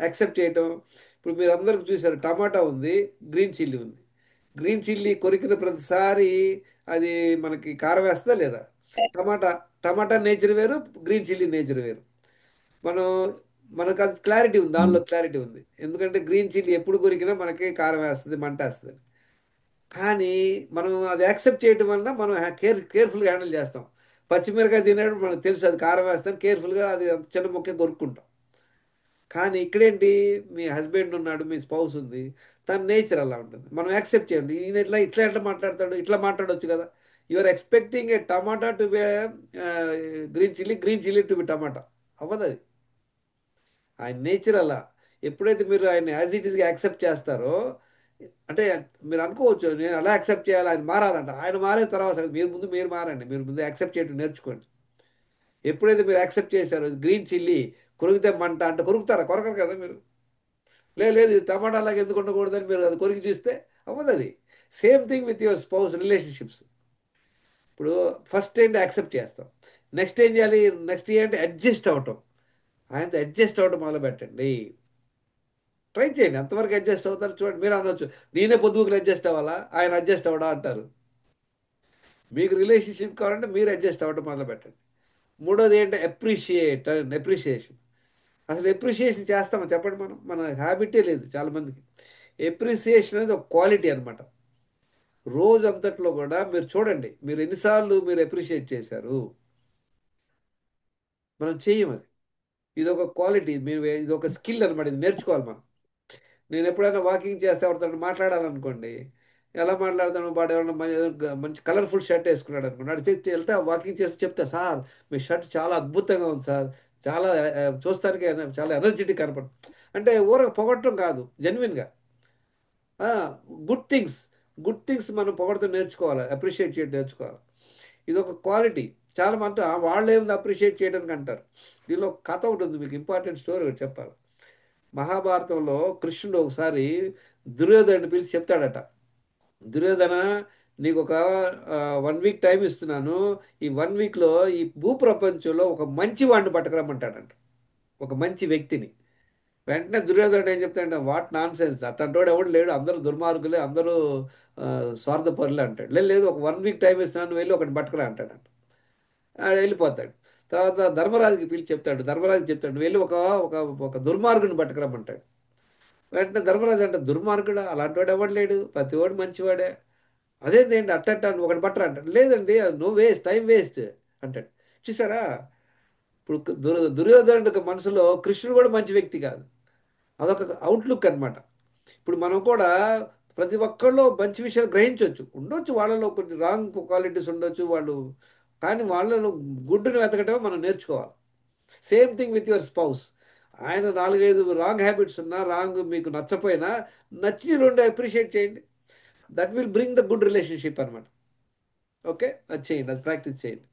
యాక్సెప్ట్ చేయటం. ఇప్పుడు మీరు అందరికి చూసారు, టమాటా ఉంది, గ్రీన్ చిల్లీ ఉంది. గ్రీన్ చిల్లీ కొరికిన ప్రతిసారి అది మనకి కారం వేస్తుందా లేదా? టమాటా టమాటా నేచర్ వేరు, గ్రీన్ చిల్లీ నేచర్ వేరు. మనం మనకు అది క్లారిటీ ఉంది, దానిలో క్లారిటీ ఉంది. ఎందుకంటే గ్రీన్ చిల్లీ ఎప్పుడు కొరికినా మనకి కారం వేస్తుంది, మంట వేస్తుంది. కానీ మనం అది యాక్సెప్ట్ చేయడం వలన మనం కేర్ఫుల్గా హ్యాండిల్ చేస్తాం. పచ్చిమిరకాయ తినేటప్పుడు మనకు తెలుసు అది కారం వేస్తాం, కేర్ఫుల్గా అది అంత చిన్న మొక్క కొరుక్కుంటాం. కానీ ఇక్కడేంటి, మీ హస్బెండ్ ఉన్నాడు, మీ స్పౌస్ ఉంది, తన నేచర్ అలా ఉంటుంది. మనం యాక్సెప్ట్ చేయండి, ఈయన ఎట్లా మాట్లాడతాడు, ఇట్లా మాట్లాడవచ్చు కదా. You are expecting a tomato to be green chilli to be tomato. అవ్వదు అది. ఆయన నేచర్ అలా. ఎప్పుడైతే మీరు ఆయన యాజ్ ఇట్ ఈస్గా యాక్సెప్ట్ చేస్తారో, అంటే మీరు అనుకోవచ్చు, నేను అలా యాక్సెప్ట్ చేయాలి, ఆయన మారాలంట. ఆయన మారిన తర్వాత మీరు మారండి, మీరు ముందు యాక్సెప్ట్ చేయడం నేర్చుకోండి. ఎప్పుడైతే మీరు యాక్సెప్ట్ చేశారో, గ్రీన్ చిల్లీ కొరికితే మంట అంటే కొరుకుతారా? కొరకరు కదా మీరు. లేదు ఇది టమాటా లాగా ఎందుకు ఉండకూడదని మీరు అది కొరికి చూస్తే అవ్వదు అది. Same thing with your spouse relationships. ఇప్పుడు ఫస్ట్ ఏంటి, యాక్సెప్ట్ చేస్తాం. నెక్స్ట్ ఏం చేయాలి, నెక్స్ట్ ఏంటి, అడ్జస్ట్ అవ్వటం. ఆయనతో అడ్జస్ట్ అవ్వటం మొదలు పెట్టండి. ట్రై చేయండి, ఎంతవరకు అడ్జస్ట్ అవుతారు చూడండి. మీరు అనొచ్చు, నేనే పొద్దుగులు అడ్జస్ట్ అవ్వాలా, ఆయన అడ్జస్ట్ అవ్వడా అంటారు. మీకు రిలేషన్షిప్ కావాలంటే మీరు అడ్జస్ట్ అవ్వటం మొదలు పెట్టండి. మూడోది ఏంటి, అప్రిషియేషన్. అసలు ఎప్రిషియేషన్ చేస్తామా చెప్పండి? మన హ్యాబిటే లేదు చాలామందికి. ఎప్రిసియేషన్ అనేది ఒక క్వాలిటీ అనమాట. రోజు అంతట్లో కూడా మీరు చూడండి, మీరు ఎన్నిసార్లు మీరు అప్రిషియేట్ చేశారు. మనం చెయ్యం. ఇది ఒక క్వాలిటీ, మీరు ఇది ఒక స్కిల్ అనమాట. ఇది నేర్చుకోవాలి మనం. నేను ఎప్పుడైనా వాకింగ్ చేస్తే ఎవరితో మాట్లాడాలనుకోండి, ఎలా మాట్లాడతాను, వాడు ఏమన్నా మంచి కలర్ఫుల్ షర్ట్ వేసుకున్నాడు అనుకోండి, అటు చెప్తే వెళ్తే వాకింగ్ చేసి చెప్తా, సార్ మీ షర్ట్ చాలా అద్భుతంగా ఉంది సార్, చాలా చూస్తానికి చాలా ఎనర్జెటిక్ కనపడు. అంటే ఊరక పొగట్టం కాదు, జెన్యున్గా గుడ్ థింగ్స్, గుడ్ థింగ్స్ మనం పొగడుతూ నేర్చుకోవాలి, అప్రిషియేట్ చేయడం నేర్చుకోవాలి. ఇది ఒక క్వాలిటీ. చాలా మంది వాళ్ళు ఏముంది అప్రిషియేట్ చేయడానికి అంటారు. దీనిలో ఒక కథ ఒకటి ఉంది, మీకు ఇంపార్టెంట్ స్టోరీ ఒకటి చెప్పాలి. మహాభారతంలో కృష్ణుడు ఒకసారి దుర్యోధను పిలిచి చెప్తాడట, దుర్యోధన, నీకు ఒక 1 వీక్ టైం ఇస్తున్నాను, ఈ 1 వీక్లో ఈ భూప్రపంచంలో ఒక మంచి వాడిని పట్టుకురమ్మంటాడంట, ఒక మంచి వ్యక్తిని. వెంటనే దుర్యోధనుడు ఏం చెప్తాడంటే, వాట్ నాన్ సెన్స్, అట్టంటోడు ఎవడు లేడు, అందరూ దుర్మార్గులే, అందరూ స్వార్థపరులే అంటాడు. లేదు, ఒక 1 వీక్ టైం ఇస్తున్నాను, వెళ్ళి ఒకటి పట్టుకురా అంటాడంట. ఆడు వెళ్ళిపోతాడు. తర్వాత ధర్మరాజుకి పిలిచి చెప్తాడు, ధర్మరాజు చెప్తాడు, వెళ్ళి ఒక ఒక ఒక దుర్మార్గుని పట్టుకురమ్మంటాడు. వెంటనే ధర్మరాజు అంటే, దుర్మార్గుడా, అలాంటి వాడు ఎవడు లేడు, ప్రతి వాడు మంచివాడే. అదేంటి అట్టంట, నువ్వు ఒకటి పట్టరా అంటాడు. లేదండి, నో వేస్ట్, టైం వేస్ట్ అంటాడు. చూసారా, ఇప్పుడు దుర్యోధనుడి మనసులో కృష్ణుడు కూడా మంచి వ్యక్తి కాదు, అదొక అవుట్లుక్ అనమాట. ఇప్పుడు మనం కూడా ప్రతి ఒక్కళ్ళు మంచి విషయాలు గ్రహించవచ్చు, ఉండొచ్చు వాళ్ళలో కొన్ని రాంగ్ క్వాలిటీస్ ఉండొచ్చు వాళ్ళు, కానీ వాళ్ళలో గుడ్డుని వెతకటమే మనం నేర్చుకోవాలి. Same thing with your spouse. ఆయన 4-5 రాంగ్ హ్యాబిట్స్ ఉన్నా, రాంగ్ మీకు నచ్చపోయినా, నచ్చి 2 అప్రిషియేట్ చేయండి. That will bring the good relationship అనమాట. ఓకే, అది చేయండి, అది ప్రాక్టీస్ చేయండి.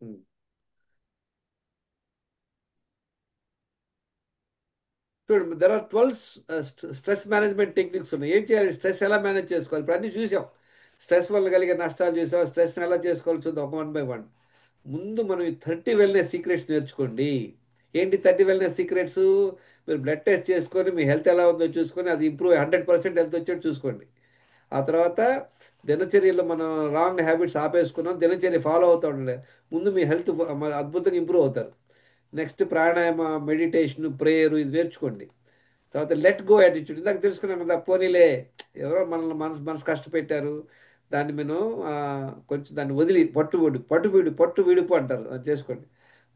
ఉమ్. చూడండి, there are 12 stress management techniques ఉన్నాయి. ఏం చేయాలి, స్ట్రెస్ ఎలా మేనేజ్ చేసుకోవాలి, ఇప్పుడు అన్నీ చూసాం. స్ట్రెస్ వల్ల కలిగే నష్టాలు చూసాం, స్ట్రెస్ని ఎలా చేసుకోవాలి చూద్దాం, ఒక 1 బై 1. ముందు మనం ఈ 30 వెల్నెస్ సీక్రెట్స్ నేర్చుకోండి. ఏంటి 30 వెల్నెస్ సీక్రెట్స్? మీరు బ్లడ్ టెస్ట్ చేసుకొని మీ హెల్త్ ఎలా ఉందో చూసుకొని, అది ఇంప్రూవ్ 100% హెల్త్ వచ్చేట్టు చూసుకోండి. ఆ తర్వాత దినచర్యలో మనం రాంగ్ హ్యాబిట్స్ ఆపేసుకున్నాం, దినచర్య ఫాలో అవుతూ ఉండాలి. ముందు మీ హెల్త్ అద్భుతంగా ఇంప్రూవ్ అవుతారు. నెక్స్ట్ ప్రాణాయామ, మెడిటేషన్, ప్రేయర్, ఇది నేర్చుకోండి. తర్వాత లెట్ గో యాటిట్యూడ్, ఇందాక తెలుసుకున్నాం కదా, పోనీలే, ఎవరో మనల్ని మనసు మనసు కష్టపెట్టారు, దాన్ని మనం కొంచెం దాన్ని వదిలి పట్టు విడుపు అంటారు, అది చేసుకోండి.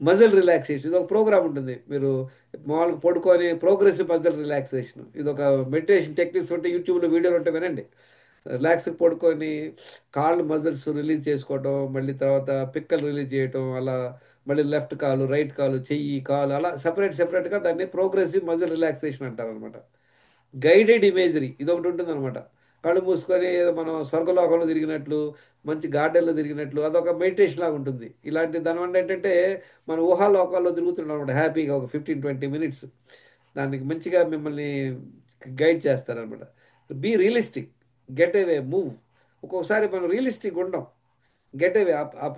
మజిల్ రిలాక్సేషన్, ఇది ఒక ప్రోగ్రామ్ ఉంటుంది, మీరు మామూలుగా పడుకొని ప్రోగ్రెసివ్ మజిల్ రిలాక్సేషన్, ఇది ఒక మెడిటేషన్ టెక్నిక్స్ ఉంటే యూట్యూబ్లో వీడియోలు ఉంటే వినండి. రిలాక్స్గా పడుకొని కాళ్ళు మజిల్స్ రిలీజ్ చేసుకోవటం, మళ్ళీ తర్వాత పిక్కలు రిలీజ్ చేయటం, అలా మళ్ళీ లెఫ్ట్ కాలు, రైట్ కాలు, చెయ్యి, కాలు, అలా సెపరేట్గా దాన్ని ప్రోగ్రెసివ్ మజిల్ రిలాక్సేషన్ అంటారు అనమాట. గైడెడ్ ఇమేజరీ, ఇది ఒకటి ఉంటుంది అనమాట. కళ్ళు మూసుకొని ఏదో మనం స్వర్గలోకంలో తిరిగినట్లు, మంచి గార్డెన్లో తిరిగినట్లు, అదొక మెడిటేషన్ లాగా ఉంటుంది. ఇలాంటి దానివల్ల ఏంటంటే మన ఊహాలోకాల్లో తిరుగుతున్నాం అనమాట, హ్యాపీగా ఒక 15-20 మినిట్స్. దానికి మంచిగా మిమ్మల్ని గైడ్ చేస్తారనమాట. Be realistic, get away, move. ఒక్కొక్కసారి మనం రియలిస్టిక్ ఉండం, గెట్ అవే.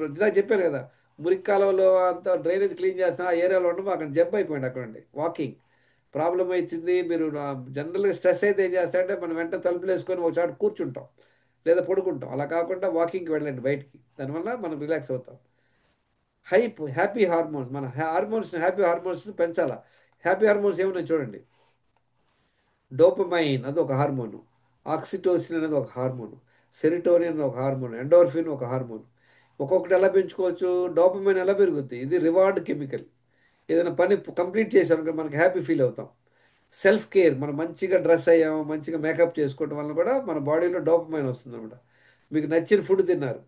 ఇందాక చెప్పాను కదా, మురికి కాలువలో అంతా డ్రైనేజ్ క్లీన్ చేస్తున్నా, ఆ ఏరియాలో ఉండము, అక్కడ జంప్ అయిపోయింది, అక్కడ ఉండి వాకింగ్ ప్రాబ్లం వచ్చింది. మీరు జనరల్గా స్ట్రెస్ అయితే ఏం చేస్తారంటే మనం వెంట తలుపులు వేసుకొని ఒక చోట కూర్చుంటాం లేదా పడుకుంటాం. అలా కాకుండా వాకింగ్కి వెళ్ళండి బయటికి, దానివల్ల మనం రిలాక్స్ అవుతాం. హ్యాపీ హార్మోన్స్, మన హ్యాపీ హార్మోన్స్ని పెంచాలా. హ్యాపీ హార్మోన్స్ ఏమన్నా చూడండి, డోపమైన్ అది ఒక హార్మోను, ఆక్సిటోసిన్ అనేది ఒక హార్మోను, సెరిటోనిన్ ఒక హార్మోన్, ఎండోర్ఫిన్ ఒక హార్మోన్. ఒక్కొక్కటి ఎలా పెంచుకోవచ్చు, డోపమైన్ ఎలా పెరుగుద్ది, ఇది రివార్డ్ కెమికల్. ఏదైనా పని కంప్లీట్ చేసామనుకో మనకి హ్యాపీ ఫీల్ అవుతాం. సెల్ఫ్ కేర్, మనం మంచిగా డ్రెస్ అయ్యాము, మంచిగా మేకప్ చేసుకోవడం వల్ల కూడా మన బాడీలో డోపమైన్ వస్తుంది అనమాట. మీకు నచ్చిన ఫుడ్ తిన్నారు,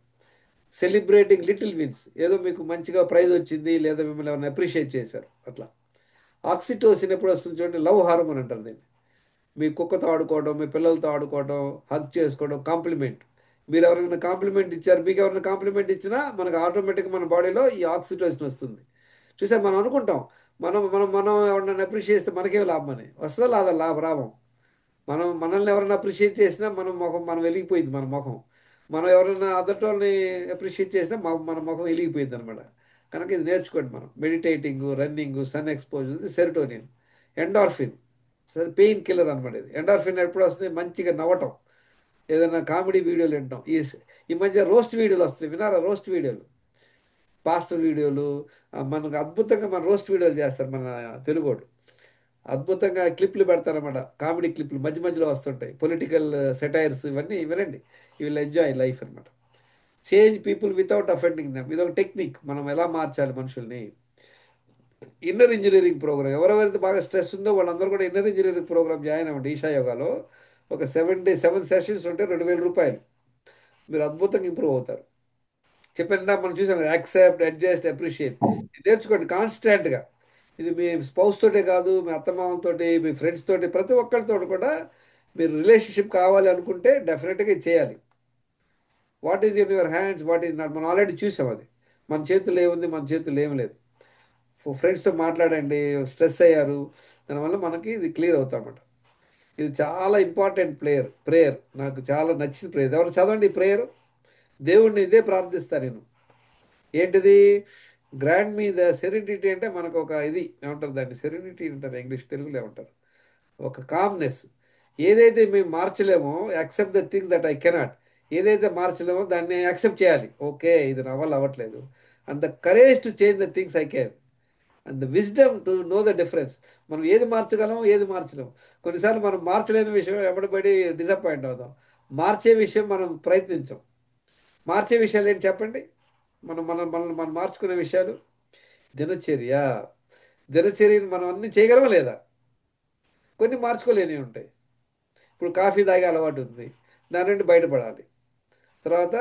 సెలబ్రేటింగ్ లిటిల్ విన్స్, ఏదో మీకు మంచిగా ప్రైజ్ వచ్చింది లేదా మిమ్మల్ని ఎవరైనా అప్రిషియేట్ చేశారు, అట్లా. ఆక్సిటోసిన్ ఎప్పుడు వస్తుంది చూడండి, లవ్ హార్మోన్ అంటారు దీన్ని. మీ కుక్కతో ఆడుకోవడం, మీ పిల్లలతో ఆడుకోవడం, హగ్ చేసుకోవడం, కాంప్లిమెంట్. మీరు ఎవరైనా కాంప్లిమెంట్ ఇచ్చారు, మీకు ఎవరైనా కాంప్లిమెంట్ ఇచ్చినా మనకు ఆటోమేటిక్గా మన బాడీలో ఈ ఆక్సిటోసిన్ వస్తుంది. చూసారు, మనం అనుకుంటాం మనం మనం మనం ఎవరైనా అప్రిషియేట్ చేస్తే మనకేం లాభం అని, వస్తుందా లేదా లాభం. మనల్ని ఎవరైనా అప్రిషియేట్ చేసినా మనం వెలిగిపోయింది మన ముఖం. మనం ఎవరైనా అదటోళ్ళని అప్రిషియేట్ చేసినా మన ముఖం వెలిగిపోయింది అనమాట. కనుక ఇది నేర్చుకోండి మనం, meditating, running, sun exposure, serotonin, endorphin. సరే పెయిన్ కిల్లర్ అనమాట ఇది. ఎండార్ఫిన్ ఎప్పుడు వస్తుంది? మంచిగా నవ్వటం, ఏదైనా కామెడీ వీడియోలు వింటాం. ఈ మధ్య రోస్ట్ వీడియోలు వస్తున్నాయి, వినారా? రోస్ట్ వీడియోలు, పాస్టర్ వీడియోలు. మనకు అద్భుతంగా మన రోస్ట్ వీడియోలు చేస్తారు మన తెలుగోడు. అద్భుతంగా క్లిప్లు పెడతారన్నమాట, కామెడీ క్లిప్లు మధ్య మధ్యలో వస్తుంటాయి, పొలిటికల్ సెటైర్స్. ఇవన్నీ వినండి, యూ విల్ ఎంజాయ్ లైఫ్ అనమాట. Change people without offending them, ఇది ఒక టెక్నిక్. మనం ఎలా మార్చాలి మనుషుల్ని. ఇన్నర్ ఇంజనీరింగ్ ప్రోగ్రామ్, ఎవరెవరైతే బాగా స్ట్రెస్ ఉందో వాళ్ళందరూ కూడా ఇన్నర్ ఇంజనీరింగ్ ప్రోగ్రామ్ జాయిన్ అవ్వండి. ఈషా యోగాలో ఒక 7 సెషన్స్ ఉంటే 2000 రూపాయలు. మీరు అద్భుతంగా ఇంప్రూవ్ అవుతారు. చెప్పండి, మనం చూసాం యాక్సెప్ట్, అడ్జస్ట్, అప్రిషియేట్. నేర్చుకోండి కాన్స్టెంట్గా. ఇది మీ స్పౌస్ తోటే కాదు, మీ అత్తమామతోటి, మీ ఫ్రెండ్స్ తోటి, ప్రతి ఒక్కరితో కూడా మీరు రిలేషన్షిప్ కావాలి అనుకుంటే డెఫినెట్గా ఇది చేయాలి. What is in your hands, what is not, మనం ఆల్రెడీ చూసాం అది. మన చేతుల్లో ఏముంది, మన చేతుల్లో ఏం లేదు. ఫ్రెండ్స్తో మాట్లాడండి, స్ట్రెస్ అయ్యారు, దానివల్ల మనకి ఇది క్లియర్ అవుతామన్నమాట. ఇది చాలా ఇంపార్టెంట్ ప్రేయర్. నాకు చాలా నచ్చిన ప్రేయర్. ఎవరు చదవండి ఈ ప్రేయర్. దేవుణ్ణి ఇదే ప్రార్థిస్తాను నేను. ఏంటిది? Grant me the serenity. అంటే మనకు ఒక ఇది ఏమంటారు దాన్ని, సెరెనిటీ అంటారు ఇంగ్లీష్, తెలుగులో ఏమంటారు, ఒక కామ్నెస్. ఏదైతే మేము మార్చలేమో, accept the things that I cannot. ఏదైతే మార్చలేమో దాన్ని యాక్సెప్ట్ చేయాలి. ఓకే, ఇది నా వల్ల అవ్వట్లేదు. And the courage to change the things I can, and the wisdom to know the difference. మనం ఏది మార్చగలం, ఏది మార్చలేము. కొన్నిసార్లు మనం మార్చలేని విషయం ఎప్పటిపడి డిసప్పాయింట్ అవుతాం. మార్చే విషయం మనం ప్రయత్నించాం. మార్చే విషయాలు ఏంటి చెప్పండి? మనం మార్చుకునే విషయాలు. దినచర్య. దినచర్యను మనం అన్నీ చేయగలమా లేదా? కొన్ని మార్చుకోలేనివి ఉంటాయి. ఇప్పుడు కాఫీ తాగే అలవాటు ఉంది, దాని నుండి బయటపడాలి. తర్వాత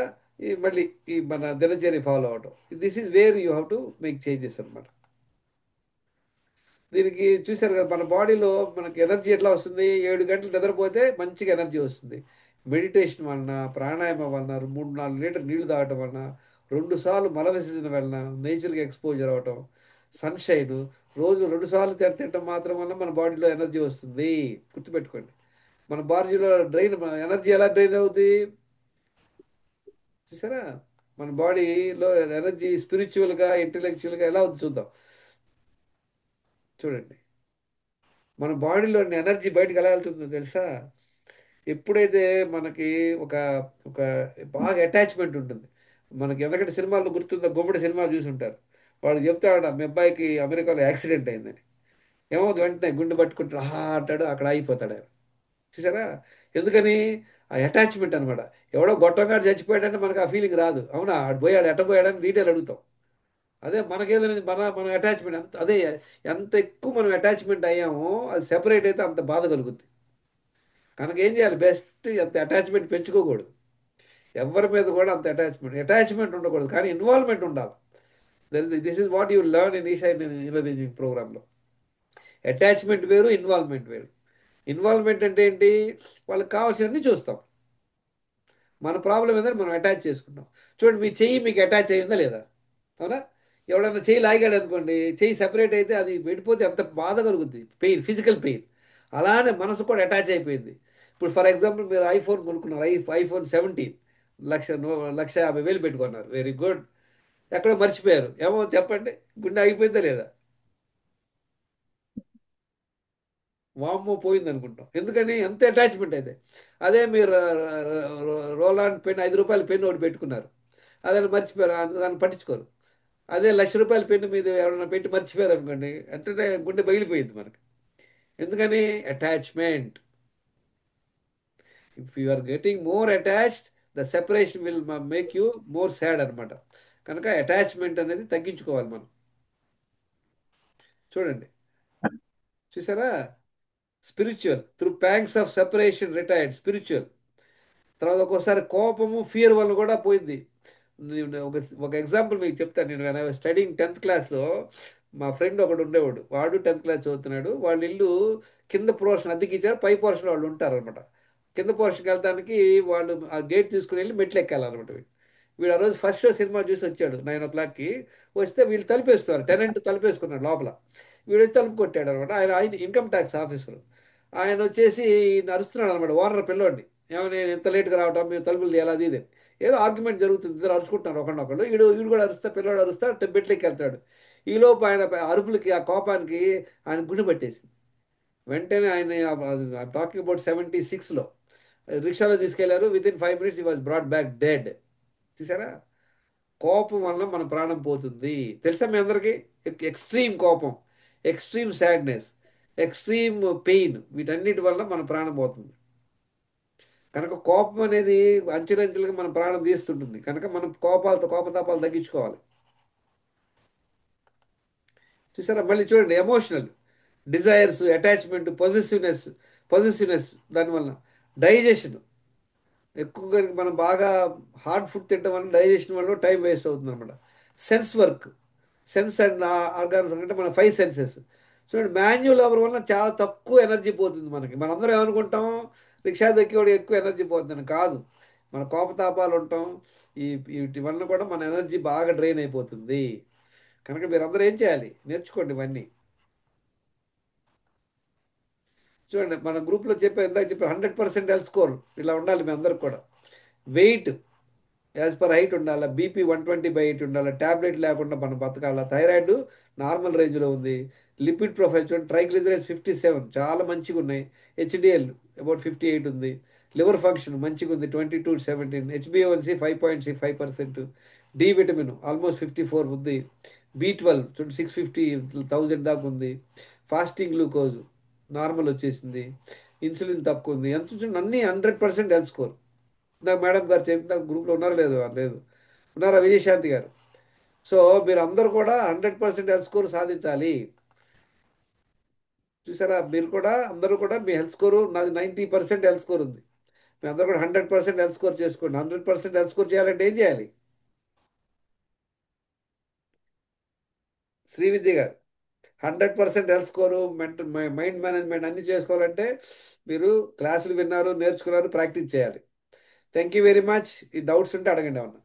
మళ్ళీ ఈ మన దినచర్య ఫాలో అవటం. This is where you have to make changes అనమాట. దీనికి చూశారు కదా, మన బాడీలో మనకి ఎనర్జీ ఎట్లా వస్తుంది? 7 గంటలు నిద్రపోతే మంచిగా ఎనర్జీ వస్తుంది. మెడిటేషన్ వలన, ప్రాణాయామం వలన, 3-4 లీటర్ నీళ్లు తాగటం వలన, 2 సార్లు మల విసర్జన వలన, నేచర్కి ఎక్స్పోజర్ అవ్వటం, సన్షైన్, రోజు 2 సార్లు తినటం మాత్రం వల్ల మన బాడీలో ఎనర్జీ వస్తుంది. గుర్తుపెట్టుకోండి. మన బాడీలో ఎనర్జీ ఎలా డ్రైన్ అవుతుంది చూసారా? మన బాడీలో ఎనర్జీ స్పిరిచువల్గా, ఇంటెలెక్చువల్గా ఎలా అవుతుంది చూద్దాం. చూడండి, మన బాడీలోని ఎనర్జీ బయటకు ఎలా వెళ్తుందో తెలుసా? ఎప్పుడైతే మనకి ఒక ఒక బాగా అటాచ్మెంట్ ఉంటుంది. మనకి ఎందుకంటే సినిమాల్లో గుర్తుందో, గుమ్మడి సినిమా చూసి ఉంటారు. వాడు చెప్తాడు మీ అబ్బాయికి అమెరికాలో యాక్సిడెంట్ అయిందని. ఏమవుతుంది? వెంటనే గుండె పట్టుకుంటాడు, ఆహా అంటాడు, అక్కడ ఆగిపోతాడు ఆయన. చూసారా? ఎందుకని? ఆ అటాచ్మెంట్ అనమాట. ఎవడో గొట్టంగాడు చచ్చిపోయాడంటే మనకు ఆ ఫీలింగ్ రాదు. అవునా, ఆడు పోయాడు, ఎట్ట పోయాడని డీటెయిల్ అడుగుతాం. అదే మనకేదైనా మన అటాచ్మెంట్ అదే ఎంత ఎక్కువ మనం అటాచ్మెంట్ అయ్యామో, అది సెపరేట్ అయితే అంత బాధ కలుగుద్ది. కనుక ఏం చేయాలి? బెస్ట్ అంత అటాచ్మెంట్ పెంచుకోకూడదు. ఎవరి మీద కూడా అంత అటాచ్మెంట్ ఉండకూడదు, కానీ ఇన్వాల్వ్మెంట్ ఉండాలి. This is what you learn in Isha engineering ప్రోగ్రాంలో. అటాచ్మెంట్ వేరు, ఇన్వాల్వ్మెంట్ వేరు. ఇన్వాల్వ్మెంట్ అంటే ఏంటి? వాళ్ళకి కావాల్సినవన్నీ చూస్తాం. మన ప్రాబ్లం ఏంటంటే మనం అటాచ్ చేసుకుంటాం. చూడండి, మీ చెయ్యి మీకు అటాచ్ అయ్యిందా లేదా? అవునా? ఎవడన్నా చెయ్యి లాగాడు అనుకోండి, చెయ్యి సెపరేట్ అయితే అది వెళ్ళిపోతే ఎంత బాధ కలుగుద్ది, పెయిన్, ఫిజికల్ పెయిన్. అలానే మనసు కూడా అటాచ్ అయిపోయింది. ఇప్పుడు ఫర్ ఎగ్జాంపుల్ మీరు ఐఫోన్ కొనుక్కున్నారు, ఐఫోన్ 17, 1,50,000 పెట్టుకున్నారు. Very good. ఎక్కడో మర్చిపోయారు, ఏమో చెప్పండి, గుండె ఆగిపోయిందా లేదా? వామ్మో పోయింది అనుకుంటాం. ఎందుకని? ఎంత అటాచ్మెంట్ అయితే. అదే మీరు రోలాండ్ పెన్, ₹5 పెన్ ఒకటి పెట్టుకున్నారు, అదని మర్చిపోయారు, దాన్ని పట్టించుకోరు. అదే ₹1,00,000 పెన్ను మీద ఎవరైనా పెట్టి మర్చిపోయారు అనుకోండి, అంటే గుండె బగిలిపోయింది మనకి. ఎందుకని? Attachment. If you are getting more attached, the separation will make you more sad అనమాట. కనుక అటాచ్మెంట్ అనేది తగ్గించుకోవాలి మనం. చూడండి, చూసారా? Spiritual through pangs of separation retired, spiritual. తర్వాత ఒక్కోసారి కోపము, ఫియర్ వల్ల కూడా పోయింది. ఒక ఎగ్జాంపుల్ మీకు చెప్తాను. నేను స్టడీయింగ్ 10th క్లాస్లో మా ఫ్రెండ్ ఒకడు ఉండేవాడు. వాడు 10th క్లాస్ చదువుతున్నాడు. వాళ్ళ ఇల్లు కింద పోర్షన్ అద్దెకి ఇచ్చారు, పై పోర్షన్ వాళ్ళు ఉంటారనమాట. కింద పోర్షన్కి వెళ్తానికి వాళ్ళు ఆ గేట్ తీసుకుని వెళ్ళి మెట్లు ఎక్కాలన్నమాట. వీడు ఆ రోజు ఫస్ట్ షో సినిమా చూసి వచ్చాడు 9 o'clockకి. వస్తే వీళ్ళు తలుపేస్తున్నారు, టెనెంట్ తలుపేసుకున్నాడు లోపల. వీడు వచ్చి తలుపు కొట్టాడు అనమాట. ఆయన ఇన్కమ్ ట్యాక్స్ ఆఫీసర్. ఆయన వచ్చేసి అరుస్తున్నాడు అనమాట, ఓనర్ పిల్లోడిని. ఏమో నేను ఇంత లేట్గా రావటం, మేము తలుపులు తీయాలి, అది ఇది. ఏదో ఆర్గ్యుమెంట్ జరుగుతుంది, ఇద్దరు అరుచుకుంటున్నారు ఒకళ్ళొకళ్ళు. వీడు కూడా అరుస్తా, పిల్లోడు అరుస్తా బెట్లెక్కి వెళ్తాడు. ఈలోపు ఆయన అరుపులకి, ఆ కోపానికి ఆయన గుండె పట్టేసింది. వెంటనే ఆయన టాకింగ్ అబౌట్ 76లో రిక్షాలో తీసుకెళ్లారు. విత్ ఇన్ 5 minutes ఈ వాజ్ బ్రాట్ బ్యాక్ డెడ్. చూసారా, కోపం వల్ల మన ప్రాణం పోతుంది. తెలుసా మీ అందరికీ? ఎక్స్ట్రీమ్ కోపం, ఎక్స్ట్రీమ్ సాడ్నెస్, ఎక్స్ట్రీమ్ పెయిన్, వీటన్నిటి వల్ల మన ప్రాణం పోతుంది. కనుక కోపం అనేది అంచెలంచెలుగా మన ప్రాణం తీస్తుంటుంది. కనుక మనం కోపతాపాలు తగ్గించుకోవాలి. చూసారా, మళ్ళీ చూడండి, ఎమోషనల్ డిజైర్స్, అటాచ్మెంట్, పొజిటివ్నెస్ దానివల్ల డైజెషన్ ఎక్కువగా మనం బాగా హార్డ్ ఫుడ్ తినడం వల్ల డైజెషన్ వల్ల టైం వేస్ట్ అవుతుంది అనమాట. సెన్స్ అండ్ ఆర్గాన్స్ అంటే మన 5 senses. చూడండి, మాన్యువల్ అవర్ వల్ల చాలా తక్కువ ఎనర్జీ పోతుంది మనకి. మనందరం ఏమనుకుంటాం, రిక్షా దక్కేవాడు ఎక్కువ ఎనర్జీ పోతుందని. కాదు, మన కోపతాపాలు ఉంటాం, వీటి వల్ల కూడా మన ఎనర్జీ బాగా డ్రైన్ అయిపోతుంది. కనుక మీరందరూ ఏం చేయాలి, నేర్చుకోండి ఇవన్నీ. చూడండి, మన గ్రూప్లో ఇందాక చెప్పారు 100% హెల్త్ స్కోర్ ఇలా ఉండాలి మీ అందరికి కూడా. వెయిట్ యాజ్ పర్ హైట్ ఉండాలి, బీపీ 120/8 ఉండాలి, ట్యాబ్లెట్ లేకుండా మనం బతకాలి, థైరాయిడ్ నార్మల్ రేంజ్లో ఉంది, లిపిడ్ ప్రొఫైల్ చూడండి, ట్రైగ్లిజరైడ్స్ 57 చాలా మంచిగా ఉన్నాయి, హెచ్డిఎల్ అబౌట్ 58 ఉంది, లివర్ ఫంక్షన్ మంచిగా ఉంది 22/17, హెచ్బిఓన్సి 5.5%, డి విటమిన్ ఆల్మోస్ట్ 54 ఉంది, B12 చూడండి 650,000 దాకా ఉంది, ఫాస్టింగ్ గ్లూకోజ్ నార్మల్ వచ్చేసింది, ఇన్సులిన్ తక్కువ ఉంది. ఎంత చూడండి, అన్నీ 100% హెల్త్ స్కోర్. ఇందాక మేడం గారు చెప్పిన గ్రూప్లో ఉన్నారా లేదు? లేదు, ఉన్నారా? విజయశాంతి గారు. సో మీరు అందరూ కూడా 100% హెల్త్ స్కోర్ సాధించాలి. చూసారా, అందరూ కూడా మీ హెల్త్ స్కోరు, నాది 90% హెల్త్ స్కోర్ ఉంది. మీ అందరూ కూడా 100% హెల్త్ స్కోర్ చేసుకోండి. 100% హెల్త్ స్కోర్ చేయాలంటే ఏం చేయాలి? శ్రీవిద్య గారు, 100% హెల్త్ స్కోరు, మైండ్ మేనేజ్మెంట్ అన్నీ చేసుకోవాలంటే మీరు క్లాసులు విన్నారు, నేర్చుకున్నారు, ప్రాక్టీస్ చేయాలి. Thank you very much. ఈ డౌట్స్ ఉంటే అడగండి ఏమన్నా.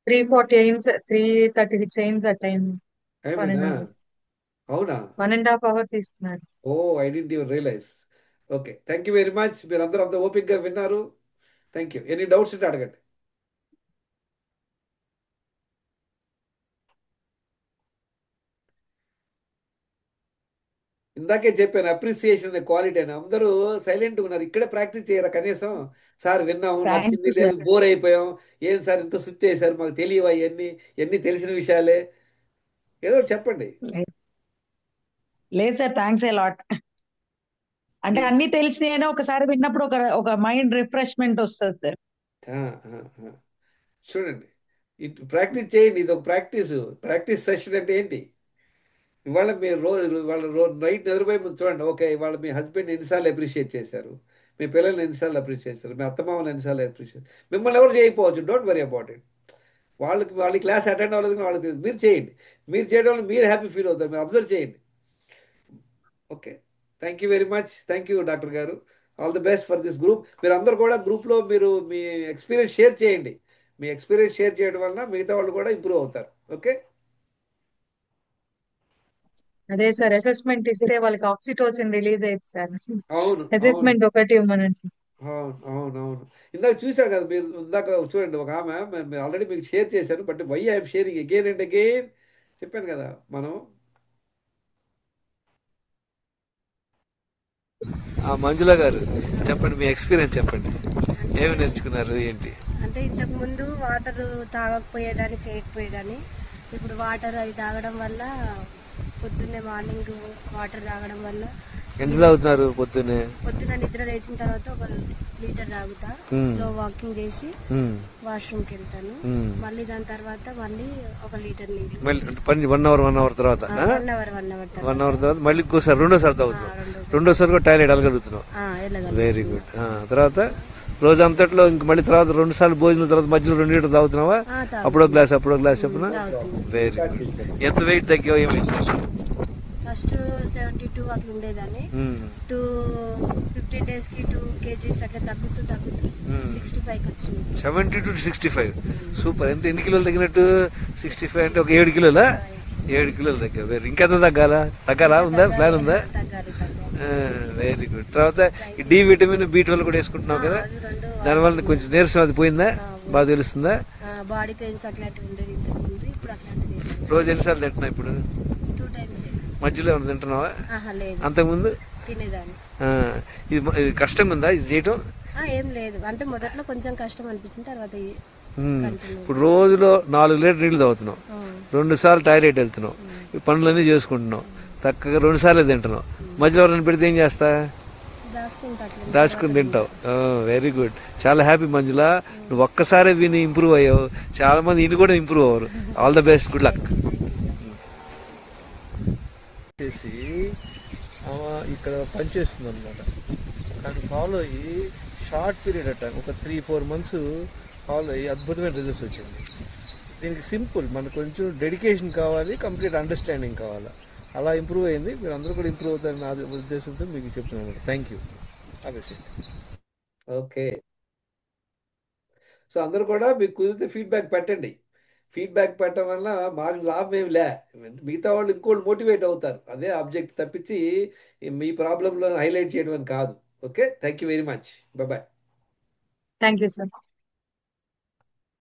340 aims, 336 aims అటైంది. ఏమైనా? అవునా? 1.5 hours తీసుకున్నారు. Oh, I didn't even realise. Okay, thank you very much. మీరు అందరూ అంత ఓపిక్గా విన్నారు. Thank you. ఎనీ డౌట్స్ ఉంటే అడగండి. ఇందాకే చెప్పాను, అప్రిసియేషన్ అనే క్వాలిటీ అని. అందరూ సైలెంట్గా ఉన్నారు, ఇక్కడే ప్రాక్టీస్ చేయరా కనీసం? సార్ విన్నాము, నచ్చింది లేదు, బోర్ అయిపోయాం, ఏం సార్ ఇంత సుత్తి చేశారు, మాకు తెలియవా ఇవన్నీ తెలిసిన విషయాలే, ఏదో ఒకటి చెప్పండి. లేదు సార్, థ్యాంక్స్ ఏ లాట్. అంటే అన్ని తెలిసినాయని ఒకసారి విన్నప్పుడు ఒక మైండ్ రిఫ్రెష్మెంట్ వస్తుంది సార్. చూడండి, ప్రాక్టీస్ చేయండి. ఇది ఒక ప్రాక్టీస్ సెషన్ అంటే ఏంటి? ఇవాళ మీరు నైట్ నిద్రపోయి ముందు చూడండి, ఓకే ఇవాళ మీ హస్బెండ్ ఎన్నిసార్లు అప్రిషియేట్ చేశారు, మీ పిల్లల్ని ఎన్నిసార్లు అప్రిషియేట్ చేశారు, మీ అత్తమామని ఎన్నిసార్లు అప్రిషియేట్, మిమ్మల్ని ఎవరు చేయకపోవచ్చు, డోంట్ వరీ అబౌట్ ఇట్. వాళ్ళ క్లాస్ అటెండ్ అవ్వలేదు కానీ వాళ్ళకి తెలియదు. మీరు చేయండి, మీరు చేయడం వల్ల మీరు హ్యాపీ ఫీల్ అవుతారు. మీరు అబ్జర్వ్ చేయండి. Okay, thank you very much. Thank you doctor గారు. All the best for this group. మీరు అందరూ కూడా గ్రూప్లో మీరు మీ ఎక్స్పీరియన్స్ షేర్ చేయండి. మీ ఎక్స్పీరియన్స్ షేర్ చేయడం వలన మిగతా వాళ్ళు కూడా ఇంప్రూవ్ అవుతారు. ఓకే, అదే సార్, అసెస్మెంట్ ఇస్తే వాళ్ళకి ఆక్సిటోసిన్ రిలీజ్ అయ్యింది సార్. అవును అసెస్మెంట్ ఒకటి ఇవ్వమనండి సార్. అవును. ఇందాక చూసారు కదా మీరు, ఇందాక చూడండి ఒక ఆమె, మీరు ఆల్రెడీ మీకు షేర్ చేశాను, but why I'm sharing again and again చెప్పాను కదా. మనం మంజుల గారు చెప్పండి, మీ ఎక్స్పీరియన్స్ చెప్పండి, ఏమి నేర్చుకున్నారు ఏంటి? అంటే ఇంతకు ముందు వాటర్ తాగకపోయేదాన్ని, చేయకపోయేదాన్ని. ఇప్పుడు వాటర్ అవి తాగడం వల్ల, పొద్దున్నే మార్నింగ్ వాటర్ తాగడం వల్ల. ఎంత తాగుతున్నారు పొద్దున్నే? పొద్దున్న నిద్ర లేచిన తర్వాత 1 లీటర్ తాగుతా, స్లో వాకింగ్ చేసి వాష్రూమ్ కి వెళ్తాను, మళ్ళీ దాని తర్వాత మళ్ళీ 1 లీటర్ నీళ్ళు. మళ్ళీ 1 అవర్ తర్వాత 1 అవర్ తర్వాత మళ్ళీ ఇంకోసారి రెండోసారి తాగుతున్నావు. రెండోసారి కూడా టాయిలెట్ వెళ్ళగలుగుతున్నావు. Very good. తర్వాత రోజు అంతట్లో ఇంక మళ్ళీ తర్వాత 2 సార్లు భోజనం తర్వాత మధ్యలో 2 లీటర్ తాగుతున్నావా? అప్పుడో గ్లాస్ చెప్పిన. Very good. ఎంత వెయిట్ తగ్గావు? ఏమైంది? ఫస్ట్ 72 అట్లా ఉండేదాన్ని, 15 days కి 2 kgs అట్లా తగ్గుతూ 65కి వచ్చింది. 70 to 65. సూపర్. ఎన్ని కిలోలు తగ్గినట్టు? 65 అంటే ఒక 7 కిలోలా? 7 కిలోలు తగ్గా. వెరీ. ఇంకెంత తగ్గాలా? ఉందా ప్లాన్ ఉందా? Very good. తర్వాత ఈ డి విటమిన్, B12 కూడా వేసుకుంటున్నావు కదా, దానివల్ల కొంచెం నీరసం అది పోయిందా? బాగా తెలుస్తుందా? బాడీ పెయిన్స్ అట్లాంటివి ఉండేది ఇంతకు ముందు, ఇప్పుడు అట్లాంటివి రోజు ఎన్నిసార్లు తింటున్నావు ఇప్పుడు? 2 టైమ్స్. మధ్యలో ఏమైనా తింటున్నావా? లేదు, అంతకుముందు తినేదాన్ని. ఆ, ఇది కష్టంగా ఉందా ఇది చేయటం? ఏం లేదు, అంటే మొదట్లో కొంచెం కష్టం అనిపించింది, తర్వాత కంటిన్యూ. ఇప్పుడు రోజులో 4 లీటర్ నీళ్ళు తాగుతున్నావు, 2 సార్లు టాయిలెట్ వెళ్తున్నావు, ఈ పనులన్నీ చేసుకుంటున్నావు, చక్కగా 2 సార్లు తింటున్నావు. మధ్యలో ఎవరైనా పెడితే ఏం చేస్తా? దాచుకుని తింటావు. వెరీ గుడ్, చాలా హ్యాపీ మంజుల. నువ్వు ఒక్కసారి విని ఇంప్రూవ్ అయ్యావు, చాలా మంది ఇన్ని కూడా ఇంప్రూవ్ అవ్వరు. All the best, good luck. చేసి ఇక్కడ పనిచేస్తుంది అనమాట, దాన్ని ఫాలో అయ్యి షార్ట్ పీరియడ్ ఆఫ్ టైం, ఒక 3-4 మంత్స్ ఫాలో అయ్యి అద్భుతమైన రిజల్ట్స్ వచ్చింది. దీనికి సింపుల్, మనకు కొంచెం డెడికేషన్ కావాలి, కంప్లీట్ అండర్స్టాండింగ్ కావాలి. అలా ఇంప్రూవ్ అయింది. మీరు అందరూ కూడా ఇంప్రూవ్ అవుతారని నా ఉద్దేశంతో మీకు చెప్తున్నాను. Thank you. ఓకే, సో అందరూ కూడా మీకు కుదిరితే ఫీడ్బ్యాక్ పెట్టండి. ఫీడ్బ్యాక్ పెట్టడం వల్ల మాకు లాభం ఏమి లే, మిగతా వాళ్ళు ఇంకోళ్ళు మోటివేట్ అవుతారు. అదే ఆబ్జెక్ట్ తప్పించి మీ ప్రాబ్లంలో హైలైట్ చేయడం అని కాదు. Okay, thank you very much. Bye. Thank you sir.